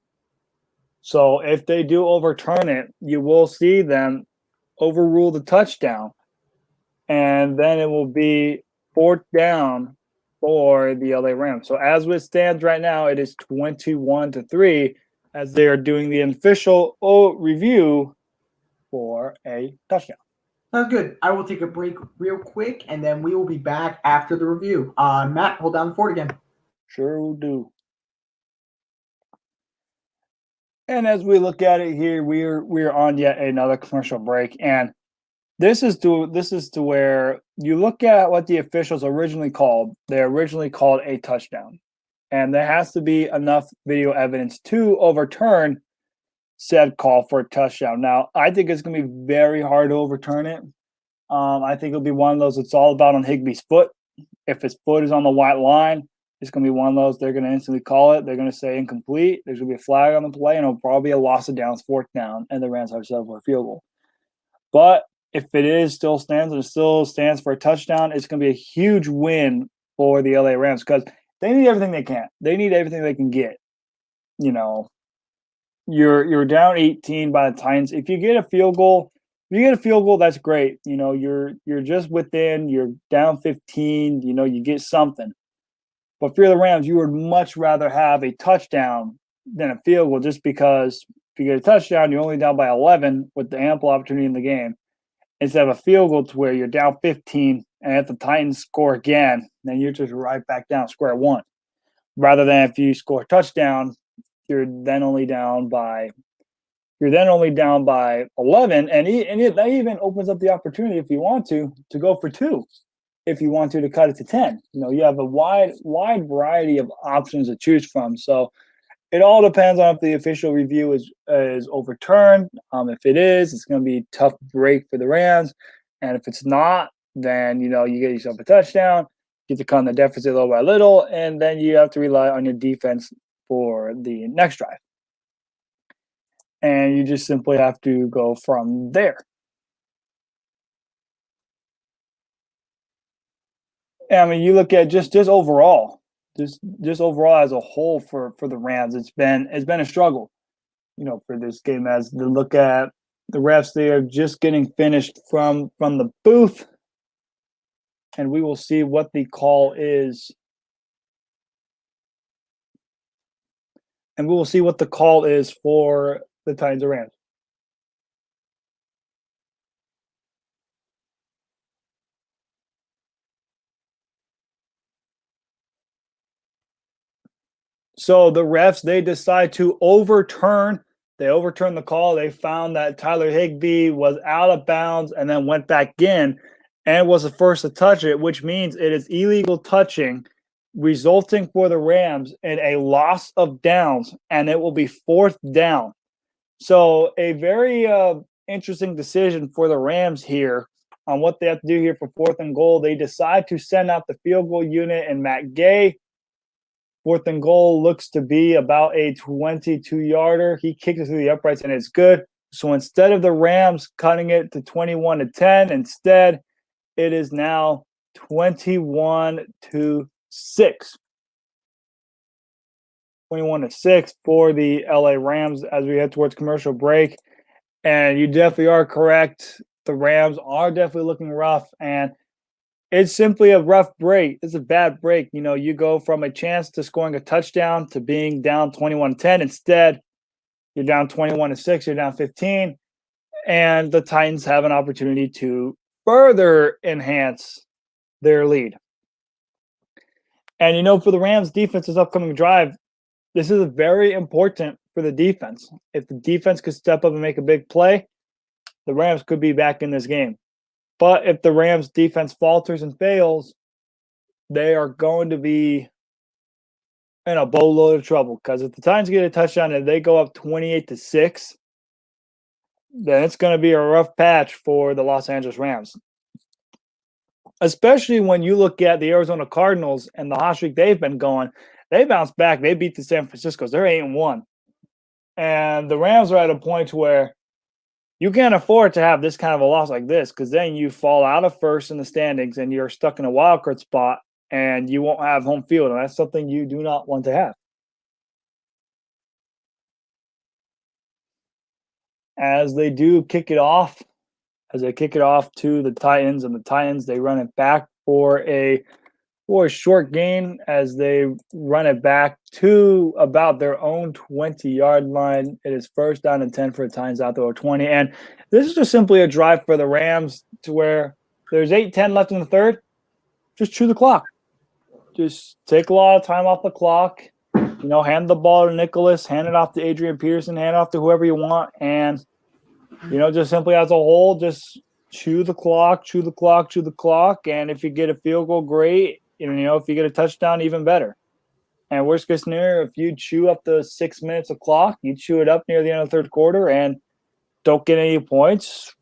So if they do overturn it, you will see them overrule the touchdown. And then it will be 4th down for the LA Rams. So as it stands right now, it is 21-3 as they are doing the official review for a touchdown. Sounds good. I will take a break real quick, and then we will be back after the review. Matt, hold down the fort again. Sure will do. And as we look at it here, we're on yet another commercial break, and this is to where you look at what the officials originally called. They originally called a touchdown, and there has to be enough video evidence to overturn said call for a touchdown. Now, I think it's going to be very hard to overturn it. I think it'll be one of those. It's all about on Higbee's foot. If his foot is on the white line, it's going to be one of those. They're going to instantly call it. They're going to say incomplete. There's going to be a flag on the play, and it'll probably be a loss of downs, 4th down, and the Rams have settled for a field goal. But if it still stands for a touchdown, it's going to be a huge win for the LA Rams because they need everything they can. They need everything they can get. You know, you're down 18 by the Titans. If you get a field goal, that's great. You know, you're just within. You're down 15. You know, you get something. But for the Rams, you would much rather have a touchdown than a field goal, just because if you get a touchdown, you're only down by 11 with the ample opportunity in the game. Instead of a field goal to where you're down 15 and if the Titans score again, then you're just right back down square one. Rather than if you score a touchdown, you're then only down by 11, and that even opens up the opportunity if you want to go for 2, if you want to cut it to 10. You know, you have a wide variety of options to choose from. So it all depends on if the official review is overturned. If it is, it's going to be a tough break for the Rams. And if it's not, then, you know, you get yourself a touchdown, get to cut the deficit little by little, and then you have to rely on your defense for the next drive. And you just simply have to go from there. I mean, you look at just overall. Just overall as a whole for the Rams, it's been a struggle, you know, for this game. As they look at the refs, they are just getting finished from the booth, and we will see what the call is. And we will see what the call is for the Titans or Rams. So the refs, they decide to overturn the call. They found that Tyler Higbee was out of bounds and then went back in and was the first to touch it, which means it is illegal touching, resulting for the Rams in a loss of downs, and it will be 4th down. So a very interesting decision for the Rams here on what they have to do here for 4th and goal. They decide to send out the field goal unit and Matt Gay. 4th and goal looks to be about a 22-yarder. He kicks it through the uprights, and it's good. So instead of the Rams cutting it to 21-10, instead it is now 21-6. 21-6 for the LA Rams as we head towards commercial break. And you definitely are correct. The Rams are definitely looking rough, and it's simply a rough break. It's a bad break. You know, you go from a chance to scoring a touchdown to being down 21-10. Instead, you're down 21-6. You're down 15. And the Titans have an opportunity to further enhance their lead. And, for the Rams' defense's upcoming drive, this is very important for the defense. If the defense could step up and make a big play, the Rams could be back in this game. But if the Rams' defense falters and fails, they are going to be in a boatload of trouble, because if the Titans get a touchdown and they go up 28-6, then it's going to be a rough patch for the Los Angeles Rams. Especially when you look at the Arizona Cardinals and the hot streak they've been going. They bounced back. They beat the San Franciscos. They're 8-1. And the Rams are at a point where you can't afford to have this kind of a loss like this, because then you fall out of first in the standings and you're stuck in a wild card spot and you won't have home field. And that's something you do not want to have. As they kick it off to the Titans, and the Titans, they run it back for a short gain as they run it back to about their own 20-yard line. It is first down and 10 for the Titans out there, 20. And this is just simply a drive for the Rams to where there's 8-10 left in the third. Just chew the clock. Just take a lot of time off the clock. Hand the ball to Nicholas, hand it off to Adrian Peterson, hand it off to whoever you want. And, just simply as a whole, just chew the clock. And if you get a field goal, great. If you get a touchdown, even better. And worst case scenario, if you chew up the 6 minutes of clock, you chew it up near the end of the third quarter and don't get any points,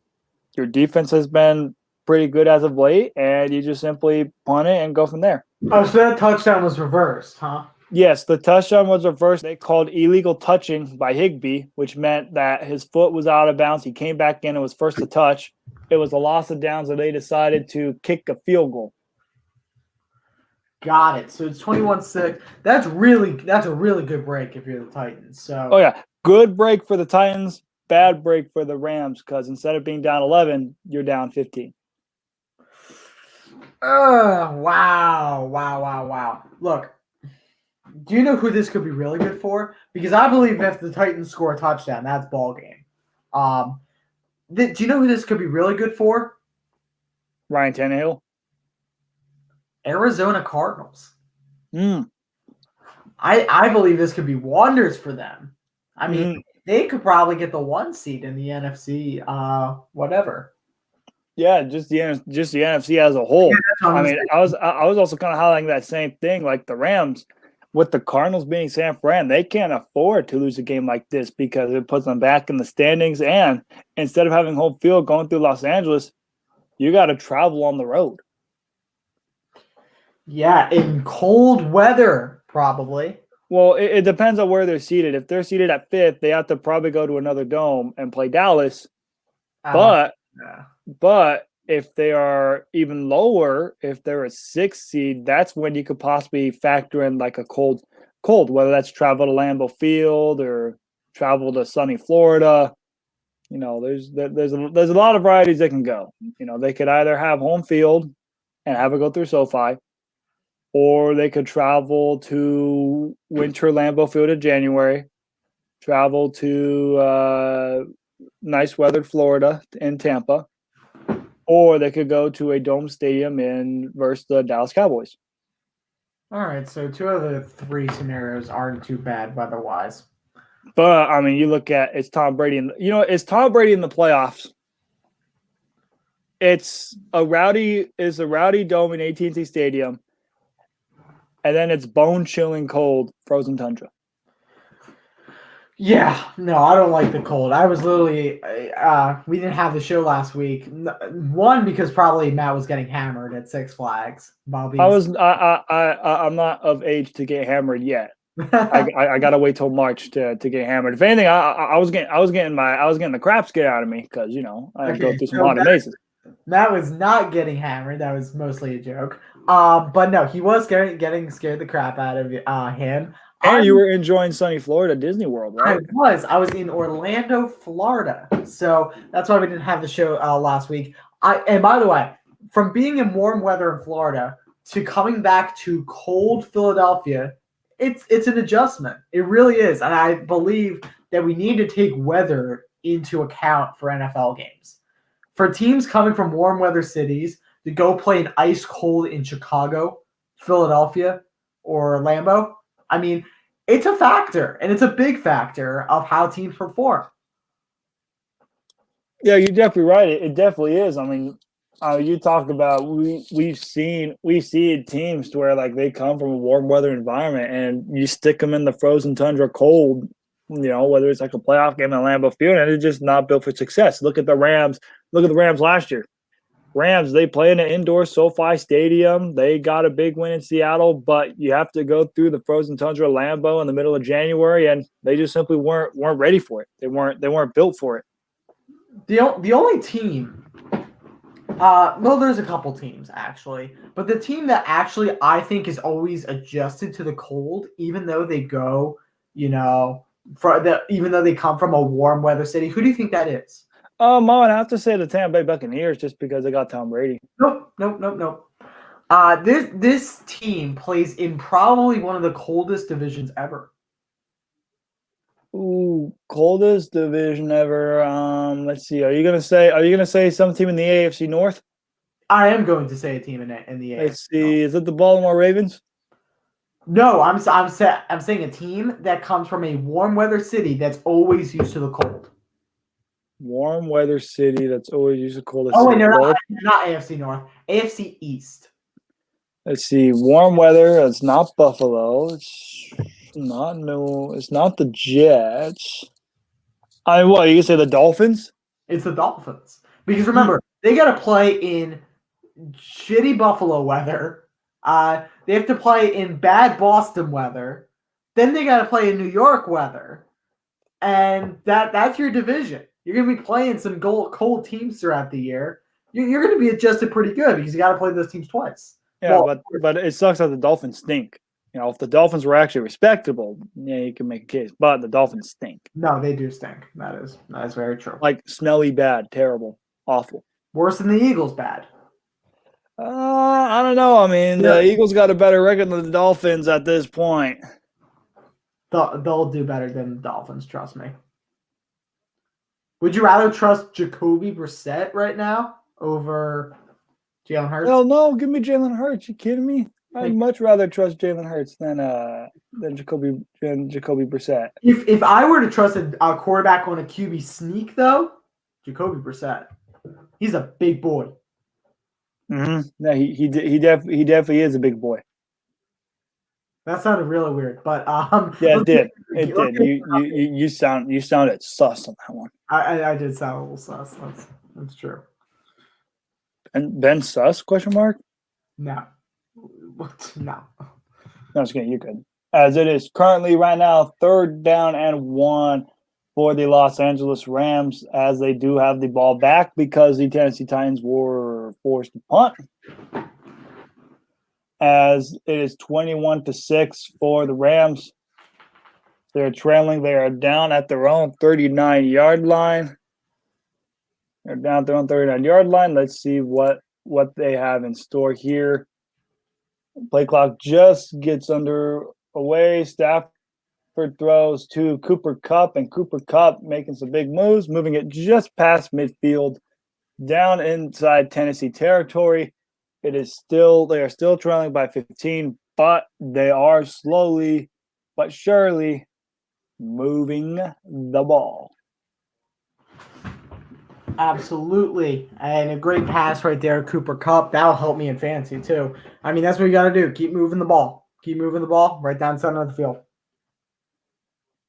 your defense has been pretty good as of late, and you just simply punt it and go from there. Oh, so that touchdown was reversed, huh? Yes, the touchdown was reversed. They called illegal touching by Higbee, which meant that his foot was out of bounds. He came back in and was first to touch. It was a loss of downs, so they decided to kick a field goal. Got it. So it's 21-6. That's a really good break if you're the Titans. So Oh yeah, good break for the Titans, bad break for the Rams, because instead of being down 11, you're down 15. Wow. Look, do you know who this could be really good for? Because I believe if the Titans score a touchdown, that's ball game. Do you know who this could be really good for? Ryan Tannehill. Arizona Cardinals. I believe this could be wonders for them. I mean, they could probably get the 1 seed in the NFC, whatever. Yeah, just the NFC as a whole. Yeah, I was also kind of highlighting that same thing. Like the Rams, with the Cardinals being San Fran, they can't afford to lose a game like this because it puts them back in the standings. And instead of having home field going through Los Angeles, you got to travel on the road. Yeah, in cold weather, probably. Well, it depends on where they're seated. If they're seated at 5th, they have to probably go to another dome and play Dallas. But if they are even lower, if they're a 6th seed, that's when you could possibly factor in like a cold, whether that's travel to Lambeau Field or travel to sunny Florida. There's a lot of varieties they can go. They could either have home field and have it go through SoFi, or they could travel to winter Lambeau Field in January, travel to nice weathered Florida in Tampa, or they could go to a dome stadium versus the Dallas Cowboys. All right, so 2 of the 3 scenarios aren't too bad weather-wise. But I mean, you look at it's Tom Brady, it's Tom Brady in the playoffs. It's a rowdy dome in AT&T Stadium, and then it's bone-chilling cold frozen tundra. Yeah, no, I don't like the cold. I was literally, we didn't have the show last week. 1, because probably Matt was getting hammered at Six Flags. I'm not of age to get hammered yet. I gotta wait till March to get hammered. If anything, I was getting the crap scared out of me because I go through some haunted mazes. Matt was not getting hammered. That was mostly a joke. But no, he was getting scared the crap out of him. And you were enjoying sunny Florida, Disney World, right? I was in Orlando, Florida. So that's why we didn't have the show last week. And by the way, from being in warm weather in Florida to coming back to cold Philadelphia, it's an adjustment. It really is. And I believe that we need to take weather into account for NFL games. for teams coming from warm weather cities to go play an ice cold in Chicago, Philadelphia, or Lambeau, I mean, it's a factor, and it's a big factor of how teams perform. Yeah, you're definitely right. It definitely is. I mean, you talk about we see teams to where like they come from a warm weather environment, and you stick them in the frozen tundra cold. Whether it's like a playoff game at Lambeau Field, and it's just not built for success. Look at the Rams. Look at the Rams last year. Rams, they play in an indoor SoFi Stadium. They got a big win in Seattle, but you have to go through the frozen tundra Lambeau in the middle of January, and they just simply weren't ready for it. They weren't built for it. The only team, well, there's a couple teams actually, but the team that actually I think is always adjusted to the cold, even though they go, even though they come from a warm weather city. Who do you think that is? I would have to say the Tampa Bay Buccaneers, just because they got Tom Brady. Nope. This team plays in probably one of the coldest divisions ever. Ooh, coldest division ever. Let's see. Are you gonna say some team in the AFC North? I am going to say a team in the AFC. Let's see. Is it the Baltimore Ravens? No, I'm saying a team that comes from a warm weather city that's always used to the cold. Warm weather city that's always used to cold. Oh wait, no, not AFC North. AFC East. Let's see. Warm weather. It's not Buffalo. It's not the Jets. What you can say the Dolphins? It's the Dolphins. Because remember, they got to play in shitty Buffalo weather. They have to play in bad Boston weather. Then they got to play in New York weather. And that's your division. You're going to be playing some cold teams throughout the year. You're going to be adjusted pretty good because you got to play those teams twice. Yeah, but it sucks that the Dolphins stink. If the Dolphins were actually respectable, yeah, you can make a case. But the Dolphins stink. No, they do stink. That is very true. Like smelly, bad, terrible, awful. Worse than the Eagles, bad. I don't know. I mean, the Eagles got a better record than the Dolphins at this point. They'll do better than the Dolphins, trust me. Would you rather trust Jacoby Brissett right now over Jalen Hurts? Hell no, give me Jalen Hurts. You kidding me? I'd much rather trust Jalen Hurts than Jacoby Brissett. If I were to trust a quarterback on a QB sneak, though, Jacoby Brissett, he's a big boy. Mm-hmm. Yeah, he definitely is a big boy. That sounded really weird, but yeah, it did. It did. You sounded sus on that one. I did sound a little sus. That's true. And Ben Sus? Question mark? No. What? No. No, just kidding. You could. As it is currently right now, 3rd down and 1 for the Los Angeles Rams, as they do have the ball back because the Tennessee Titans were forced to punt. As it is 21-6 for the Rams. They're trailing. They are down at their own 39-yard line. They're down at their own 39-yard line. Let's see what they have in store here. Play clock just gets underway. Stafford throws to Cooper Kupp, and Cooper Kupp making some big moves, moving it just past midfield, down inside Tennessee territory. They are still trailing by 15, but they are slowly but surely moving the ball. Absolutely. And a great pass right there, Cooper Kupp. That'll help me in fantasy too. I mean, that's what you got to do. Keep moving the ball. Keep moving the ball right down center of the field.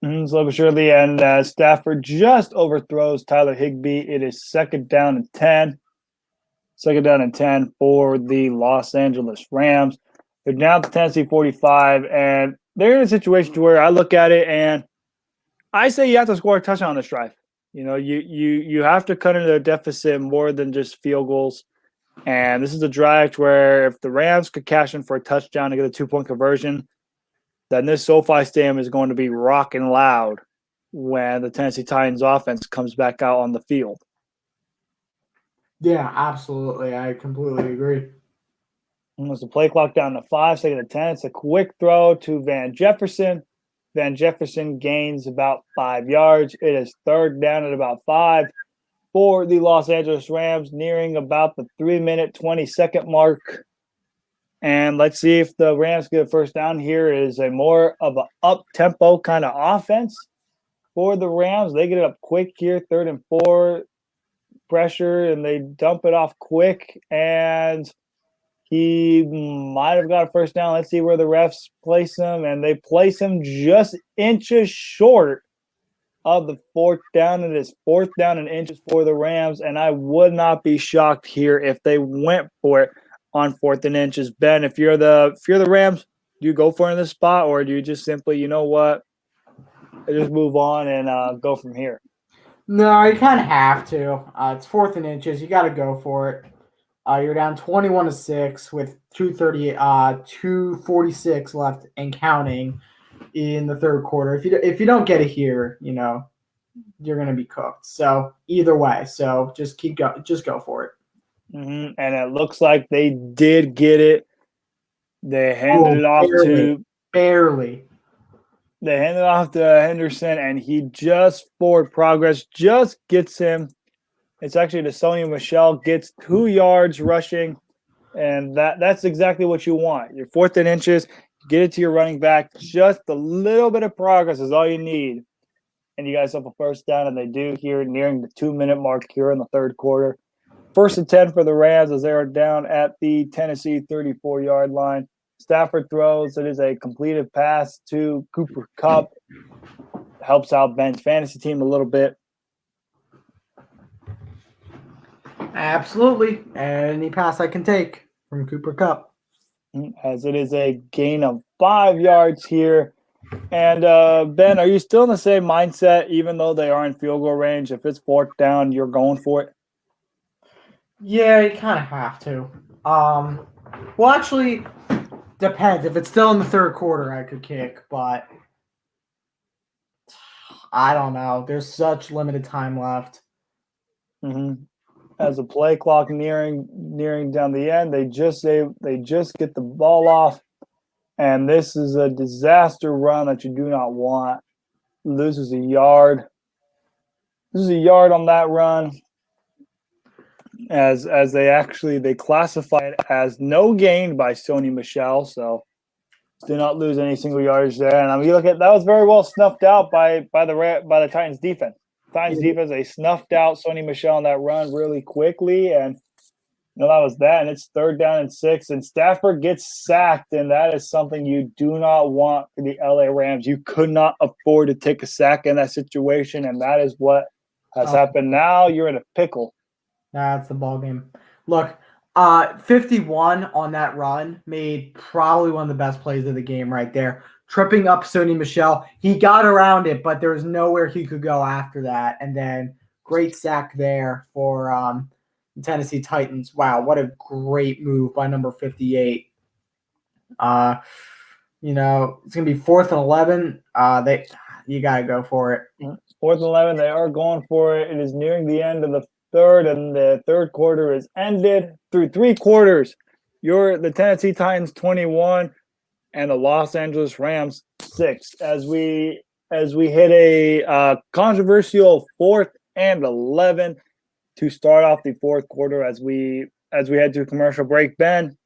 Slowly but surely, and Stafford just overthrows Tyler Higbee. It is 2nd down and 10. 2nd down and 10 for the Los Angeles Rams. They're down to Tennessee 45, and they're in a situation to where I look at it and I say you have to score a touchdown on this drive. You have to cut into their deficit more than just field goals. And this is a drive where if the Rams could cash in for a touchdown to get a 2-point conversion, then this SoFi Stadium is going to be rocking loud when the Tennessee Titans offense comes back out on the field. Yeah, absolutely. I completely agree. Almost the play clock down to 5, 2nd and 10. It's a quick throw to Van Jefferson. Van Jefferson gains about 5 yards. It is 3rd down at about 5. for the Los Angeles Rams, nearing about the 3-minute, 20-second mark. And let's see if the Rams get a first down here. It is a more of an up-tempo kind of offense for the Rams. They get it up quick here, 3rd and 4, pressure, and they dump it off quick. And he might have got a first down. Let's see where the refs place him. And they place him just inches short of the 4th down. It is 4th down and inches for the Rams. And I would not be shocked here if they went for it on 4th and inches. Ben, if you're the Rams, do you go for it in this spot, or do you just simply, you know what, just move on and go from here? No, you kind of have to. It's 4th and inches. You got to go for it. You're down 21-6 with 2:46 left and counting in the 3rd quarter. If you don't get it here, you're gonna be cooked. So either way, so just go for it. Mm-hmm. And it looks like they did get it. They handed it off barely. They handed it off to Henderson, and he just forward progress just gets him. It's actually to Sony Michel, gets 2 yards rushing, and that's exactly what you want. Your 4th and inches, get it to your running back. Just a little bit of progress is all you need, and you guys have a first down, and they do here nearing the 2-minute mark here in the 3rd quarter. 1st and 10 for the Rams as they are down at the Tennessee 34-yard line. Stafford throws. It is a completed pass to Cooper Kupp. Helps out Ben's fantasy team a little bit. Absolutely. Any pass I can take from Cooper Kupp. As it is a gain of 5 yards here. And, Ben, are you still in the same mindset, even though they are in field goal range? If it's 4th down, you're going for it? Yeah, you kind of have to. Well, actually, depends. If it's still in the 3rd quarter, I could kick, but I don't know. There's such limited time left. Mm-hmm. As a play clock nearing down the end, they just get the ball off, and this is a disaster run that you do not want. Loses a yard. This is a yard on that run. As they classify it as no gain by Sony Michel, so do not lose any single yardage there. And I mean, you look at that was very well snuffed out by the Titans defense. Defense, they snuffed out Sony Michel on that run really quickly, and that was that. And it's 3rd down and 6, and Stafford gets sacked, and that is something you do not want for the LA Rams. You could not afford to take a sack in that situation, and that is what has happened. Now you're in a pickle. That's the ball game. Look, 51 on that run made probably one of the best plays of the game right there. Tripping up Sony Michel. He got around it, but there was nowhere he could go after that. And then great sack there for the Tennessee Titans. Wow, what a great move by number 58. It's going to be 4th and 11. You got to go for it. 4th and 11, they are going for it. It is nearing the end of the 3rd, and the 3rd quarter is ended. Through 3 quarters, you're the Tennessee Titans 21 and the Los Angeles Rams 6. As we hit a controversial 4th and 11 to start off the 4th quarter as we head to a commercial break. Ben,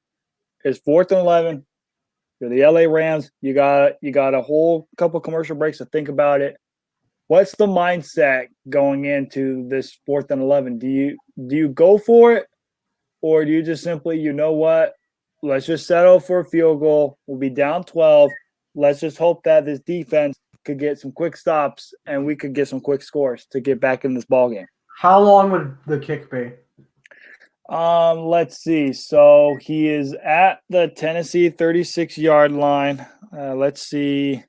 it's 4th and 11. You're the LA Rams. You got a whole couple commercial breaks to think about it. What's the mindset going into this 4th and 11? Do you go for it, or do you just simply, you know what, let's just settle for a field goal. We'll be down 12. Let's just hope that this defense could get some quick stops and we could get some quick scores to get back in this ball game. How long would the kick be? Let's see. So he is at the Tennessee 36-yard line. Let's see.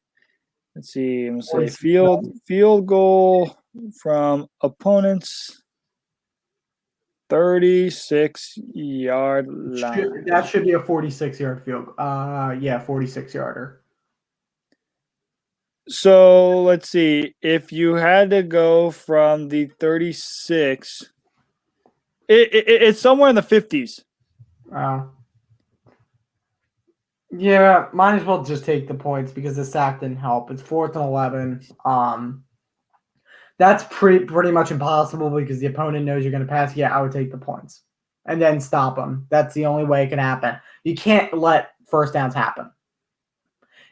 I'm going to say field goal from opponent's 36-yard line. That should be a 46-yard field. 46-yarder. So let's see. If you had to go from the 36, it's somewhere in the 50s. Yeah, might as well just take the points because the sack didn't help. It's 4th and 11. That's pretty much impossible because the opponent knows you're going to pass. Yeah, I would take the points and then stop them. That's the only way it can happen. You can't let first downs happen.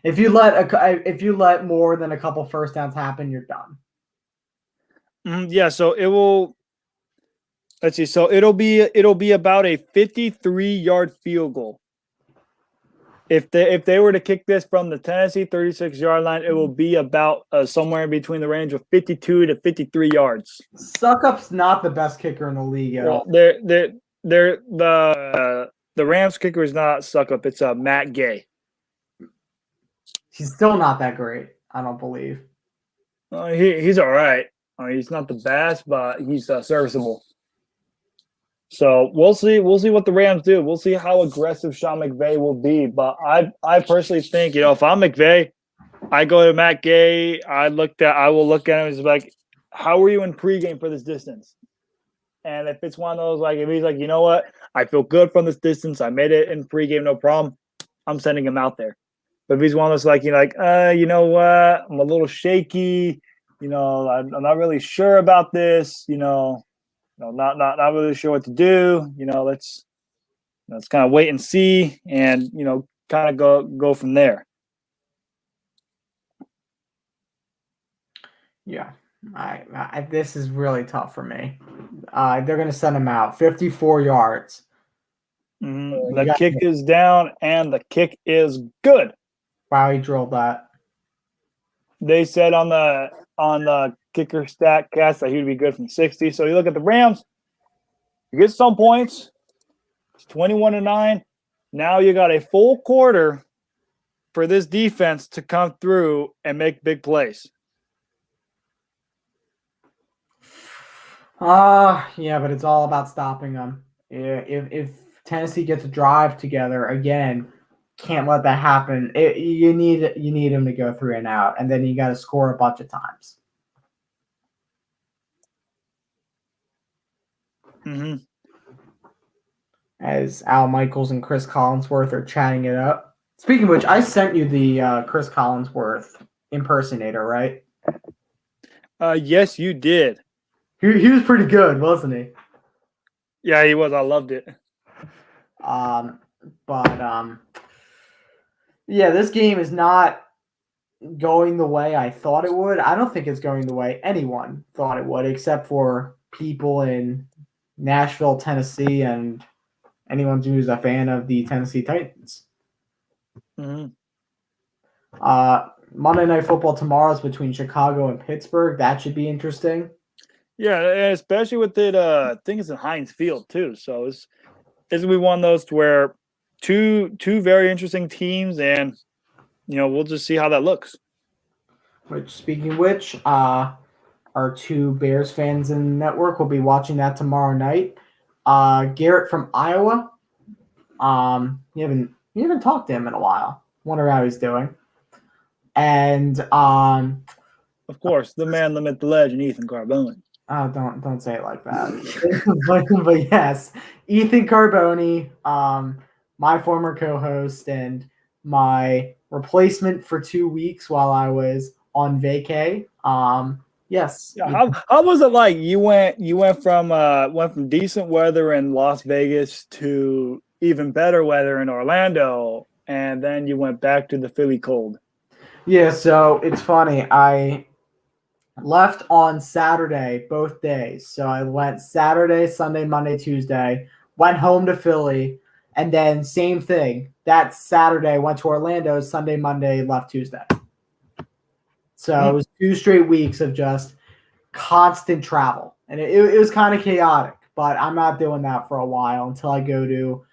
If you let more than a couple first downs happen, you're done. Yeah, so it will. Let's see. So it'll be about a 53-yard field goal. If they were to kick this from the Tennessee 36-yard line, it will be about somewhere in between the range of 52 to 53 yards. Suckup's not the best kicker in the league at all. The Rams kicker is not Suckup. It's Matt Gay. He's still not that great, I don't believe. He's all right. He's not the best, but he's serviceable. So we'll see. We'll see what the Rams do. We'll see how aggressive Sean McVay will be. But I personally think, if I'm McVay, I go to Matt Gay. I will look at him and be like, how are you in pregame for this distance? And if it's one of those, like, if he's like, you know what, I feel good from this distance. I made it in pregame, no problem. I'm sending him out there. But if he's one of those, like, you know what, I'm a little shaky. I'm not really sure about this. Not really sure what to do. Let's kind of wait and see, and kind of go from there. Yeah, this is really tough for me. They're going to send him out 54 yards. Mm-hmm. The kick is down, and the kick is good. Wow, he drilled that. They said on the kicker stat cast that he would be good from 60. So you look at the Rams, you get some points. It's 21-9. Now you got a full quarter for this defense to come through and make big plays. Yeah, but it's all about stopping them. If Tennessee gets a drive together again, can't let that happen. You need him to go 3 and out, and then you got to score a bunch of times. Mm-hmm. As Al Michaels and Chris Collinsworth are chatting it up. Speaking of which, I sent you the Chris Collinsworth impersonator, right? Yes, you did. He was pretty good, wasn't he? Yeah, he was. I loved it. Yeah, this game is not going the way I thought it would. I don't think it's going the way anyone thought it would, except for people in Nashville, Tennessee, and anyone who's a fan of the Tennessee Titans. Mm-hmm. Monday Night Football tomorrow is between Chicago and Pittsburgh. That should be interesting. Yeah, and especially with it, I think it's in Heinz Field too. So it's gonna be one of those to where two very interesting teams, and we'll just see how that looks. Speaking of which, our 2 Bears fans in the network will be watching that tomorrow night. Garrett from Iowa. You haven't talked to him in a while. Wonder how he's doing. And of course, the man, the myth, the legend, Ethan Carbone. Oh, don't say it like that. but yes, Ethan Carbone, my former co-host and my replacement for 2 weeks while I was on vacay. Yes. Yeah, how was it like? You went from decent weather in Las Vegas to even better weather in Orlando, and then you went back to the Philly cold. Yeah, so it's funny. I left on Saturday both days. So I went Saturday, Sunday, Monday, Tuesday, went home to Philly, and then same thing. That Saturday went to Orlando, Sunday, Monday, left Tuesday. So it was 2 straight weeks of just constant travel. And it was kind of chaotic, but I'm not doing that for a while until I go to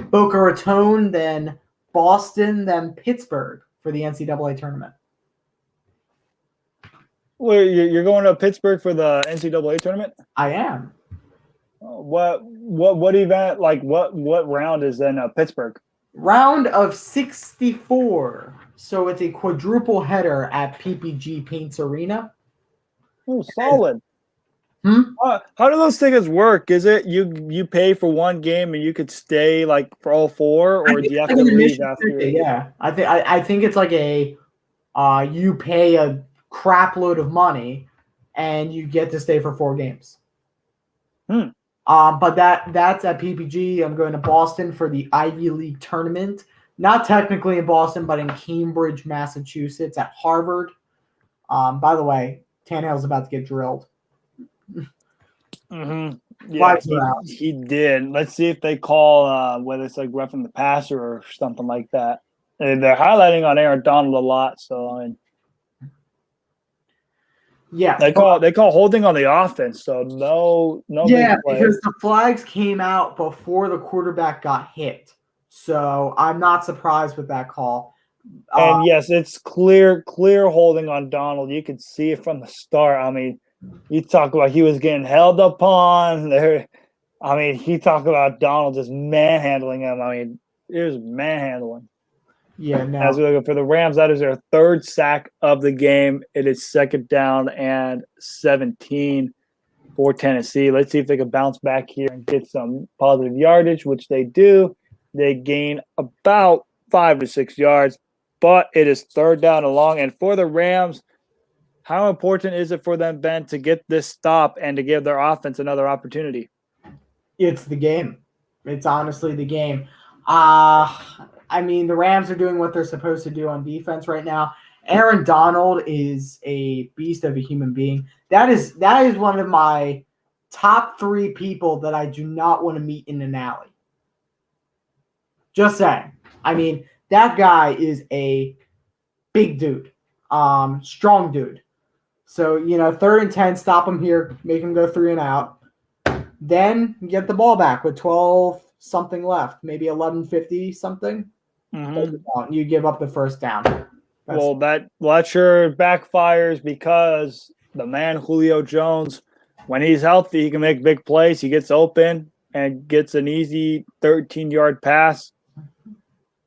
Boca Raton, then Boston, then Pittsburgh for the NCAA tournament. Well, you're going to Pittsburgh for the NCAA tournament? I am. What event? Like what round is in Pittsburgh? Round of 64. So it's a quadruple header at PPG Paints Arena. Oh, solid. How do those tickets work? Is it you pay for one game and you could stay like for all 4, or do you have to leave after? Yeah, I think it's like a you pay a crap load of money and you get to stay for 4 games. Hmm. But that's at PPG. I'm going to Boston for the Ivy League tournament. Not technically in Boston, but in Cambridge, Massachusetts at Harvard. By the way, Tannehill's about to get drilled. Mm-hmm. Yeah, he did. Let's see if they call whether it's like roughing the passer or something like that. And they're highlighting on Aaron Donald a lot, so I mean, yeah, they call holding on the offense, so no. Yeah, because the flags came out before the quarterback got hit, so I'm not surprised with that call. And yes, it's clear holding on Donald. You could see it from the start. I mean, you talk about he was getting held upon there. I mean, he talked about Donald just manhandling him. I mean, it was manhandling. Yeah, no. As we look for the Rams, that is their 3rd sack of the game. It is 2nd down and 17 for Tennessee. Let's see if they can bounce back here and get some positive yardage, which they do. They gain about 5 to 6 yards, but it is 3rd down and long. And for the Rams, how important is it for them, Ben, to get this stop and to give their offense another opportunity? It's the game. It's honestly the game. I mean, the Rams are doing what they're supposed to do on defense right now. Aaron Donald is a beast of a human being. That is one of my top 3 people that I do not want to meet in an alley. Just saying. I mean, that guy is a big dude, strong dude. So, 3rd and 10, stop him here, make him go 3 and out. Then get the ball back with 12 something left, maybe 11:50 something. Mm-hmm. You give up the 1st down. That sure backfires because the man Julio Jones, when he's healthy, he can make big plays. He gets open and gets an easy 13-yard pass.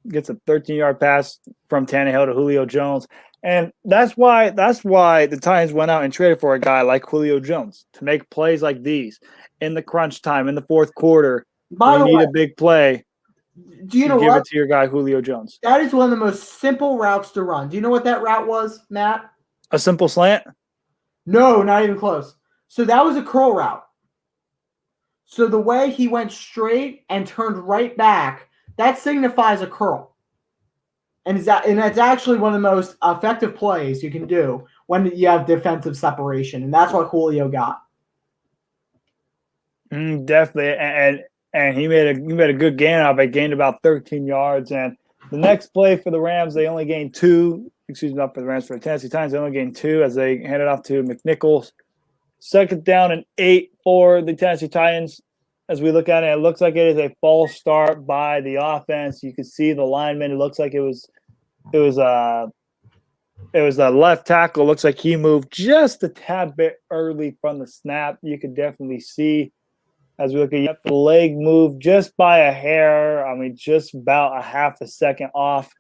Gets a 13-yard pass from Tannehill to Julio Jones. And that's why the Titans went out and traded for a guy like Julio Jones to make plays like these in the crunch time, in the 4th quarter. You need a big play. Do you know give it to your guy Julio Jones? That is one of the most simple routes to run. Do you know what that route was, Matt? A simple slant? No, not even close. So that was a curl route. So the way he went straight and turned right back, that signifies a curl. And that's actually one of the most effective plays you can do when you have defensive separation. And that's what Julio got. Definitely. And he made a good gain out of it. Gained about 13 yards. And the next play for the Rams, they only gained 2. Excuse me, not for the Rams, for the Tennessee Titans, they only gained 2 as they handed off to McNichols. 2nd down and 8 for the Tennessee Titans. As we look at it, it looks like it is a false start by the offense. You can see the lineman. It looks like it was a left tackle. It looks like he moved just a tad bit early from the snap. You could definitely see as we look at the leg move just by a hair. I mean, just about a half a second off.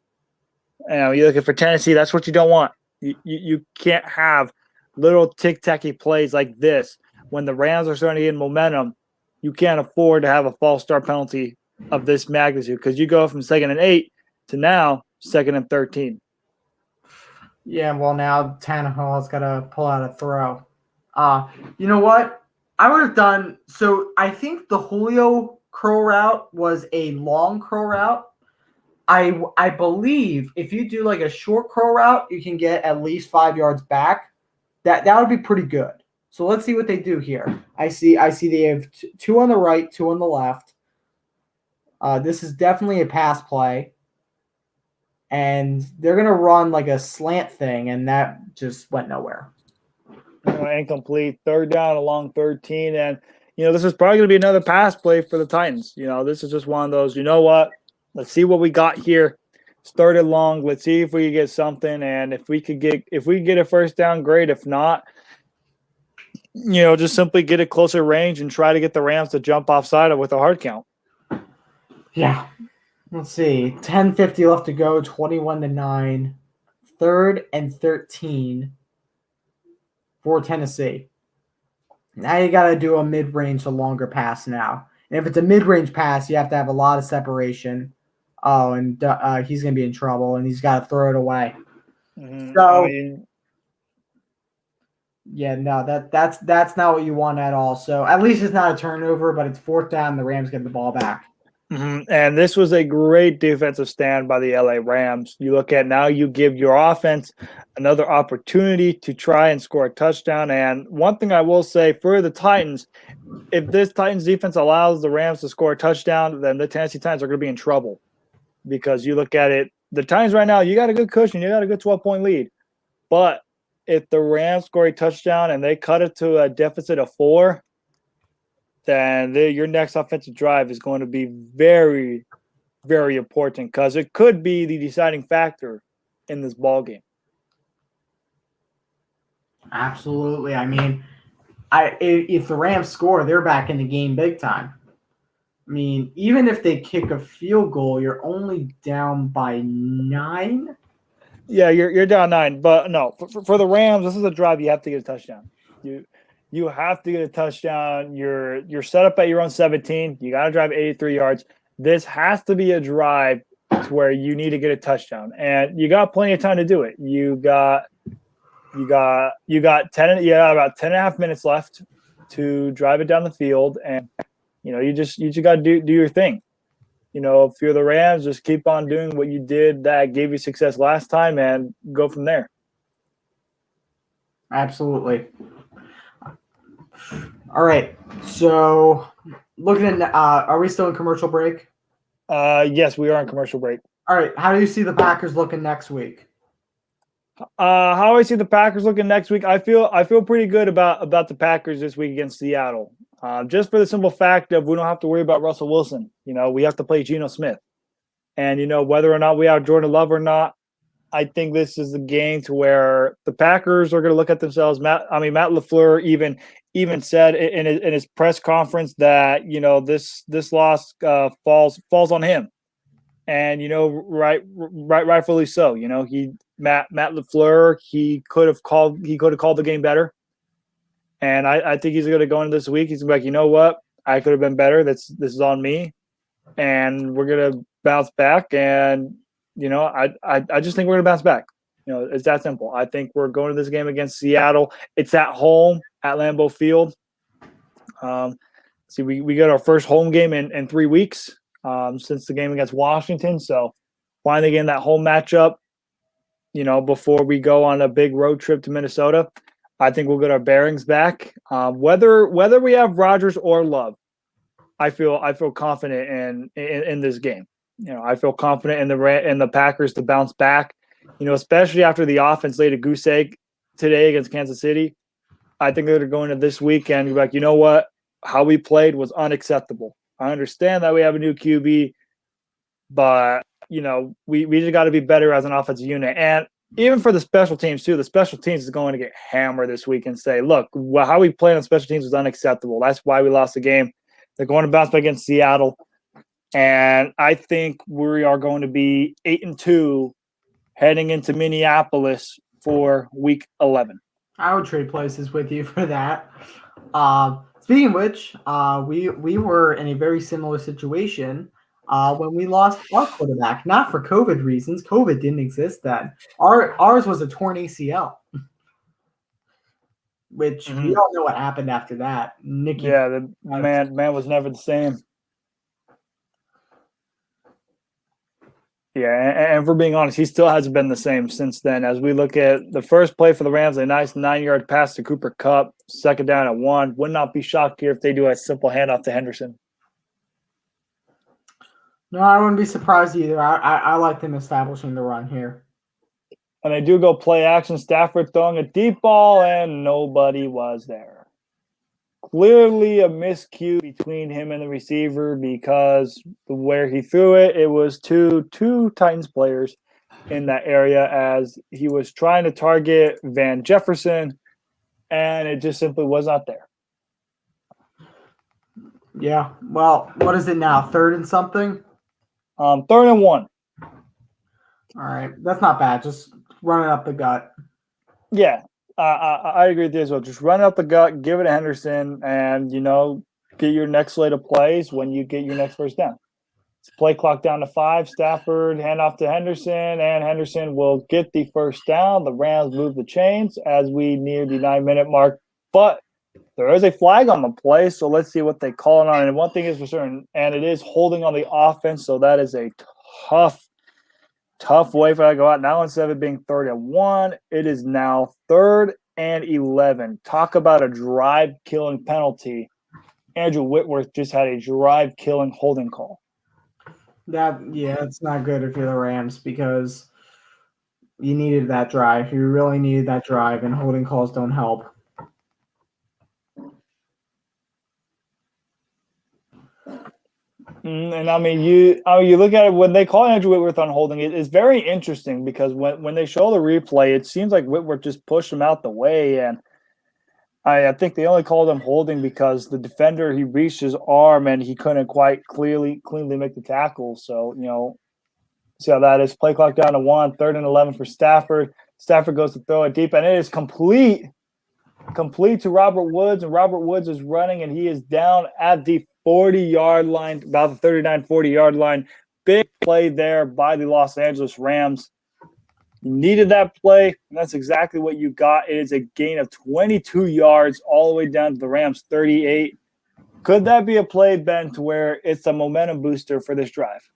You're looking for Tennessee. That's what you don't want. You can't have little tic-tacky plays like this when the Rams are starting to get momentum. You can't afford to have a false start penalty of this magnitude because you go from 2nd and 8 to now 2nd and 13. Yeah, well, now Tannehill's got to pull out a throw. You know what? I would have done – so I think the Julio curl route was a long curl route. I believe if you do like a short curl route, you can get at least 5 yards back. That would be pretty good. So let's see what they do here. I see they have 2 on the right, 2 on the left. This is definitely a pass play. And they're going to run like a slant thing, and that just went nowhere. Incomplete. 3rd down along 13. And, this is probably going to be another pass play for the Titans. This is just one of those, you know what? Let's see what we got here. Started long. Let's see if we can get something. And if we could get a 1st down, great. If not, just simply get a closer range and try to get the Rams to jump offside with a hard count. Yeah. Let's see. 10:50 left to go. 21-9. 3rd and 13 for Tennessee. Now you got to do a mid-range to longer pass now. And if it's a mid-range pass, you have to have a lot of separation. Oh, and he's going to be in trouble, and he's got to throw it away. Mm-hmm. So Yeah, no, that's not what you want at all. So at least it's not a turnover, but it's fourth down. The Rams get the ball back. And this was a great defensive stand by the LA Rams. You look at now, you give your offense another opportunity to try and score a touchdown. And one thing I will say for the Titans, if this Titans defense allows the Rams to score a touchdown, then the Tennessee Titans are going to be in trouble. Because you look at it, the Titans right now, you got a good cushion, you got a good 12-point lead. But if the Rams score a touchdown and they cut it to a deficit of 4, then your next offensive drive is going to be very, very important because it could be the deciding factor in this ball game. Absolutely. I mean, if the Rams score, they're back in the game big time. I mean, even if they kick a field goal, you're only down by 9. Yeah, you're down 9, but no, for the Rams, this is a drive you have to get a touchdown. You have to get a touchdown. You're set up at your own 17. You got to drive 83 yards. This has to be a drive to where you need to get a touchdown, and you got plenty of time to do it. You got 10. You got about 10 and a half minutes left to drive it down the field, and you just got to do your thing. If you're the Rams, just keep on doing what you did that gave you success last time, and go from there. Absolutely. All right. So, looking at, are we still in commercial break? Yes, we are in commercial break. All right. How do you see the Packers looking next week? How I see the Packers looking next week, I feel pretty good about the Packers this week against Seattle. Just for the simple fact of we don't have to worry about Russell Wilson. We have to play Geno Smith, and whether or not we have Jordan Love or not, I think this is the game to where the Packers are going to look at themselves. Matt LaFleur even said in his press conference that this loss falls on him, and rightfully so. Matt LaFleur he could have called the game better, and I think he's going to go into this week. He's going to be like, you know what, I could have been better. This is on me, and we're going to bounce back. And I just think we're going to bounce back. It's that simple. I think we're going to this game against Seattle. It's at home at Lambeau Field. We got our first home game in 3 weeks since the game against Washington. So finally getting that home matchup, before we go on a big road trip to Minnesota. I think we'll get our bearings back. Whether we have Rodgers or Love, I feel confident in this game. I feel confident in the Packers to bounce back. Especially after the offense laid a goose egg today against Kansas City. I think they're going to this weekend be like, you know what? How we played was unacceptable. I understand that we have a new QB, but we just got to be better as an offensive unit. And even for the special teams too, the special teams is going to get hammered this week and say, look, how we played on special teams was unacceptable. That's why we lost the game. They're going to bounce back against Seattle. And I think we are going to be 8-2 heading into Minneapolis for week 11. I would trade places with you for that. Speaking of which, we were in a very similar situation when we lost our quarterback, not for COVID reasons. COVID didn't exist then. Ours was a torn ACL, which we all know what happened after that. The man was never the same. Yeah, and for being honest, he still hasn't been the same since then. As we look at the first play for the Rams, a nice 9-yard pass to Cooper Kupp, second down at 1. Would not be shocked here if they do a simple handoff to Henderson. No, I wouldn't be surprised either. I like them establishing the run here. And they do go play action. Stafford throwing a deep ball, and nobody was there. Clearly a miscue between him and the receiver because where he threw it, it was two Titans players in that area as he was trying to target Van Jefferson, and it just simply was not there. Yeah. Well, what is it now? 3rd and something? 3rd and 1. All right. That's not bad. Just running up the gut. Yeah. I agree with you as well. Just run up the gut, give it to Henderson, and, get your next slate of plays when you get your next first down. Play clock down to 5. Stafford handoff to Henderson, and Henderson will get the first down. The Rams move the chains as we near the 9-minute mark. But there is a flag on the play, so let's see what they call it on. And one thing is for certain, and it is holding on the offense, so that is a tough way for that to go out. Now instead of it being 3rd and 1, it is now 3rd and 11. Talk about a drive-killing penalty. Andrew Whitworth just had a drive-killing holding call. It's not good if you're the Rams because you needed that drive. You really needed that drive, and holding calls don't help. And I mean, you look at it when they call Andrew Whitworth on holding. It's very interesting because when they show the replay, it seems like Whitworth just pushed him out the way, and I think they only called him holding because the defender, he reached his arm and he couldn't quite cleanly make the tackle. So, see how that is. Play clock down to 1, 3rd and 11 for Stafford. Stafford goes to throw it deep, and it is complete to Robert Woods, and Robert Woods is running, and he is down at the 40-yard line, about the 39-40-yard line. Big play there by the Los Angeles Rams. You needed that play, and that's exactly what you got. It is a gain of 22 yards all the way down to the Rams' 38. Could that be a play, Ben, to where it's a momentum booster for this drive?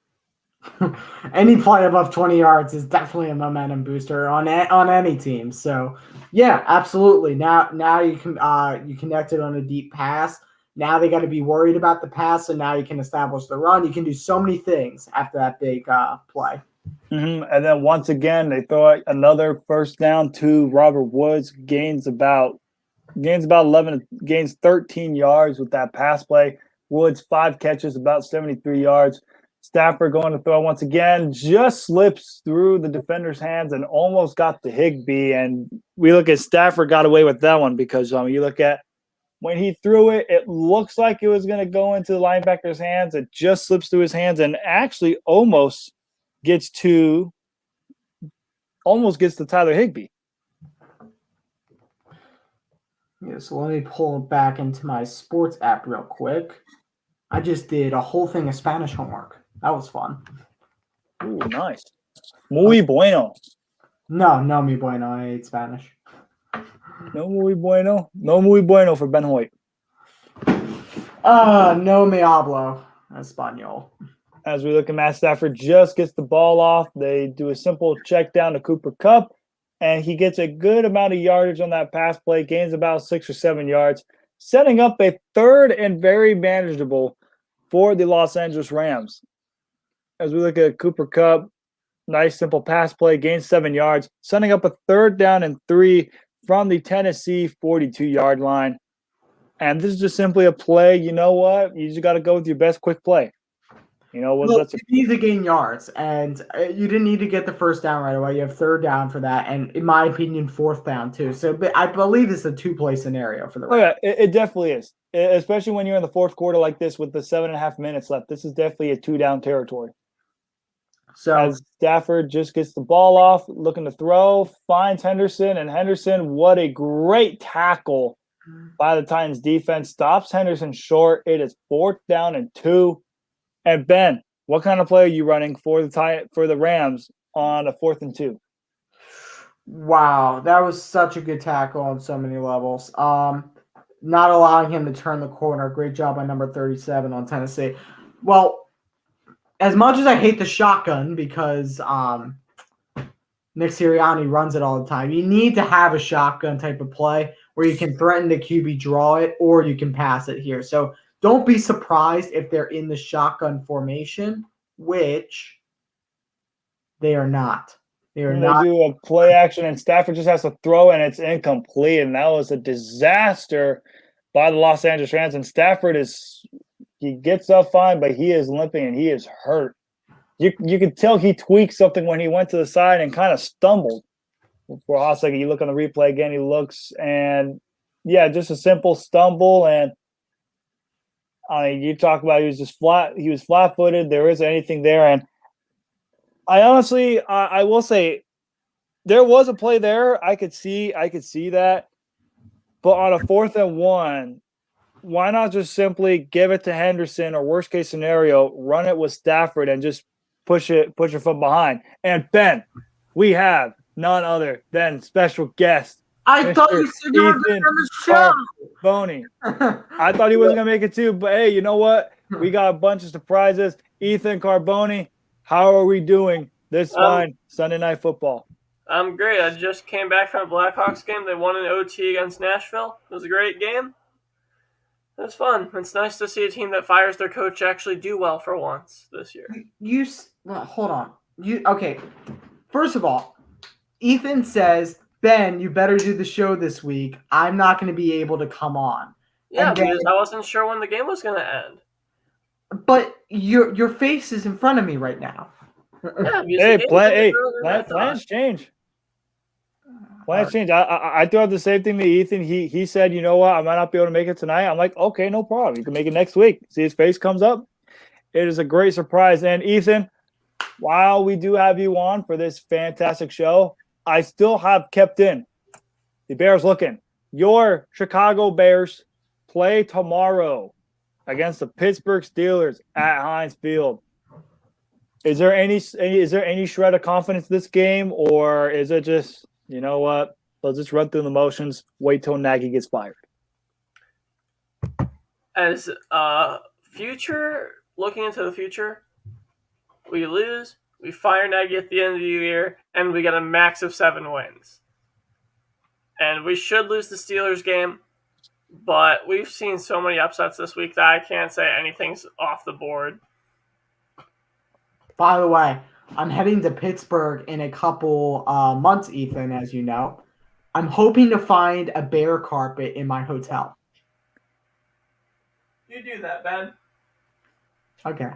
Any play above 20 yards is definitely a momentum booster on any team. So, yeah, absolutely. Now you connected on a deep pass. Now they got to be worried about the pass, and now you can establish the run. You can do so many things after that big play. Mm-hmm. And then once again, they throw another first down to Robert Woods, gains about 11, gains 13 yards with that pass play. Woods 5 catches, about 73 yards. Stafford going to throw once again, just slips through the defender's hands and almost got to Higbee. And we look at Stafford got away with that one because you look at when he threw it, it looks like it was going to go into the linebacker's hands. It just slips through his hands and actually almost gets to Tyler Higbee. Yeah, so let me pull it back into my sports app real quick. I just did a whole thing of Spanish homework. That was fun. Ooh, nice. Muy bueno. No muy bueno. I hate Spanish. No muy bueno. No muy bueno for Ben Hoyt. No me hablo español. As we look at Matt Stafford, just gets the ball off. They do a simple check down to Cooper Kupp, and he gets a good amount of yardage on that pass play, gains about 6 or 7 yards, setting up a 3rd and very manageable for the Los Angeles Rams. As we look at Cooper Kupp, nice simple pass play, gains 7 yards, setting up a 3rd down and 3 from the Tennessee 42-yard line. And this is just simply a play. You know what? You just got to go with your best quick play. You need to gain yards, and you didn't need to get the first down right away. You have 3rd down for that, and in my opinion, 4th down too. So I believe it's a 2-play scenario for the Rams. Oh, yeah, it definitely is, especially when you're in the 4th quarter like this with the 7.5 minutes left. This is definitely a 2-down territory. So as Stafford just gets the ball off, looking to throw, finds Henderson, and Henderson, what a great tackle by the Titans defense, stops Henderson short. It is 4th down and 2. And Ben, what kind of play are you running for the Rams on a 4th and 2? Wow, that was such a good tackle on so many levels. Not allowing him to turn the corner. Great job by number 37 on Tennessee. Well, as much as I hate the shotgun because Nick Sirianni runs it all the time, you need to have a shotgun type of play where you can threaten the QB, draw it, or you can pass it here. So don't be surprised if they're in the shotgun formation, which they are not. They do a play action, and Stafford just has to throw, and it's incomplete. And that was a disaster by the Los Angeles Rams. And Stafford he gets up fine, but he is limping and he is hurt. You could tell he tweaked something when he went to the side and kind of stumbled. For a hot second, you look on the replay again, he looks, and yeah, just a simple stumble. And you talk about he was just flat. He was flat-footed. There isn't anything there. And I honestly, I will say, there was a play there. I could see that. But on a 4th and 1, why not just simply give it to Henderson, or worst case scenario, run it with Stafford and just push your foot behind? And Ben, we have none other than special guest, I thought Mr. you said you were going Ethan on the show. Boney. I thought he wasn't gonna make it too, but hey, you know what? We got a bunch of surprises. Ethan Carboni, how are we doing this fine Sunday Night Football? I'm great. I just came back from a Blackhawks game. They won an OT against Nashville. It was a great game. It was fun. It's nice to see a team that fires their coach actually do well for once this year. Hold on. Okay. First of all, Ethan says, Ben, you better do the show this week. I'm not going to be able to come on. Yeah, because I wasn't sure when the game was going to end. But your face is in front of me right now. Yeah, plans change. Plans change. I threw out the same thing to Ethan. He said, you know what, I might not be able to make it tonight. I'm like, okay, no problem. You can make it next week. See, his face comes up. It is a great surprise. And Ethan, while we do have you on for this fantastic show, I still have kept in the Bears looking. Your Chicago Bears play tomorrow against the Pittsburgh Steelers at Heinz Field. Is there any shred of confidence in this game, or is it just, you know what, let's just run through the motions, wait till Nagy gets fired? As looking into the future, we lose, we fire Nagy at the end of the year, and we get a max of 7 wins. And we should lose the Steelers game, but we've seen so many upsets this week that I can't say anything's off the board. By the way, I'm heading to Pittsburgh in a couple months, Ethan, as you know. I'm hoping to find a bear carpet in my hotel. You do that, Ben. Okay.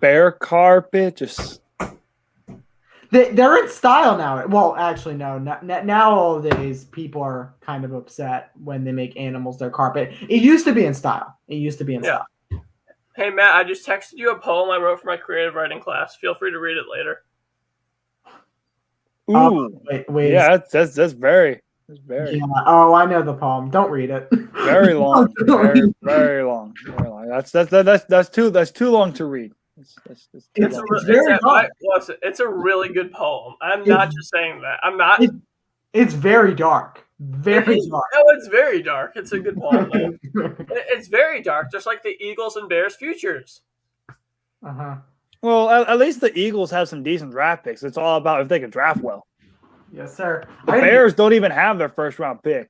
Bear carpet, just... They're in style now. Well, actually, no. Nowadays, people are kind of upset when they make animals their carpet. It used to be in style. Style. Hey, Matt, I just texted you a poem I wrote for my creative writing class. Feel free to read it later. Ooh. Wait. Yeah, that's very. Yeah. Oh, I know the poem. Don't read it. Very long. very long. That's too long to read. It's a really good poem. I'm not just saying that. I'm not. It's very dark. Very dark. No, it's very dark. It's a good poem, though. It's very dark, just like the Eagles and Bears futures. Uh-huh. Well, at least the Eagles have some decent draft picks. It's all about if they can draft well. Yes, sir. The Bears don't even have their first-round pick.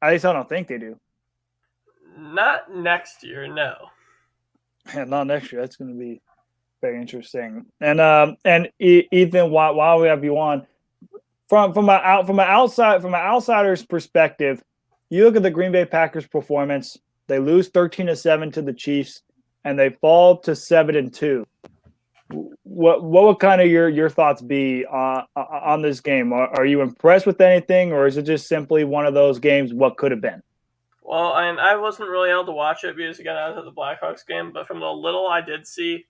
At least I don't think they do. Not next year, no. Yeah, not next year. That's going to be very interesting. And Ethan, while we have you on, from an outsider's perspective, you look at the Green Bay Packers' performance. They lose 13-7 to the Chiefs, and they fall to 7-2. What would kind of your thoughts be on this game? Are you impressed with anything, or is it just simply one of those games? What could have been? Well, and I wasn't really able to watch it because, again, I was at the Blackhawks game. But from the little I did see,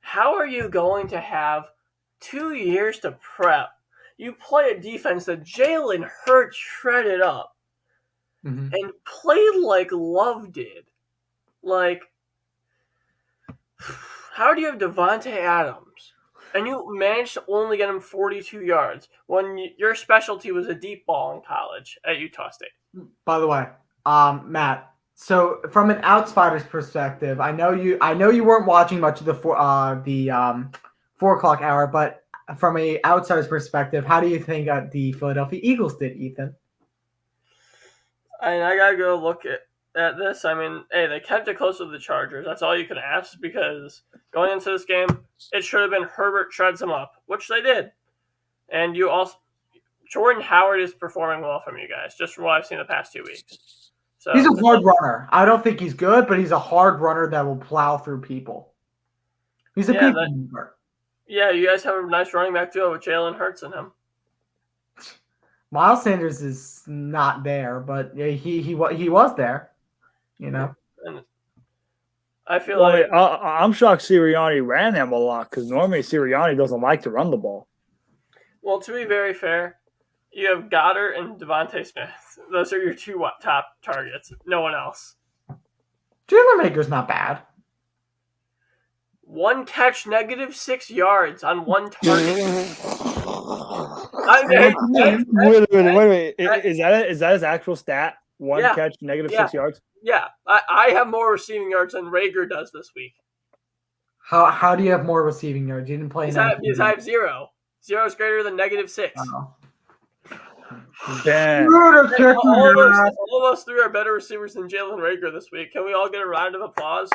how are you going to have 2 years to prep? You play a defense that Jalen Hurts shredded up and played like Love did. Like, how do you have Devontae Adams and you managed to only get him 42 yards when your specialty was a deep ball in college at Utah State? By the way, Matt, so from an outsider's perspective, I know you weren't watching much of the 4 o'clock hour, but from an outsider's perspective, how do you think the Philadelphia Eagles did, Ethan? I gotta go look at this. I mean, hey, they kept it close with the Chargers. That's all you can ask, because going into this game, it should have been Herbert shreds them up, which they did. And Jordan Howard is performing well from you guys, just from what I've seen the past 2 weeks. So he's a hard runner. I don't think he's good, but he's a hard runner that will plow through people. He's a people mover. Yeah, you guys have a nice running back duo with Jalen Hurts and him. Miles Sanders is not there, but he was there, you know. And I feel like I'm shocked Sirianni ran him a lot, because normally Sirianni doesn't like to run the ball. Well, to be very fair, You have Goddard and Devontae Smith. Those are your two top targets. No one else. Jalen Rager's not bad. One catch, -6 yards on one target. Wait a minute. Is that his actual stat? One catch, -6 yards? Yeah. I have more receiving yards than Rager does this week. How do you have more receiving yards? You didn't play Because I have 0. 0 is greater than -6. Damn. All of us three are better receivers than Jalen Rager this week. Can we all get a round of applause?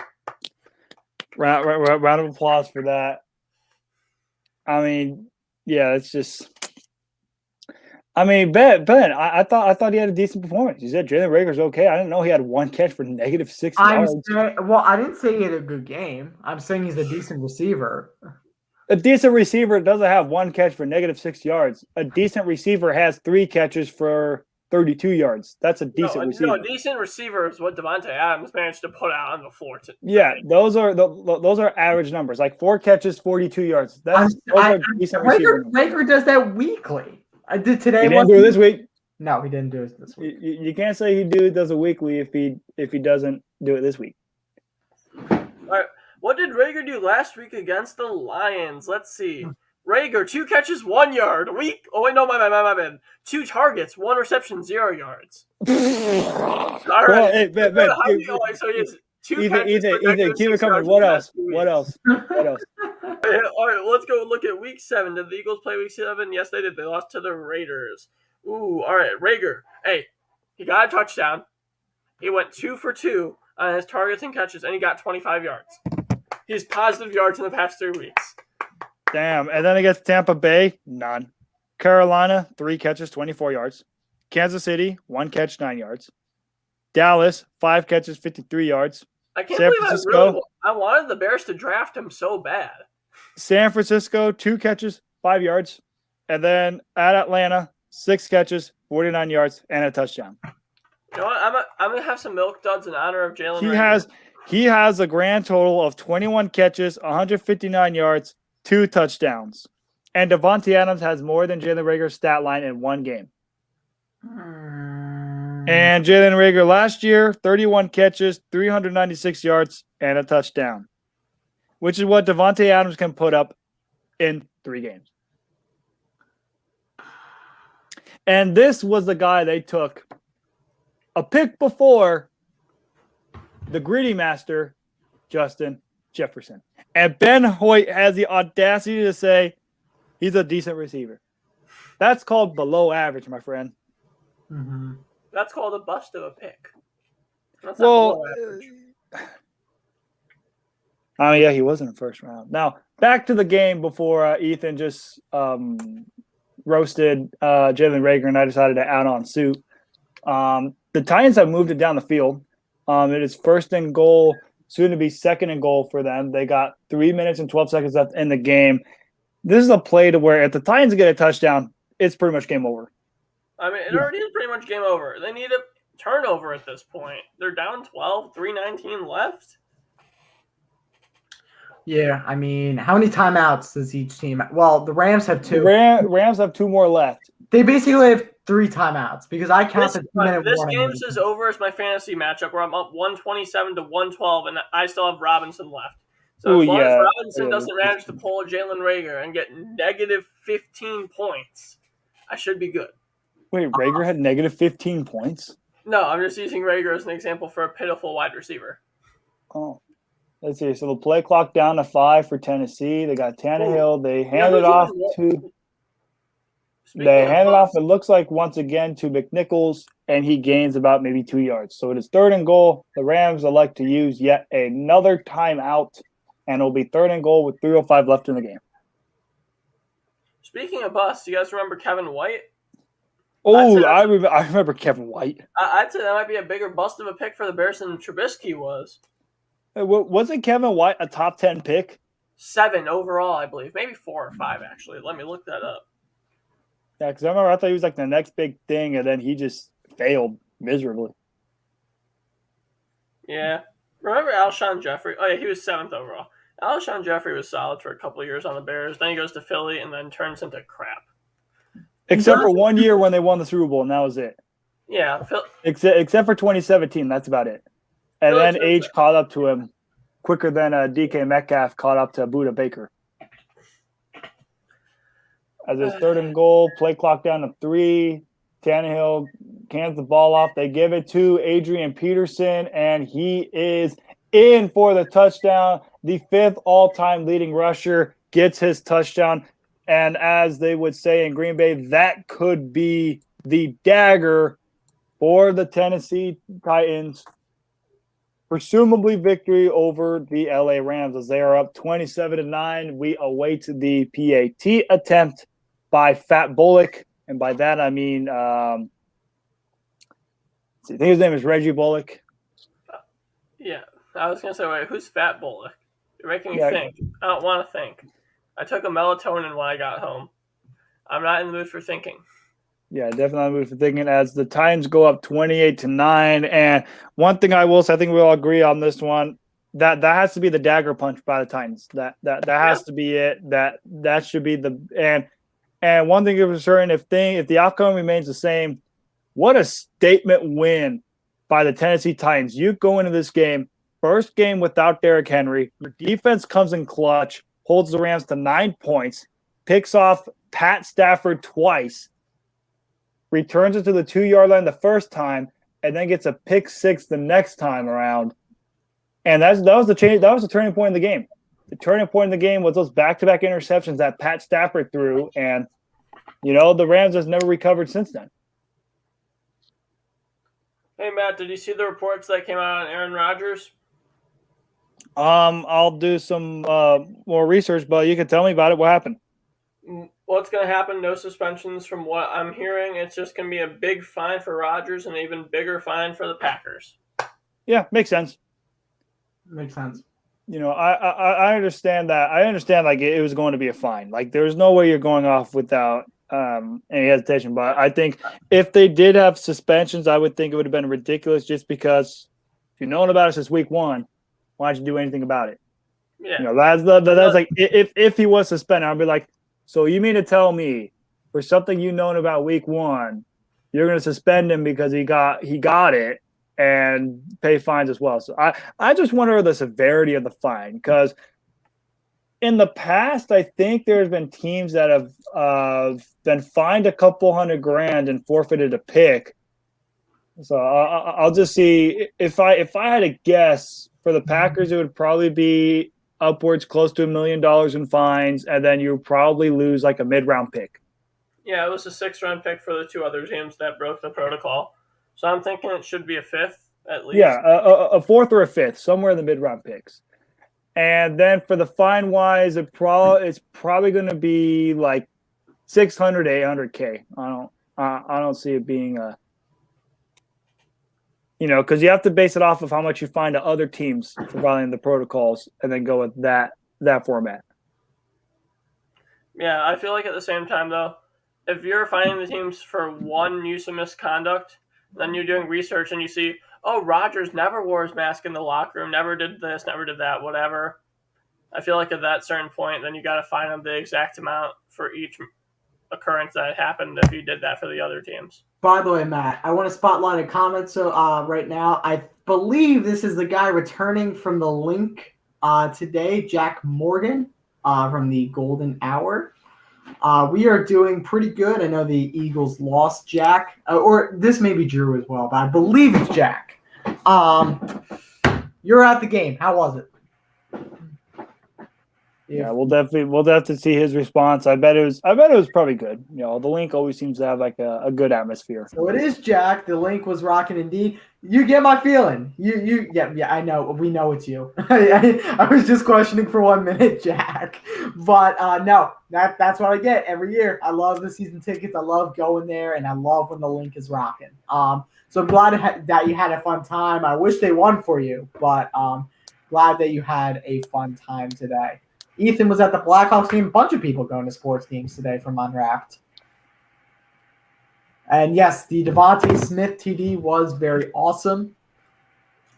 Round of applause for that. I mean, yeah, it's just. I mean, Ben, I thought he had a decent performance. You said Jalen Rager's okay. I didn't know he had one catch for -6 yards. I didn't say he had a good game. I'm saying he's a decent receiver. A decent receiver doesn't have one catch for -6 yards. A decent receiver has 3 catches for 32 yards. That's a decent receiver. No, a decent receiver is what Davante Adams managed to put out on the floor. Those are average numbers. Like 4 catches, 42 yards. Those are decent receivers. Rager does that weekly. I did today. He didn't do it this week. No, he didn't do it this week. You can't say he does it weekly if he doesn't do it this week. All right. What did Rager do last week against the Lions? Let's see. Rager, 2 catches, 1 yard. My bad. 2 targets, 1 reception, 0 yards. All right. Well, hey, Ben, so he has 2 Ethan, keep it coming. What else? All right, let's go look at week 7. Did the Eagles play week 7? Yes, they did. They lost to the Raiders. Ooh, all right. Rager, hey, he got a touchdown. He went 2 for 2 on his targets and catches, and he got 25 yards. He's positive yards in the past 3 weeks. Damn. And then against Tampa Bay, none. Carolina, 3 catches, 24 yards. Kansas City, 1 catch, 9 yards. Dallas, 5 catches, 53 yards. I can't believe I wanted the Bears to draft him so bad. San Francisco, 2 catches, 5 yards. And then at Atlanta, 6 catches, 49 yards, and a touchdown. You know what? I'm gonna have some milk duds in honor of Jalen. He has a grand total of 21 catches, 159 yards, 2 touchdowns. And Davante Adams has more than Jalen Rager's stat line in 1 game. And Jalen Rager last year, 31 catches, 396 yards, and a touchdown, which is what Davante Adams can put up in 3 games. And this was the guy they took a pick before the gritty master, Justin Jefferson. And Ben Hoyt has the audacity to say he's a decent receiver. That's called below average, my friend. Mm-hmm. That's called a bust of a pick. That's yeah, he was in the first round. Now, back to the game before Ethan just roasted Jalen Rager and I decided to add on suit. The Titans have moved it down the field. It is 1st and goal, soon to be 2nd and goal for them. They got 3 minutes and 12 seconds left in the game. This is a play to where if the Titans get a touchdown, it's pretty much game over. I mean, it already is pretty much game over. They need a turnover at this point. They're down 12, 3:19 left. Yeah, I mean, how many timeouts does each team? Well, the Rams have 2. Rams have 2 more left. They basically have 3 timeouts because I count the 2-minute warning. This game is over as my fantasy matchup where I'm up 127 to 112, and I still have Robinson left. So as long as Robinson doesn't manage to pull a Jalen Rager and get -15 points, I should be good. Wait, Rager had -15 points? No, I'm just using Rager as an example for a pitiful wide receiver. Oh. Let's see. So the play clock down to 5 for Tennessee. They got Tannehill. They handed off to it looks like, once again, to McNichols, and he gains about maybe 2 yards. So it is 3rd and goal. The Rams elect to use yet another timeout, and it'll be 3rd and goal with 3:05 left in the game. Speaking of busts, you guys remember Kevin White? Oh, I remember Kevin White. I'd say that might be a bigger bust of a pick for the Bears than Trubisky was. Wasn't Kevin White a top 10 pick? 7 overall, I believe. Maybe 4 or 5, actually. Let me look that up. Yeah, because I remember I thought he was like the next big thing, and then he just failed miserably. Yeah. Remember Alshon Jeffrey? Oh, yeah, he was 7th overall. Alshon Jeffrey was solid for a couple of years on the Bears. Then he goes to Philly and then turns into crap. Except for 1 year when they won the Super Bowl, and that was it. Yeah. Except for 2017, that's about it. And Really then age caught up to him quicker than DK Metcalf caught up to Buda Baker. As his 3rd and goal, play clock down to 3. Tannehill cans the ball off. They give it to Adrian Peterson, and he is in for the touchdown. The 5th all-time leading rusher gets his touchdown. And as they would say in Green Bay, that could be the dagger for the Tennessee Titans. Presumably victory over the LA Rams as they are up 27-9. We await the PAT attempt by Fat Bullock. And by that, I mean, I think his name is Reggie Bullock. Yeah. I was going to say, wait, who's Fat Bullock? You're making me think. I don't want to think. I took a melatonin when I got home. I'm not in the mood for thinking. Yeah, definitely not in the mood for thinking as the Titans go up 28-9. And one thing I will say, I think we all agree on this one, that has to be the dagger punch by the Titans. That has to be it. That should be the and one thing for certain, if the outcome remains the same, what a statement win by the Tennessee Titans. You go into this game, first game without Derrick Henry. Your defense comes in clutch, holds the Rams to 9 points, picks off Pat Stafford twice, returns it to the 2-yard line the first time, and then gets a pick 6 the next time around. And that was the change. That was the turning point in the game. The turning point in the game was those back-to-back interceptions that Pat Stafford threw, and the Rams has never recovered since then. Hey Matt, did you see the reports that came out on Aaron Rodgers? I'll do some more research, but you can tell me about it. What happened? What's going to happen? No suspensions from what I'm hearing. It's just going to be a big fine for Rodgers and an even bigger fine for the Packers. Yeah, makes sense. Makes sense. I understand that. I understand like it was going to be a fine. Like there's no way you're going off without any hesitation. But I think if they did have suspensions, I would think it would have been ridiculous just because if you've known about it since week 1, why don't you do anything about it? Yeah. That's like if he was suspended, I'd be like, so you mean to tell me for something you've known about week 1, you're going to suspend him because he got it and pay fines as well. So I just wonder the severity of the fine because in the past, I think there's been teams that have been fined a couple $100,000 and forfeited a pick. So I'll just see if I had to guess for the Packers, it would probably be upwards close to $1 million in fines, and then you probably lose like a mid-round pick. Yeah, it was a 6th-round pick for the 2 other teams that broke the protocol. So I'm thinking it should be a 5th at least. Yeah, a 4th or a 5th, somewhere in the mid-round picks. And then for the fine-wise, it's probably going to be like $600 to $800K. I don't see it being a, because you have to base it off of how much you find to other teams for violating the protocols, and then go with that format. Yeah, I feel like at the same time though, if you're finding the teams for one use of misconduct, then you're doing research and you see, oh, Rodgers never wore his mask in the locker room, never did this, never did that, whatever. I feel like at that certain point, then you got to find them the exact amount for each occurrence that happened if you did that for the other teams. By the way, Matt, I want to spotlight a comment. So right now, I believe this is the guy returning from the link today, Jack Morgan from the Golden Hour. We are doing pretty good. I know the Eagles lost Jack, or this may be Drew as well, but I believe it's Jack. You're at the game. How was it? Yeah, we'll definitely see his response. I bet it was probably good. The link always seems to have like a good atmosphere. So it is Jack. The link was rocking indeed. You get my feeling. Yeah. I know. We know it's you. I was just questioning for 1 minute, Jack. But no, that's what I get every year. I love the season tickets. I love going there, and I love when the link is rocking. So I'm glad that you had a fun time. I wish they won for you, but glad that you had a fun time today. Ethan was at the Blackhawks game. A bunch of people going to sports games today from Unwrapped. And yes, the Devontae Smith TD was very awesome.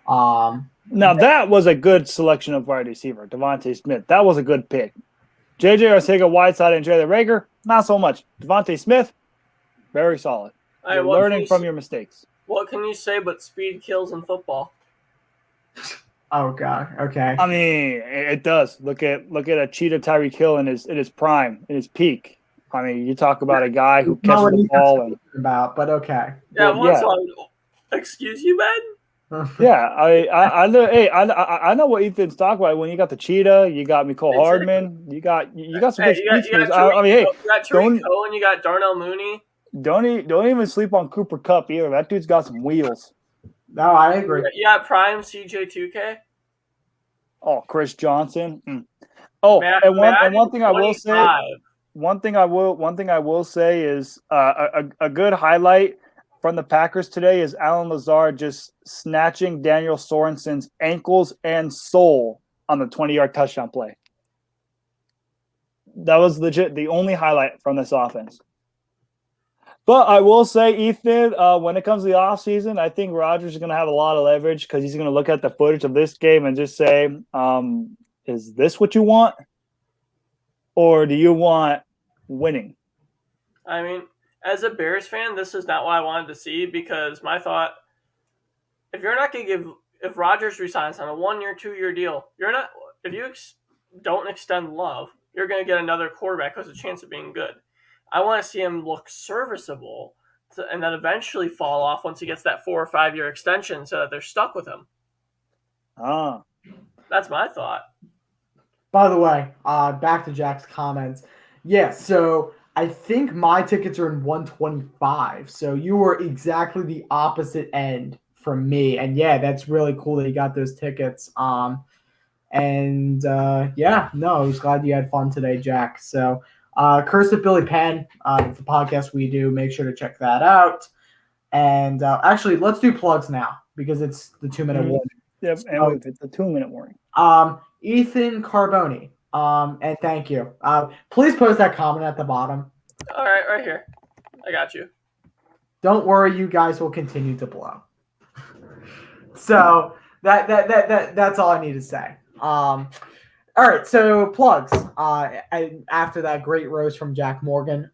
Now that was a good selection of wide receiver, Devontae Smith. That was a good pick. JJ Arcega, Whiteside, and Jalen Reagor, not so much. Devontae Smith, Very solid. All You're right, learning from your mistakes. What can you say but speed kills in football? Oh God. Okay. I mean, it does. Look at a Cheetah Tyreek Hill in his prime, in his peak. I mean, you talk about a guy who Not catches what the he's ball and about, but okay. Yeah, Well, once yeah. excuse you, Ben? yeah. I know. Hey, I know what Ethan's talking about. When you got the Cheetah, you got Nicole Exactly. Hardman, you got some Hey, good you got speedsters. Tariq, I mean, hey, you got Tariq Cohen, you got Darnell Mooney. don't even sleep on Cooper Kupp either. That dude's got some wheels. No, I agree. You got Prime CJ2K. Oh, Chris Johnson. Oh, Matt, and one Madden thing I will say. 25. One thing I will say is a good highlight from the Packers today is Alan Lazard just snatching Daniel Sorensen's ankles and soul on the 20-yard touchdown play. That was legit the only highlight from this offense. But I will say, Ethan, when it comes to the offseason, I think Rodgers is going to have a lot of leverage because he's going to look at the footage of this game and just say, is this what you want? Or do you want winning? I mean, as a Bears fan, this is not what I wanted to see because my thought, if you're not going to if Rodgers resigns on a 1-year, 2-year deal, if you don't extend Love, you're going to get another quarterback who has a chance of being good. I want to see him look serviceable and then eventually fall off once he gets that 4 or 5 year extension so that they're stuck with him. That's my thought. By the way, back to Jack's comments. Yeah, so I think my tickets are in 125. So you were exactly the opposite end from me. And yeah, that's really cool that you got those tickets. I was glad you had fun today, Jack. So Curse with Billy Penn, it's the podcast we do. Make sure to check that out. And actually, let's do plugs now because it's the 2-minute warning. Yep, and it's a 2-minute warning. Ethan Carboni, and thank you. Please post that comment at the bottom. All right here. I got you. Don't worry, you guys will continue to blow. So that's all I need to say. All right, so plugs. After that great roast from Jack Morgan.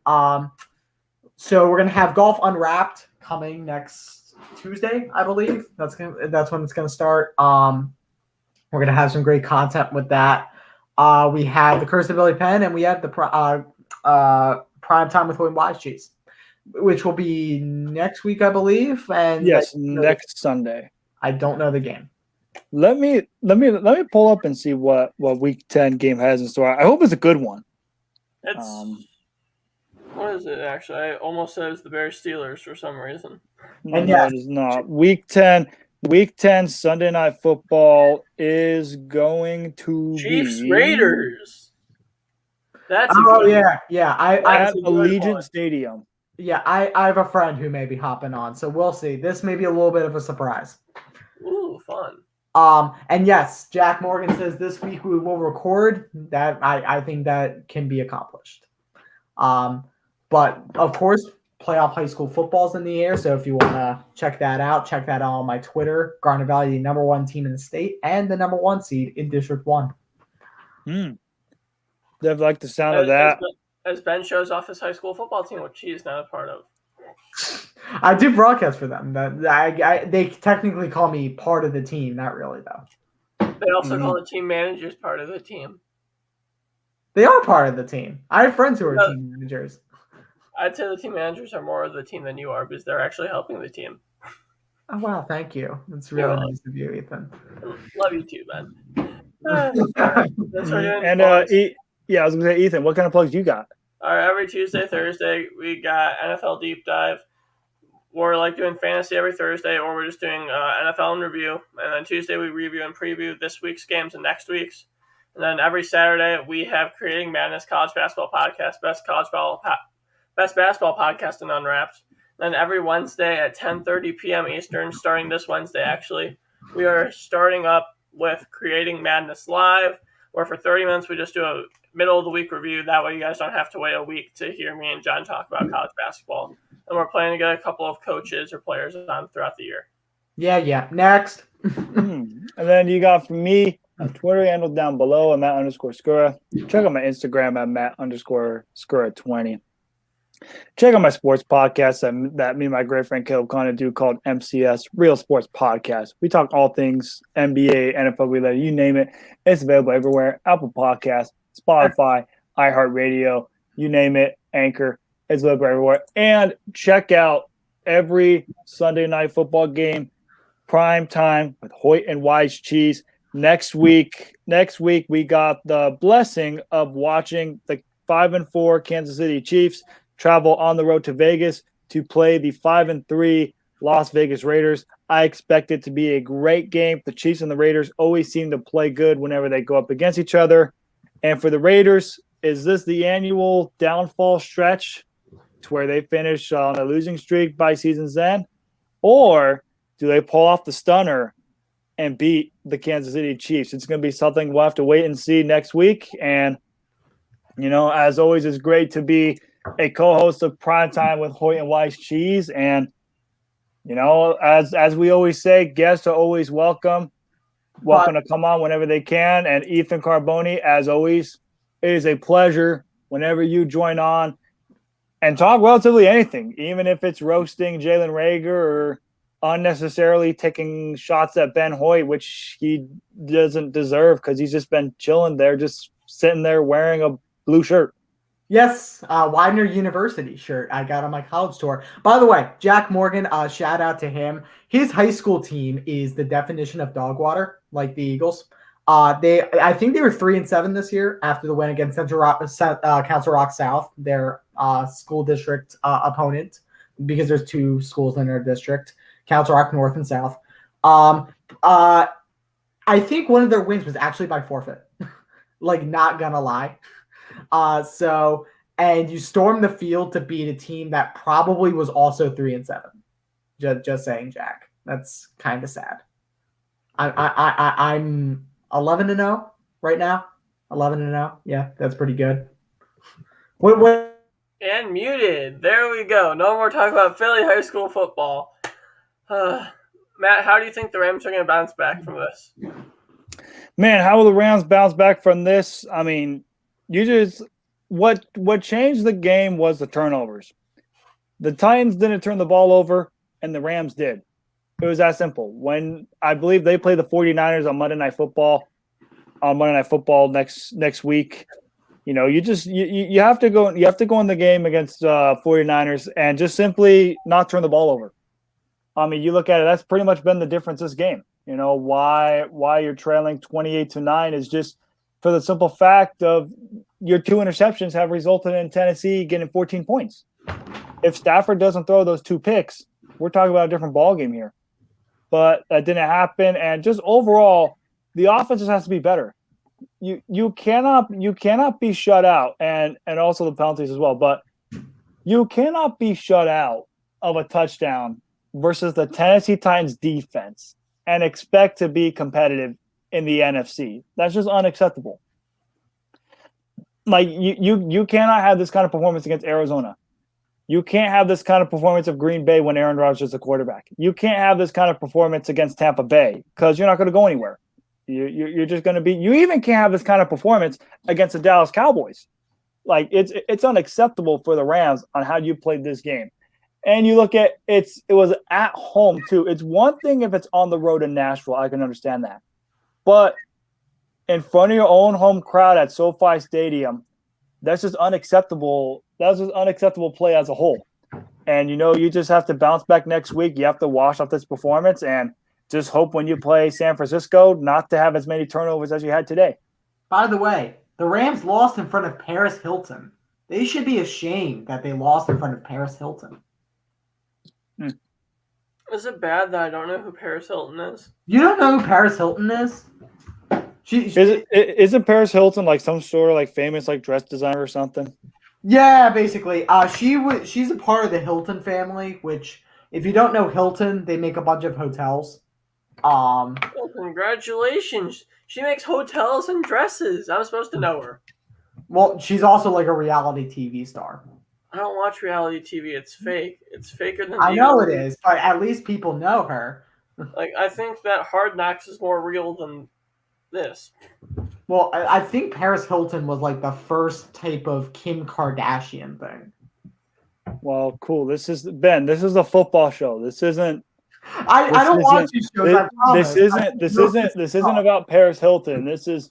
So we're gonna have Golf Unwrapped coming next Tuesday, I believe. That's when it's gonna start. We're gonna have some great content with that. We have the Curse of Billy Penn, and we have the Primetime with Hoyt and Wise Cheese, which will be next week, I believe. And yes, next Sunday. I don't know the game. Let me pull up and see what Week 10 game has in store. I hope it's a good one. What is it actually? I almost said it's the Bears Steelers for some reason. No, it is not. Week 10 Sunday Night Football is going to Chiefs be Raiders. That's at Allegiant Stadium. Yeah, I have a friend who may be hopping on, so we'll see. This may be a little bit of a surprise. Ooh, fun. And yes, Jack Morgan says this week we will record. That I think that can be accomplished. But of course, playoff high school football's in the air. So if you want to check that out on my Twitter. Garnet Valley, the number 1 team in the state and the number 1 seed in District 1. They've liked the sound of that. As Ben shows off his high school football team, which he is not a part of. I do broadcast for them. They technically call me part of the team. Not really, though. They also call the team managers part of the team. They are part of the team. I have friends who are team managers. I'd say the team managers are more of the team than you are because they're actually helping the team. Oh, wow. Thank you. That's really nice of you, Ethan. Love you too, Ben. I was going to say, Ethan, what kind of plugs you got? All right, every Tuesday, Thursday, we got NFL Deep Dive. We're doing fantasy every Thursday, or we're just doing NFL in review. And then Tuesday, we review and preview this week's games and next week's. And then every Saturday, we have Creating Madness College Basketball Podcast, best basketball podcast in Unwrapped. Then every Wednesday at 10:30 p.m. Eastern, starting this Wednesday, actually, we are starting up with Creating Madness Live, where for 30 minutes we just do a middle-of-the-week review. That way you guys don't have to wait a week to hear me and John talk about college basketball. And we're planning to get a couple of coaches or players on throughout the year. Yeah. Next. And then you got from me, a Twitter handle down below at Matt_Skura. Check out my Instagram at Matt_Skura20. Check out my sports podcast that me and my great friend Caleb kind of do called MCS, Real Sports Podcast. We talk all things NBA, NFL related, you name it. It's available everywhere. Apple Podcasts, Spotify, iHeartRadio, you name it, Anchor. It's available everywhere. And check out every Sunday night football game, Primetime with Hoyt and Wise Cheese. Next week, we got the blessing of watching the 5-4 Kansas City Chiefs travel on the road to Vegas to play the 5-3 Las Vegas Raiders. I expect it to be a great game. The Chiefs and the Raiders always seem to play good whenever they go up against each other. And for the Raiders, is this the annual downfall stretch to where they finish on a losing streak by season's end? Or do they pull off the stunner and beat the Kansas City Chiefs? It's going to be something we'll have to wait and see next week. And, as always, it's great to be a co-host of Primetime with Hoyt and Wise Cheese. And, as we always say, guests are always welcome to come on whenever they can. And Ethan Carboni, as always, it is a pleasure whenever you join on and talk relatively anything, even if it's roasting Jalen Reagor or unnecessarily taking shots at Ben Hoyt, which he doesn't deserve because he's just been chilling there, just sitting there wearing a blue shirt. Yes, Widener University shirt I got on my college tour. By the way, Jack Morgan, shout out to him. His high school team is the definition of dog water, like the Eagles. I think they were 3-7 this year after the win against Council Rock South, their school district opponent, because there's two schools in their district, Council Rock North and South. I think one of their wins was actually by forfeit. Like, not gonna lie. And you stormed the field to beat a team that probably was also 3-7. Just saying, Jack. That's kind of sad. I'm 11-0 right now. 11-0. Yeah, that's pretty good. What? And muted. There we go. No more talk about Philly high school football. Matt, how do you think the Rams are going to bounce back from this? Man, how will the Rams bounce back from this? I mean, what changed the game was the turnovers. The Titans didn't turn the ball over, and the Rams did. It was that simple. When I believe they play the 49ers on Monday Night Football next week, you have to go in the game against 49ers and just simply not turn the ball over. I mean, you look at it, that's pretty much been the difference this game. Why you're trailing 28-9 is just for the simple fact of your two interceptions have resulted in Tennessee getting 14 points. If Stafford doesn't throw those two picks, we're talking about a different ballgame here. But that didn't happen, and just overall, the offense just has to be better. You cannot be shut out, and also the penalties as well. But you cannot be shut out of a touchdown versus the Tennessee Titans defense and expect to be competitive in the NFC. That's just unacceptable. Like you cannot have this kind of performance against Arizona. You can't have this kind of performance of Green Bay when Aaron Rodgers is the quarterback. You can't have this kind of performance against Tampa Bay because you're not going to go anywhere. You're just going to be. You even can't have this kind of performance against the Dallas Cowboys. Like it's unacceptable for the Rams on how you played this game. And you look at it was at home too. It's one thing if it's on the road in Nashville, I can understand that. But in front of your own home crowd at SoFi Stadium, that's just unacceptable. That's just unacceptable play as a whole. And you just have to bounce back next week. You have to wash off this performance and just hope when you play San Francisco not to have as many turnovers as you had today. By the way, the Rams lost in front of Paris Hilton. They should be ashamed that they lost in front of Paris Hilton. Is it bad that I don't know who Paris Hilton is? You don't know who Paris Hilton is? Isn't Paris Hilton like some sort of like famous like dress designer or something? Yeah, basically. She's a part of the Hilton family, which if you don't know Hilton, they make a bunch of hotels. Well, congratulations. She makes hotels and dresses. I'm supposed to know her. Well, she's also like a reality TV star. I don't watch reality TV. It's fake. It's faker than I know it is, but at least people know her. Like, I think that Hard Knocks is more real than this. Well, I think Paris Hilton was like the first type of Kim Kardashian thing. Well, cool. This is Ben. This is a football show. This isn't. I don't watch these shows. I promise. This isn't about Paris Hilton. This is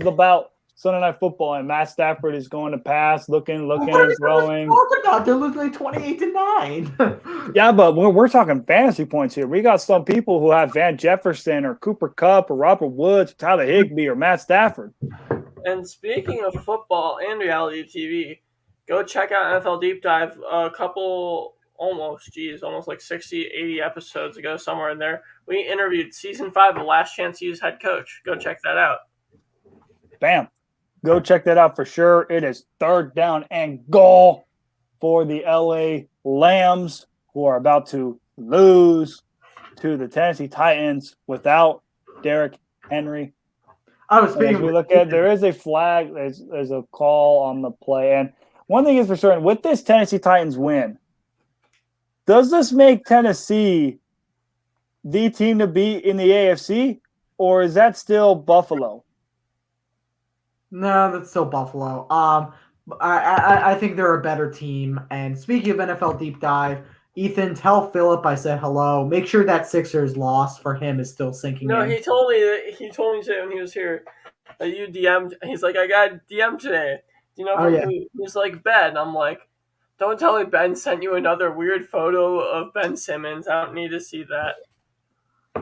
about Sunday Night Football, and Matt Stafford is going to pass, looking, throwing. They're losing 28-9. Yeah, but we're talking fantasy points here. We got some people who have Van Jefferson or Cooper Kupp or Robert Woods, Tyler Higbee or Matt Stafford. And speaking of football and reality TV, go check out NFL Deep Dive. A couple, almost like 60, 80 episodes ago, somewhere in there, we interviewed Season 5 of Last Chance U's head coach. Go check that out. Bam. Go check that out for sure. It is 3rd down and goal for the LA Lambs, who are about to lose to the Tennessee Titans without Derrick Henry. As we look at, there is a flag. There's a call on the play. And one thing is for certain, with this Tennessee Titans win, does this make Tennessee the team to beat in the AFC, or is that still Buffalo? No, that's still Buffalo. I think they're a better team. And speaking of NFL Deep Dive, Ethan, tell Philip I said hello. Make sure that Sixers loss for him is still sinking in. No, he told me today when he was here that you DM'd. He's like, I got DM today. You know, He's like, Ben. I'm like, don't tell me Ben sent you another weird photo of Ben Simmons. I don't need to see that.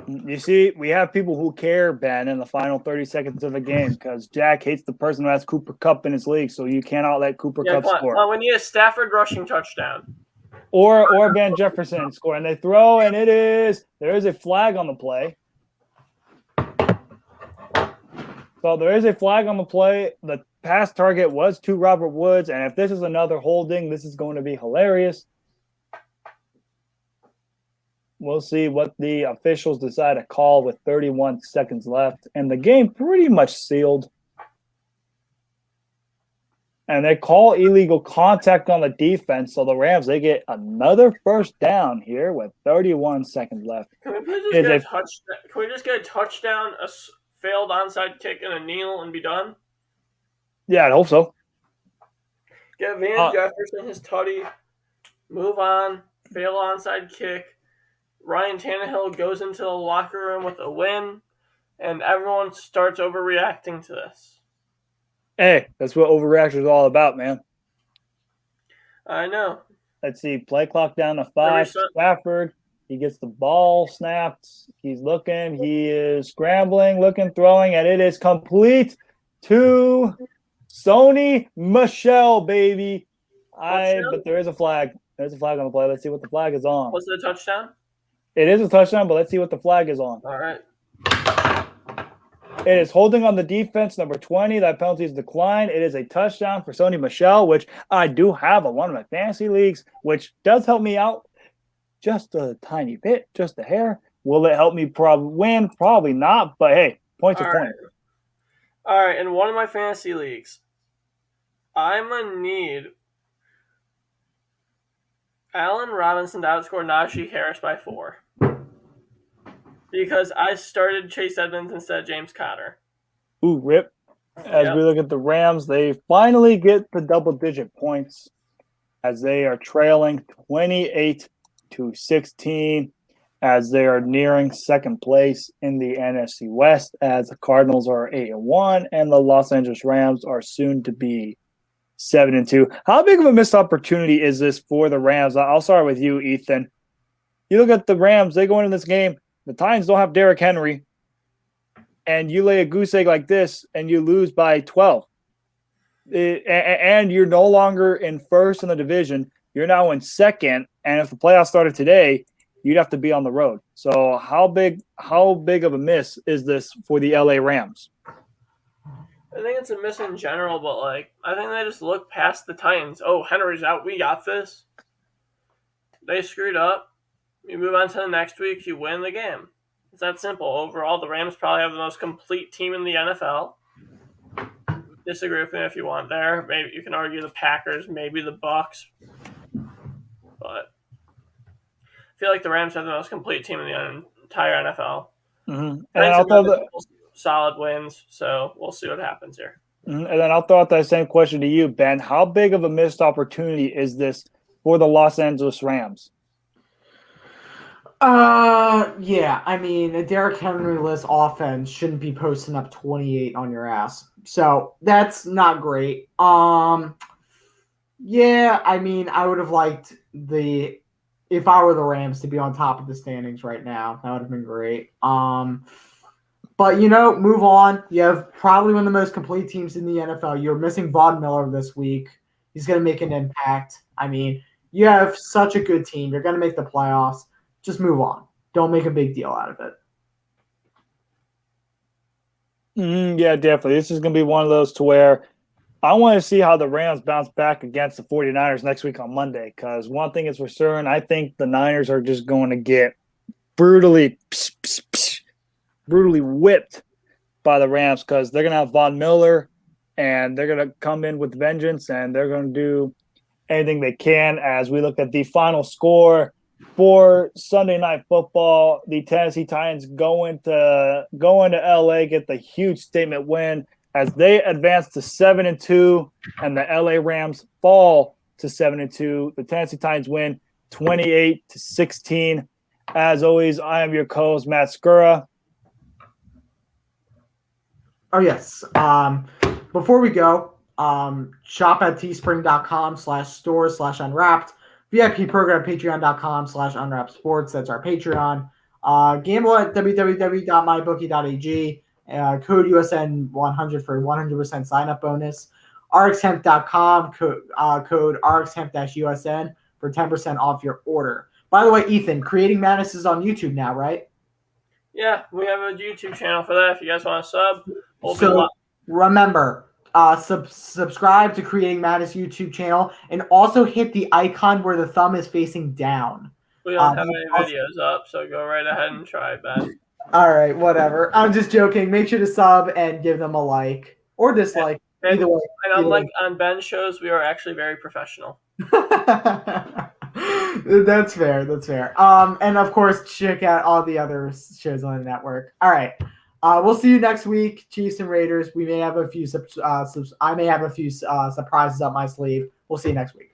You see, we have people who care, Ben, in the final 30 seconds of the game because Jack hates the person who has Cooper Kupp in his league, so you cannot let Cooper Kupp score. We need a Stafford rushing touchdown. Or Van Jefferson score. And they throw, and there is a flag on the play. So there is a flag on the play. The pass target was to Robert Woods, and if this is another holding, this is going to be hilarious. We'll see what the officials decide to call with 31 seconds left. And the game pretty much sealed. And they call illegal contact on the defense. So the Rams, they get another 1st down here with 31 seconds left. Can we just get a touchdown, a failed onside kick, and a kneel and be done? Yeah, I hope so. Get Van Jefferson his tutty. Move on. Fail onside kick. Ryan Tannehill goes into the locker room with a win, and everyone starts overreacting to this. Hey, that's what overreaction is all about, man. I know. Let's see. Play clock down to 5. Stafford, he gets the ball snapped. He's looking. He is scrambling, looking, throwing, and it is complete to Sony Michel, baby. But there is a flag. There's a flag on the play. Let's see what the flag is on. Was it a touchdown? It is a touchdown, but let's see what the flag is on. All right. It is holding on the defense, number 20. That penalty is declined. It is a touchdown for Sony Michel, which I do have on one of my fantasy leagues, which does help me out just a tiny bit, just a hair. Will it help me win? Probably not, but hey, points are points. All right, in one of my fantasy leagues, I'm going to need Allen Robinson to outscore Najee Harris by 4. Because I started Chase Edmonds instead of James Conner. Ooh, rip. As we look at the Rams, they finally get the double-digit points as they are trailing 28-16 as they are nearing 2nd place in the NFC West as the Cardinals are 8-1 and the Los Angeles Rams are soon to be 7-2. How big of a missed opportunity is this for the Rams? I'll start with you, Ethan. You look at the Rams, they go into this game. The Titans don't have Derrick Henry, and you lay a goose egg like this, and you lose by 12. And you're no longer in 1st in the division. You're now in 2nd, and if the playoffs started today, you'd have to be on the road. So how big of a miss is this for the LA Rams? I think it's a miss in general, but I think they just look past the Titans. Oh, Henry's out. We got this. They screwed up. You move on to the next week, you win the game. It's that simple. Overall, the Rams probably have the most complete team in the NFL. Disagree with me if you want there. Maybe you can argue the Packers, maybe the Bucks. But I feel like the Rams have the most complete team in the entire NFL. Mm-hmm. And I'll throw solid wins, so we'll see what happens here. Mm-hmm. And then I'll throw out that same question to you, Ben. How big of a missed opportunity is this for the Los Angeles Rams? Yeah. I mean, a Derrick Henry-less offense shouldn't be posting up 28 on your ass. So that's not great. Yeah. I mean, I would have liked if I were the Rams to be on top of the standings right now. That would have been great. But move on. You have probably one of the most complete teams in the NFL. You're missing Von Miller this week. He's going to make an impact. I mean, you have such a good team. You're going to make the playoffs. Just move on. Don't make a big deal out of it. Yeah, definitely. This is going to be one of those to where I want to see how the Rams bounce back against the 49ers next week on Monday, because one thing is for certain, I think the Niners are just going to get brutally whipped by the Rams, because they're going to have Von Miller and they're going to come in with vengeance, and they're going to do anything they can. As we look at the final score for Sunday Night Football, the Tennessee Titans go into LA, get the huge statement win as they advance to 7-2, and the LA Rams fall to 7-2. The Tennessee Titans win 28-16. As always, I am your co-host, Matt Skura. Oh, yes. Before we go, shop at teespring.com/store/unwrapped. VIP program at patreon.com/unwrappedsports. That's our Patreon. Gamble at www.mybookie.ag. Code USN100 for 100% sign-up bonus. rxhemp.com, code rxhemp-USN for 10% off your order. By the way, Ethan, Creating Madness is on YouTube now, right? Yeah, we have a YouTube channel for that. If you guys want to sub, so remember, subscribe to Creating Madness YouTube channel, and also hit the icon where the thumb is facing down. We don't have any videos up, so go right ahead and try, Ben. All right, whatever. I'm just joking. Make sure to sub and give them a like or dislike. Either way. And unlike on Ben's shows, we are actually very professional. That's fair. That's fair. And of course, check out all the other shows on the network. All right. We'll see you next week, Chiefs and Raiders. We may have a few. I may have a few surprises up my sleeve. We'll see you next week.